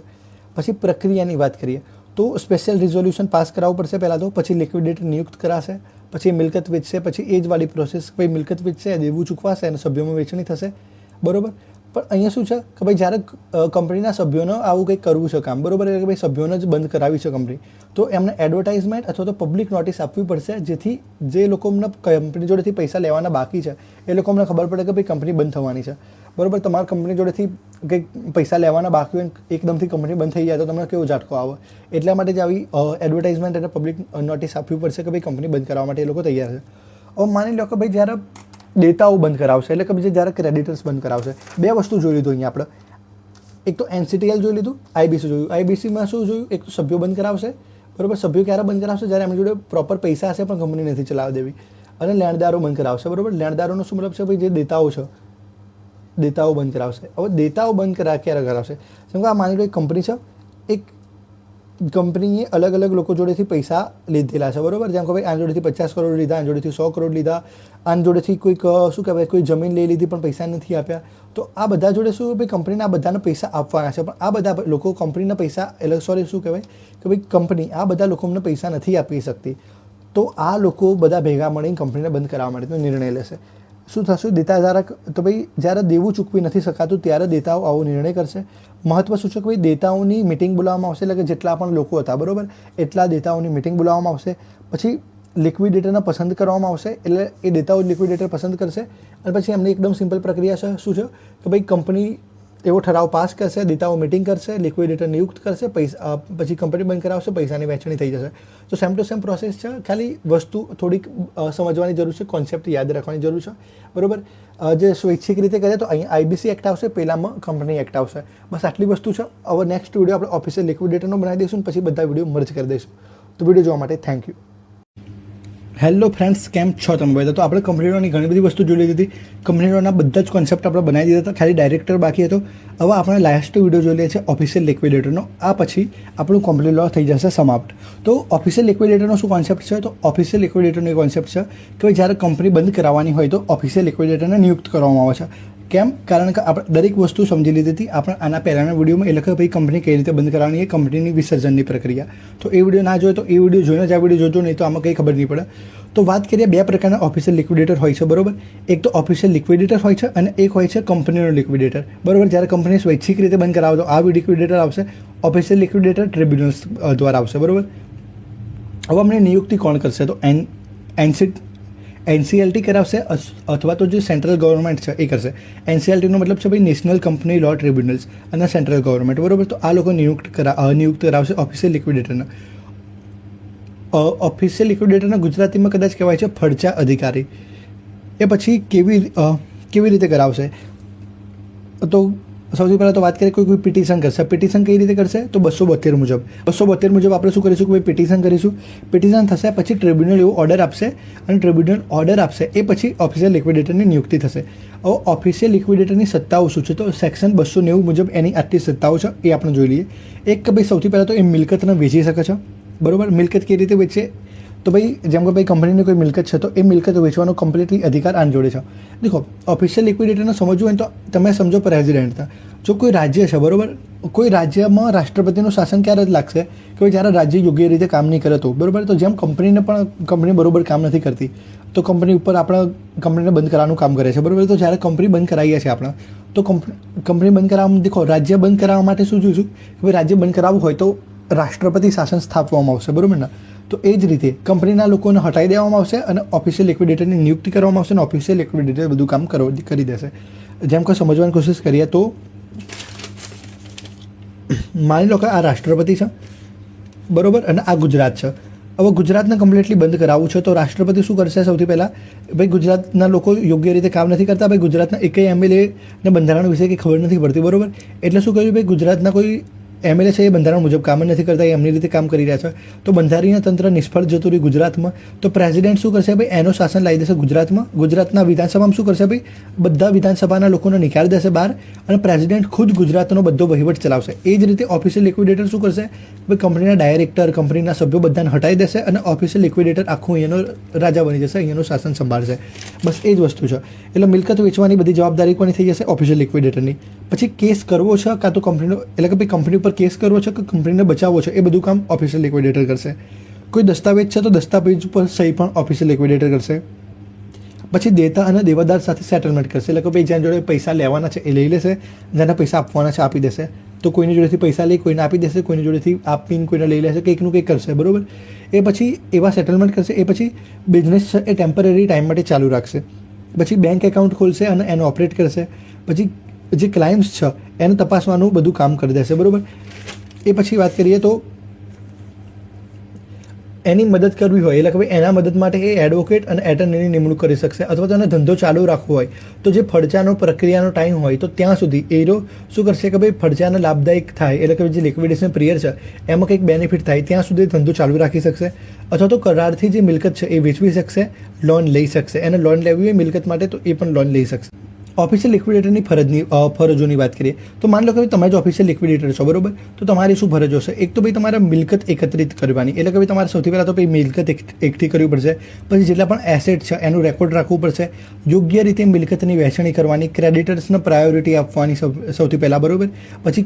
Speaker 2: પછી પ્રક્રિયાની વાત કરીએ તો સ્પેશિયલ રિઝોલ્યુશન પાસ કરાવવું પડશે પહેલાં તો, પછી લિક્વિડેટર નિયુક્ત કરાશે, પછી મિલકત વેચશે, પછી એ જ વાળી પ્રોસેસ, ભાઈ મિલકત વેચશે, દેવું ચૂકવાશે અને સભ્યોમાં વેચણી થશે, બરોબર. પણ અહીંયા શું છે કે ભાઈ જ્યારે કંપનીના સભ્યોને આવું કંઈક કરવું છે કામ, બરોબર, એટલે કે ભાઈ સભ્યોને જ બંધ કરાવી છે કંપની, તો એમને એડવર્ટાઇઝમેન્ટ અથવા તો પબ્લિક નોટિસ આપવી પડશે, જેથી જે લોકોને કંપની જોડેથી પૈસા લેવાના બાકી છે એ લોકોને ખબર પડે કે ભાઈ કંપની બંધ થવાની છે, બરોબર. તમારા કંપની જોડેથી કંઈક પૈસા લેવાના બાકી હોય, એકદમથી કંપની બંધ થઈ જાય તો તમને કેવો ઝાટકો આવે. એટલા માટે જ આવી એડવર્ટાઇઝમેન્ટ અને પબ્લિક નોટિસ આપવી પડશે કે ભાઈ કંપની બંધ કરાવવા માટે એ લોકો તૈયાર છે. હવે માની લો કે ભાઈ જ્યારે દેતાઓ બંધ કરાવશે, એટલે કે પછી જ્યારે ક્રેડિટર્સ બંધ કરાવશે, બે વસ્તુ જોઈ લીધું અહીંયા આપણે. એક તો NCTL જોઈ લીધું, IBC જોયું. IBCમાં શું જોયું? એક તો સભ્યો બંધ કરાવશે, બરોબર. સભ્યો ક્યારે બંધ કરાવશે? જ્યારે એમની જોડે પ્રોપર પૈસા હશે પણ કંપની નથી ચલાવવા દેવી. અને લેણદારો બંધ કરાવશે, બરોબર. લેણદારોનો શું મતલબ છે? ભાઈ જે દેતાઓ છે, દેતાઓ બંધ કરાવશે. હવે દેતાઓ બંધ ક્યારે કરાવશે? જેમ કે આ માની લો એક કંપની છે, એક કંપનીએ અલગ અલગ લોકો જોડેથી પૈસા લીધેલા છે, બરોબર. જેમ કે ભાઈ આની જોડેથી 50 કરોડ લીધા, આની જોડેથી 100 કરોડ લીધા, આની જોડેથી કોઈક શું કહેવાય કોઈ જમીન લઈ લીધી પણ પૈસા નથી આપ્યા. તો આ બધા જોડે શું ભાઈ કંપનીના બધાને પૈસા આપવાના છે, પણ આ બધા લોકો કંપનીના પૈસા એટલે સોરી શું કહેવાય કે ભાઈ કંપની આ બધા લોકોને પૈસા નથી આપી શકતી. તો આ લોકો બધા ભેગા મળીને કંપનીને બંધ કરાવવા માટેનો નિર્ણય લેશે. શું થશે? દેતાધારક તો ભાઈ જ્યારે દેવું ચૂકવી નથી શકાતું ત્યારે દેતાઓ આવો નિર્ણય કરશે. મહત્વ શું છે કે ભાઈ દેતાઓની મિટિંગ બોલાવવામાં આવશે, એટલે કે જેટલા પણ લોકો હતા, બરોબર, એટલા દેતાઓની મિટિંગ બોલાવવામાં આવશે. પછી લિક્વિડેટરને પસંદ કરવામાં આવશે, એટલે એ દેતાઓ લિક્વિડેટર પસંદ કરશે અને પછી એમની એકદમ સિમ્પલ પ્રક્રિયા છે. શું છે કે ભાઈ કંપની એવો ઠરાવ પાસ કરશે, દેતાઓ મિટિંગ કરશે, લિક્વિડેટર નિયુક્ત કરશે, પૈસા પછી કંપની બંધ કરાવશે, પૈસાની વહેંચણી થઈ જશે. તો સેમ ટુ સેમ પ્રોસેસ છે, ખાલી વસ્તુ થોડીક સમજવાની જરૂર છે, કોન્સેપ્ટ યાદ રાખવાની જરૂર છે, બરોબર. જે સ્વૈચ્છિક રીતે કરે તો અહીંયા IBC એક્ટ આવશે, પહેલામાં કંપની એક્ટ આવશે. બસ આટલી વસ્તુ છે. હવે નેક્સ્ટ વિડીયો આપણે ઓફિસિયલ લિક્વિડેટરનો બનાવી દઈશું, પછી બધા વિડીયો મર્જ કરી દઈશું. તો વિડીયો જોવા માટે થેન્ક યુ. હેલો ફ્રેન્ડ્સ, કેમ છો તમે બધા? તો આપણે કંપની લોની ઘણી બધી વસ્તુ જોઈ લીધી હતી. કંપની લોના બધા જ કોન્સેપ્ટ આપણે બનાવી દીધા હતા, ખાલી ડાયરેક્ટર બાકી હતો. હવે આપણે લાસ્ટ વિડીયો જોઈ લઈએ છીએ ઓફિશિયલ લિક્વિડેટરનો. આ પછી આપણું કંપની લો થઈ જશે સમાપ્ત. તો ઓફિશિયલ લિક્વિડેટરનો શું કોન્સેપ્ટ છે? તો ઓફિશિયલ લિક્વિડેટરનો કોન્સેપ્ટ છે કે જ્યારે કંપની બંધ કરાવવાની હોય તો ઓફિશિયલ લિક્વિડેટરને નિયુક્ત કરવામાં આવે છે. કેમ? કારણ કે આપણે દરેક વસ્તુ સમજી લીધી હતી આપણે આના પહેલાંના વિડીયોમાં, એટલે કે ભાઈ કંપની કઈ રીતે બંધ કરવાની એ કંપનીની વિસર્જનની પ્રક્રિયા. તો એ વિડીયો ના જોયો તો એ વિડીયો જોઈને જ આ વિડીયો જોજો, નહીં તો આમાં કંઈ ખબર નહીં પડે. તો વાત કરીએ, બે પ્રકારના ઓફિશિયલ લિક્વિડેટર હોય છે, બરોબર. એક તો ઓફિશિયલ લિક્વિડેટર હોય છે અને એક હોય છે કંપનીનો લિક્વિડેટર, બરોબર. જ્યારે કંપની સ્વૈચ્છિક રીતે બંધ કરાવે તો આ લિક્વિડેટર આવશે. ઓફિશિયલ લિક્વિડેટર ટ્રિબ્યુનલ્સ દ્વારા આવશે, બરોબર. હવે અમને નિયુક્તિ કોણ કરશે? તો NCLT કરાવશે અથવા તો જે સેન્ટ્રલ ગવર્મેન્ટ છે એ કરશે. NCLTનો મતલબ છે ભાઈ નેશનલ કંપની લો ટ્રિબ્યુનલ્સ અને સેન્ટ્રલ ગવર્મેન્ટ, બરોબર. તો આ લોકો નિયુક્ત કરાવશે ઓફિશિયલ લિક્વિડેટરને. ઓફિશિયલ લિક્વિડેટરના ગુજરાતીમાં કદાચ કહેવાય છે ફડચા અધિકારી. એ પછી કેવી રીતે કરાવશે? તો સૌથી પહેલાં તો વાત કરીએ, કોઈ પિટિશન કરશે. પિટિશન કઈ રીતે કરશે? તો 272 મુજબ. 272 મુજબ આપણે શું કરીશું કે ભાઈ પિટિશન કરીશું. પિટિશન થશે, પછી ટ્રિબ્યુનલ એવો ઓર્ડર આપશે અને ટ્રિબ્યુનલ ઓર્ડર આપશે એ પછી ઓફિશિયલ લિક્વિડેટરની નિયુક્તિ થશે. હવે ઓફિશિયલ લિક્વિડેટરની સત્તાઓ શું છે? તો સેક્શન 290 મુજબ એની આટલી સત્તાઓ છે એ આપણે જોઈ લઈએ. એક કે ભાઈ સૌથી પહેલાં તો એ મિલકતને વેચી શકે છે, બરોબર. મિલકત કેવી રીતે વેચે? તો ભાઈ જેમ કે ભાઈ કંપનીની કોઈ મિલકત છે તો એ મિલકત વેચવાનો કમ્પ્લીટલી અધિકાર આને જોડે છે. દેખો, ઓફિશિયલ લિક્વિડેટરને સમજવું હોય તો તમે સમજો પ્રેસિડેન્ટ. જો કોઈ રાજ્ય છે, બરોબર, કોઈ રાજ્યમાં રાષ્ટ્રપતિનું શાસન ક્યારે જ લાગશે કે ભાઈ જ્યારે રાજ્ય યોગ્ય રીતે કામ નહીં કરે તો, બરોબર. તો જેમ કંપની બરોબર કામ નથી કરતી તો કંપની ઉપર આપણે કંપનીને બંધ કરાવવાનું કામ કરે છે, બરોબર. તો જ્યારે કંપની બંધ કરાવીએ છીએ આપણે તો કંપની બંધ કરાવવામાં, દેખો, રાજ્ય બંધ કરાવવા માટે શું જોઈશું કે ભાઈ રાજ્ય બંધ કરાવવું હોય તો રાષ્ટ્રપતિ શાસન સ્થાપવામાં આવશે, બરોબર ને. તો એ જ રીતે કંપનીના લોકોને હટાવી દેવામાં આવશે અને ઓફિશિયલ લિક્વિડેટરની નિયુક્તિ કરવામાં આવશે અને ઓફિશિયલ લિક્વિડેટર બધું કામ કરી દેશે. જેમ કે સમજવાની કોશિશ કરીએ તો માની લો કે આ રાષ્ટ્રપતિ છે, બરોબર, અને આ ગુજરાત છે. હવે ગુજરાતને કમ્પ્લીટલી બંધ કરાવવું છે તો રાષ્ટ્રપતિ શું કરશે? સૌથી પહેલાં ભાઈ ગુજરાતના લોકો યોગ્ય રીતે કામ નથી કરતા, ભાઈ ગુજરાતના એકેય MLA ને બંધારણ વિશે કંઈ ખબર નથી પડતી, બરોબર. એટલે શું કહ્યું? ભાઈ ગુજરાતના કોઈ MLA છે એ બંધારણ મુજબ કામ નથી કરતા, એ એમની રીતે કામ કરી રહ્યા છે. તો બંધારણીય તંત્ર નિષ્ફળ જતું રહ્યું ગુજરાતમાં. તો પ્રેસિડેન્ટ શું કરશે? ભાઈ એનો શાસન લાવી દેશે ગુજરાતમાં. ગુજરાતના વિધાનસભામાં શું કરશે? ભાઈ બધા વિધાનસભાના લોકોને નીકાળી દેશે બહાર અને પ્રેસિડેન્ટ ખુદ ગુજરાતનો બધો વહીવટ ચલાવશે. એ જ રીતે ઓફિશિયલ લિક્વિડેટર શું કરશે? ભાઈ કંપનીના ડાયરેક્ટર, કંપનીના સભ્યો બધાને હટાવી દેશે અને ઓફિશિયલ લિક્વિડેટર આખું અહીંયાનો રાજા બની જશે, અહીંયાનું શાસન સંભાળશે. બસ એ જ વસ્તુ છે. એટલે મિલકત વેચવાની બધી જવાબદારી કોની થઈ જશે? ઓફિશિયલ લિક્વિડેટરની. પછી કેસ કરવો છે કાં તો કંપનીનો, એટલે કે ભાઈ કંપની ઉપર કેસ કરવો છે કે કંપનીને બચાવવો છે, એ બધું કામ ઓફિશિયલ લિક્વિડેટર કરશે. કોઈ દસ્તાવેજ છે તો દસ્તાવેજ ઉપર સહી પણ ઓફિશિયલ લિક્વિડેટર કરશે. પછી દેતા અને દેવાદાર સાથે સેટલમેન્ટ કરશે, એટલે કે ભાઈ જ્યાં જોડે પૈસા લેવાના છે એ લઈ લેશે, જેના પૈસા આપવાના છે આપી દેશે. તો કોઈની જોડેથી પૈસા લઈ કોઈને આપી દેશે, કોઈની જોડેથી આપીને કોઈને લઈ લેશે, કંઈકનું કંઈક કરશે, બરાબર. એ પછી એવા સેટલમેન્ટ કરશે. એ પછી બિઝનેસ છે એ ટેમ્પરરી ટાઈમ માટે ચાલુ રાખશે. પછી બેંક એકાઉન્ટ ખોલશે અને એનો ઓપરેટ કરશે. પછી જે ક્લાઇમ્સ છે એને તપાસવાનું બધું કામ કરી દેશે, બરાબર. એ પછી વાત કરીએ તો એની મદદ કરવી હોય એટલે કે ભાઈ એના મદદ માટે એ એડવોકેટ અને એટર્નીની નિમણૂક કરી શકશે, અથવા તો એને ધંધો ચાલુ રાખવો હોય તો જે ફડચાનો પ્રક્રિયાનો ટાઈમ હોય તો ત્યાં સુધી એ શું કરશે કે ભાઈ ફડચાને લાભદાયક થાય, એટલે કે જે લિક્વિડેશન પિરિયડ છે એમાં કંઈક બેનિફિટ થાય ત્યાં સુધી ધંધો ચાલુ રાખી શકશે. અથવા તો કરારથી જે મિલકત છે એ વેચવી શકશે, લોન લઈ શકશે. એને લોન લેવી હોય મિલકત માટે તો એ પણ લોન લઈ શકશે. ઓફિશિયલ લિક્વિડેટરની ફરજોની વાત કરીએ તો માની લો કે તમે જ ઓફિશિયલ લિક્વિડેટર છો, બરાબર. તો તમારી શું ફરજો છે? એક તો ભાઈ તમારે મિલકત એકત્રિત કરવાની, એટલે કે ભાઈ તમારે સૌથી પહેલાં તો ભાઈ મિલકત એકઠી કરવી પડશે. પછી જેટલા પણ એસેટ છે એનું રેકોર્ડ રાખવું પડશે. યોગ્ય રીતે મિલકતની વહેંચણી કરવાની, ક્રેડિટર્સને પ્રાયોરિટી આપવાની સૌથી પહેલાં, બરાબર. પછી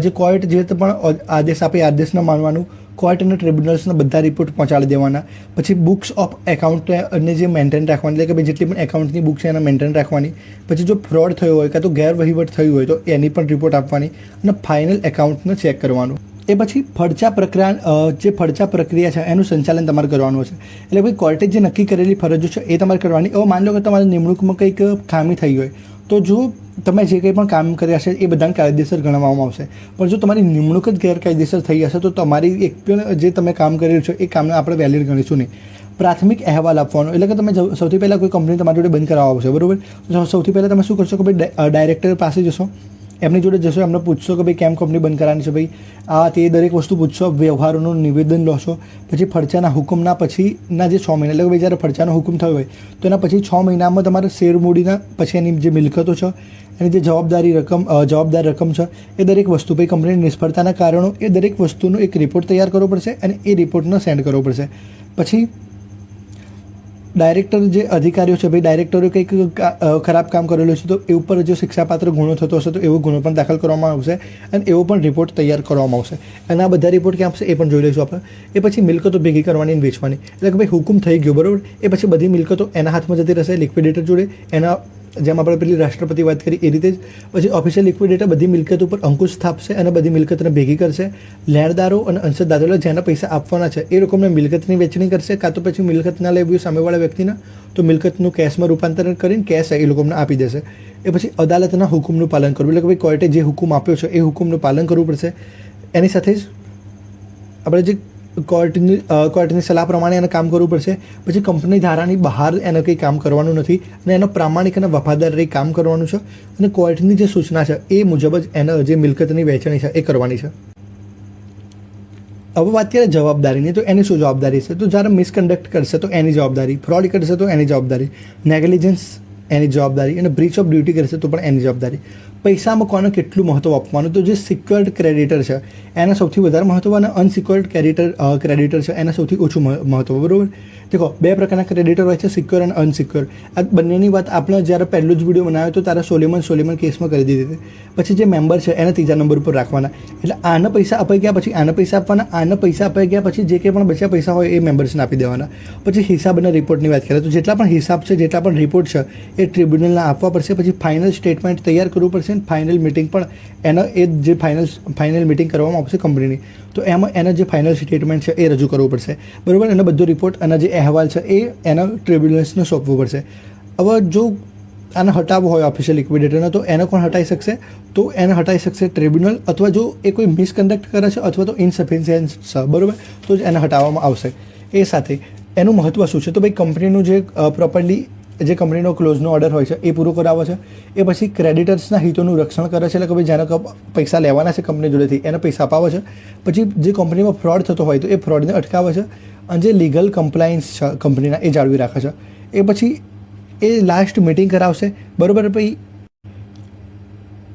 Speaker 2: જે કોર્ટ જે પણ આદેશ આપે એ આદેશને માનવાનું. કોર્ટ અને ટ્રિબ્યુનલ્સના બધા રિપોર્ટ પહોંચાડી દેવાના. પછી બુક્સ ઓફ એકાઉન્ટ અને જે મેન્ટેન રાખવાની, એટલે કે ભાઈ જેટલી પણ એકાઉન્ટની બુક છે એને મેન્ટેન રાખવાની. પછી જો ફ્રોડ થયો હોય કાં તો ગેરવહીવટ થયું હોય તો એની પણ રિપોર્ટ આપવાની અને ફાઇનલ એકાઉન્ટને ચેક કરવાનું. એ પછી જે ફડચા પ્રક્રિયા છે એનું સંચાલન તમારે કરવાનું હશે. એટલે ભાઈ કોર્ટે જે નક્કી કરેલી ફરજો છે એ તમારે કરવાની. હવે માની લો કે તમારી નિમણૂકમાં કંઈક ખામી થઈ હોય તો જો તમે જે કંઈ પણ કામ કર્યા છે એ બધાને કાયદેસર ગણવામાં આવશે. પણ જો તમારી નિમણૂક જ ગેરકાયદેસર થઈ હશે તો તમારી એક પણ જે તમે કામ કર્યું છે એ કામને આપણે વેલિડ ગણીશું નહીં. પ્રાથમિક અહેવાલ આપવાનો, એટલે કે તમે સૌથી પહેલાં કોઈ કંપની તમારી જોડે બંધ કરાવવા આવશે, બરાબર. તો સૌથી પહેલાં તમે શું કરશો કે ભાઈ ડાયરેક્ટર પાસે જશો, એમની જોડે જશો, એમને પૂછશો કે ભાઈ કેમ કંપની બંધ કરાવવાની છે ભાઈ, આ તે દરેક વસ્તુ પૂછશો, વ્યવહારોનું નિવેદન લોશો. પછી ફડચાના હુકમના પછીના જે 6 મહિના, એટલે કે ભાઈ જ્યારે ફડચાનો હુકમ થયો હોય તો એના પછી 6 મહિનામાં તમારે શેર મૂડીના પછી એની જે મિલકતો છે એની જે જવાબદાર રકમ છે એ દરેક વસ્તુ, ભાઈ કંપનીની નિષ્ફળતાના કારણો એ દરેક વસ્તુનો એક રિપોર્ટ તૈયાર કરવો પડશે અને એ રિપોર્ટને સેન્ડ કરવો પડશે. પછી ડાયરેક્ટર જે અધિકારીઓ છે ભાઈ ડાયરેક્ટરે કંઈક ખરાબ કામ કરેલું છે તો એ ઉપર જો શિક્ષાપાત્ર ગુનો થતો હશે તો એવો ગુનો પણ દાખલ કરવામાં આવશે અને એવો પણ રિપોર્ટ તૈયાર કરવામાં આવશે. અને આ બધા રિપોર્ટ ક્યાં આપશે એ પણ જોઈ લઈશું આપણે. એ પછી મિલકતો ભેગી કરવાની અને વેચવાની, એટલે કે ભાઈ હુકમ થઈ ગયો, બરાબર. એ પછી બધી મિલકતો એના હાથમાં જતી રહેશે લિક્વિડેટર જોડે. એના જેમ આપણે પેલી રાષ્ટ્રપતિ વાત કરી એ રીતે જ પછી ઓફિશિયલ લિક્વિડેટર બધી મિલકત ઉપર અંકુશ સ્થાપશે અને બધી મિલકતને ભેગી કરશે. લેણદારો અને અંશદારો જેના પૈસા આપવાના છે એ લોકોને મિલકતની વહેંચણી કરશે, કાં તો પછી મિલકત ના લેવી સામેવાળા વ્યક્તિને તો મિલકતનું કેશમાં રૂપાંતરણ કરીને કેશ એ લોકોને આપી દેશે. એ પછી અદાલતના હુકમનું પાલન કરવું, એટલે કે ભાઈ કોર્ટે જે હુકમ આપ્યો છે એ હુકમનું પાલન કરવું પડશે. એની સાથે જ આપણે જે કોર્ટની સલાહ પ્રમાણે એને કામ કરવું પડશે. પછી કંપની ધારાની બહાર એને કંઈ કામ કરવાનું નથી અને એનો પ્રામાણિક અને વફાદાર રહી કામ કરવાનું છે અને કોર્ટની જે સૂચના છે એ મુજબ જ એને જે મિલકતની વહેંચણી છે એ કરવાની છે. હવે વાત કરીએ જવાબદારીની, તો એની શું જવાબદારી છે? તો જ્યારે મિસકન્ડક્ટ કરશે તો એની જવાબદારી, ફ્રોડ કરશે તો એની જવાબદારી, નેગ્લિજન્સ એની જવાબદારી અને બ્રીચ ઓફ ડ્યુટી કરશે તો પણ એની જવાબદારી. પૈસામાં કોને કેટલું મહત્ત્વ આપવાનું? તો જે સિક્યોર્ડ ક્રેડિટર છે એને સૌથી વધારે મહત્ત્વ અને અનસિક્યોર્ડ ક્રેડિટર છે એને સૌથી ઓછું મહત્ત્વ, બરાબર. દેખો, બે પ્રકારના ક્રેડિટર હોય છે, સિક્યોર અને અનસિક્યોર. આ બંનેની વાત આપણે જ્યારે પહેલો જ વિડીયો બનાવ્યો તો ત્યારે સોલેમન કેસમાં કરી દીધી હતી. પછી જે મેમ્બર છે એને ત્રીજા નંબર ઉપર રાખવાના, એટલે આના પૈસા અપાઈ ગયા પછી આના પૈસા આપવાના, આના પૈસા અપાઈ ગયા પછી જે કંઈ પણ બચ્યા પૈસા હોય એ મેમ્બર્સને આપી દેવાના. પછી હિસાબ અને રિપોર્ટની વાત કરીએ તો જેટલા પણ હિસાબ છે, જેટલા પણ રિપોર્ટ છે એ ટ્રિબ્યુનલને આપવા પડશે. પછી ફાઇનલ સ્ટેટમેન્ટ તૈયાર કરવું પડશે અને ફાઇનલ મિટિંગ પણ એ જે ફાઇનલ મિટિંગ કરવામાં આવશે કંપનીની તો એમાં એના જે ફાઇનલ સ્ટેટમેન્ટ છે એ રજૂ કરવું પડશે, બરાબર. અને બધો રિપોર્ટ અને જે અહેવાલ છે એ એના ટ્રિબ્યુનલ્સને સોંપવું પડશે. હવે જો આને હટાવવો હોય ઓફિશિયલ લિક્વિડેટરને તો એને કોણ હટાવી શકશે? તો એને હટાવી શકશે ટ્રિબ્યુનલ, અથવા જો એ કોઈ મિસકન્ડક્ટ કરે છે અથવા તો ઇનસફિશિયન્ટ છે, બરાબર, તો જ એને હટાવવામાં આવશે. એ સાથે એનું મહત્ત્વ શું છે? તો ભાઈ કંપનીનું જે પ્રોપરલી જે કંપનીનો ક્લોઝનો ઓર્ડર હોય છે એ પૂરો કરાવે છે. એ પછી ક્રેડિટર્સના હિતોનું રક્ષણ કરે છે, એટલે કે ભાઈ જેને પૈસા લેવાના છે કંપની જોડેથી એને પૈસા અપાવે છે. પછી જે કંપનીમાં ફ્રોડ થતો હોય તો એ ફ્રોડને અટકાવે છે અને જે લીગલ કમ્પ્લાયન્સ છે કંપનીના એ જાળવી રાખે છે. એ પછી એ લાસ્ટ મિટિંગ કરાવશે, બરાબર. પછી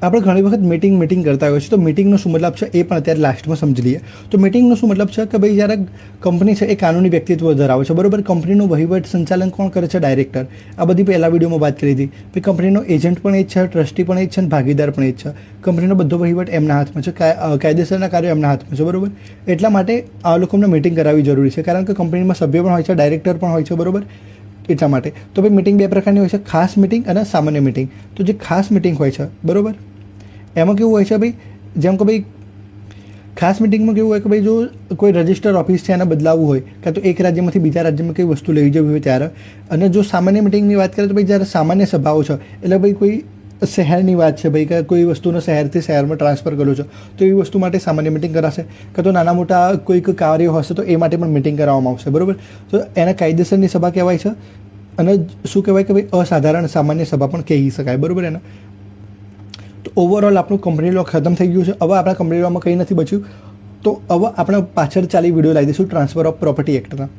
Speaker 2: આપણે ઘણી વખત મીટિંગ કરતા હોય છે, તો મીટિંગનો શું મતલબ છે એ પણ અત્યારે લાસ્ટમાં સમજી લઈએ. તો મીટિંગનો શું મતલબ છે કે ભાઈ જ્યારે કંપની છે એ કાનૂની વ્યક્તિત્વ ધરાવે છે, બરોબર. કંપનીનું વહીવટ સંચાલન કોણ કરે છે? ડાયરેક્ટર. આ બધી પહેલા વિડીયોમાં વાત કરી હતી. પછી કંપનીનો એજન્ટ પણ એ જ છે, ટ્રસ્ટી પણ એ જ છે અને ભાગીદાર પણ એ જ છે. કંપનીનો બધો વહીવટ એમના હાથમાં છે, કાયદેસરના કાર્યો એમના હાથમાં છે, બરોબર. એટલા માટે આ લોકોને મીટિંગ કરાવવી જરૂરી છે, કારણ કે કંપનીમાં સભ્ય પણ હોય છે, ડાયરેક્ટર પણ હોય છે, બરોબર. એટલા માટે તો ભાઈ મીટિંગ બે પ્રકારની હોય છે, ખાસ મીટિંગ અને સામાન્ય મીટિંગ. તો જે ખાસ મીટિંગ હોય છે, બરોબર, એમાં કેવું હોય છે ભાઈ, જેમ કે ભાઈ ખાસ મિટિંગમાં કેવું હોય કે ભાઈ જો કોઈ રજિસ્ટર ઓફિસ છે એને બદલાવવું હોય, કાં તો એક રાજ્યમાંથી બીજા રાજ્યમાં કઈ વસ્તુ લઈ જવી હોય ત્યારે. અને જો સામાન્ય મિટિંગની વાત કરીએ તો ભાઈ જ્યારે સામાન્ય સભાઓ છે, એટલે ભાઈ કોઈ શહેરની વાત છે ભાઈ, કે કોઈ વસ્તુનો શહેરથી શહેરમાં ટ્રાન્સફર કર્યો છે, તો એવી વસ્તુ માટે સામાન્ય મિટિંગ કરાશે. કાં તો નાના મોટા કોઈક કાર્યો હશે તો એ માટે પણ મિટિંગ કરાવવામાં આવશે, બરાબર. તો એને કાયદેસરની સભા કહેવાય છે. અને શું કહેવાય કે ભાઈ અસાધારણ સામાન્ય સભા પણ કહી શકાય, બરાબર. એને તો ઓવરઓલ આપણું કંપની લો ખતમ થઈ ગયું છે. હવે આપણા કંપની લોમાં કંઈ નથી બચ્યું, તો હવે આપણે પાછળ ચાલી વિડીયો લાવી દઈશું ટ્રાન્સફર ઓફ પ્રોપર્ટી એક્ટના.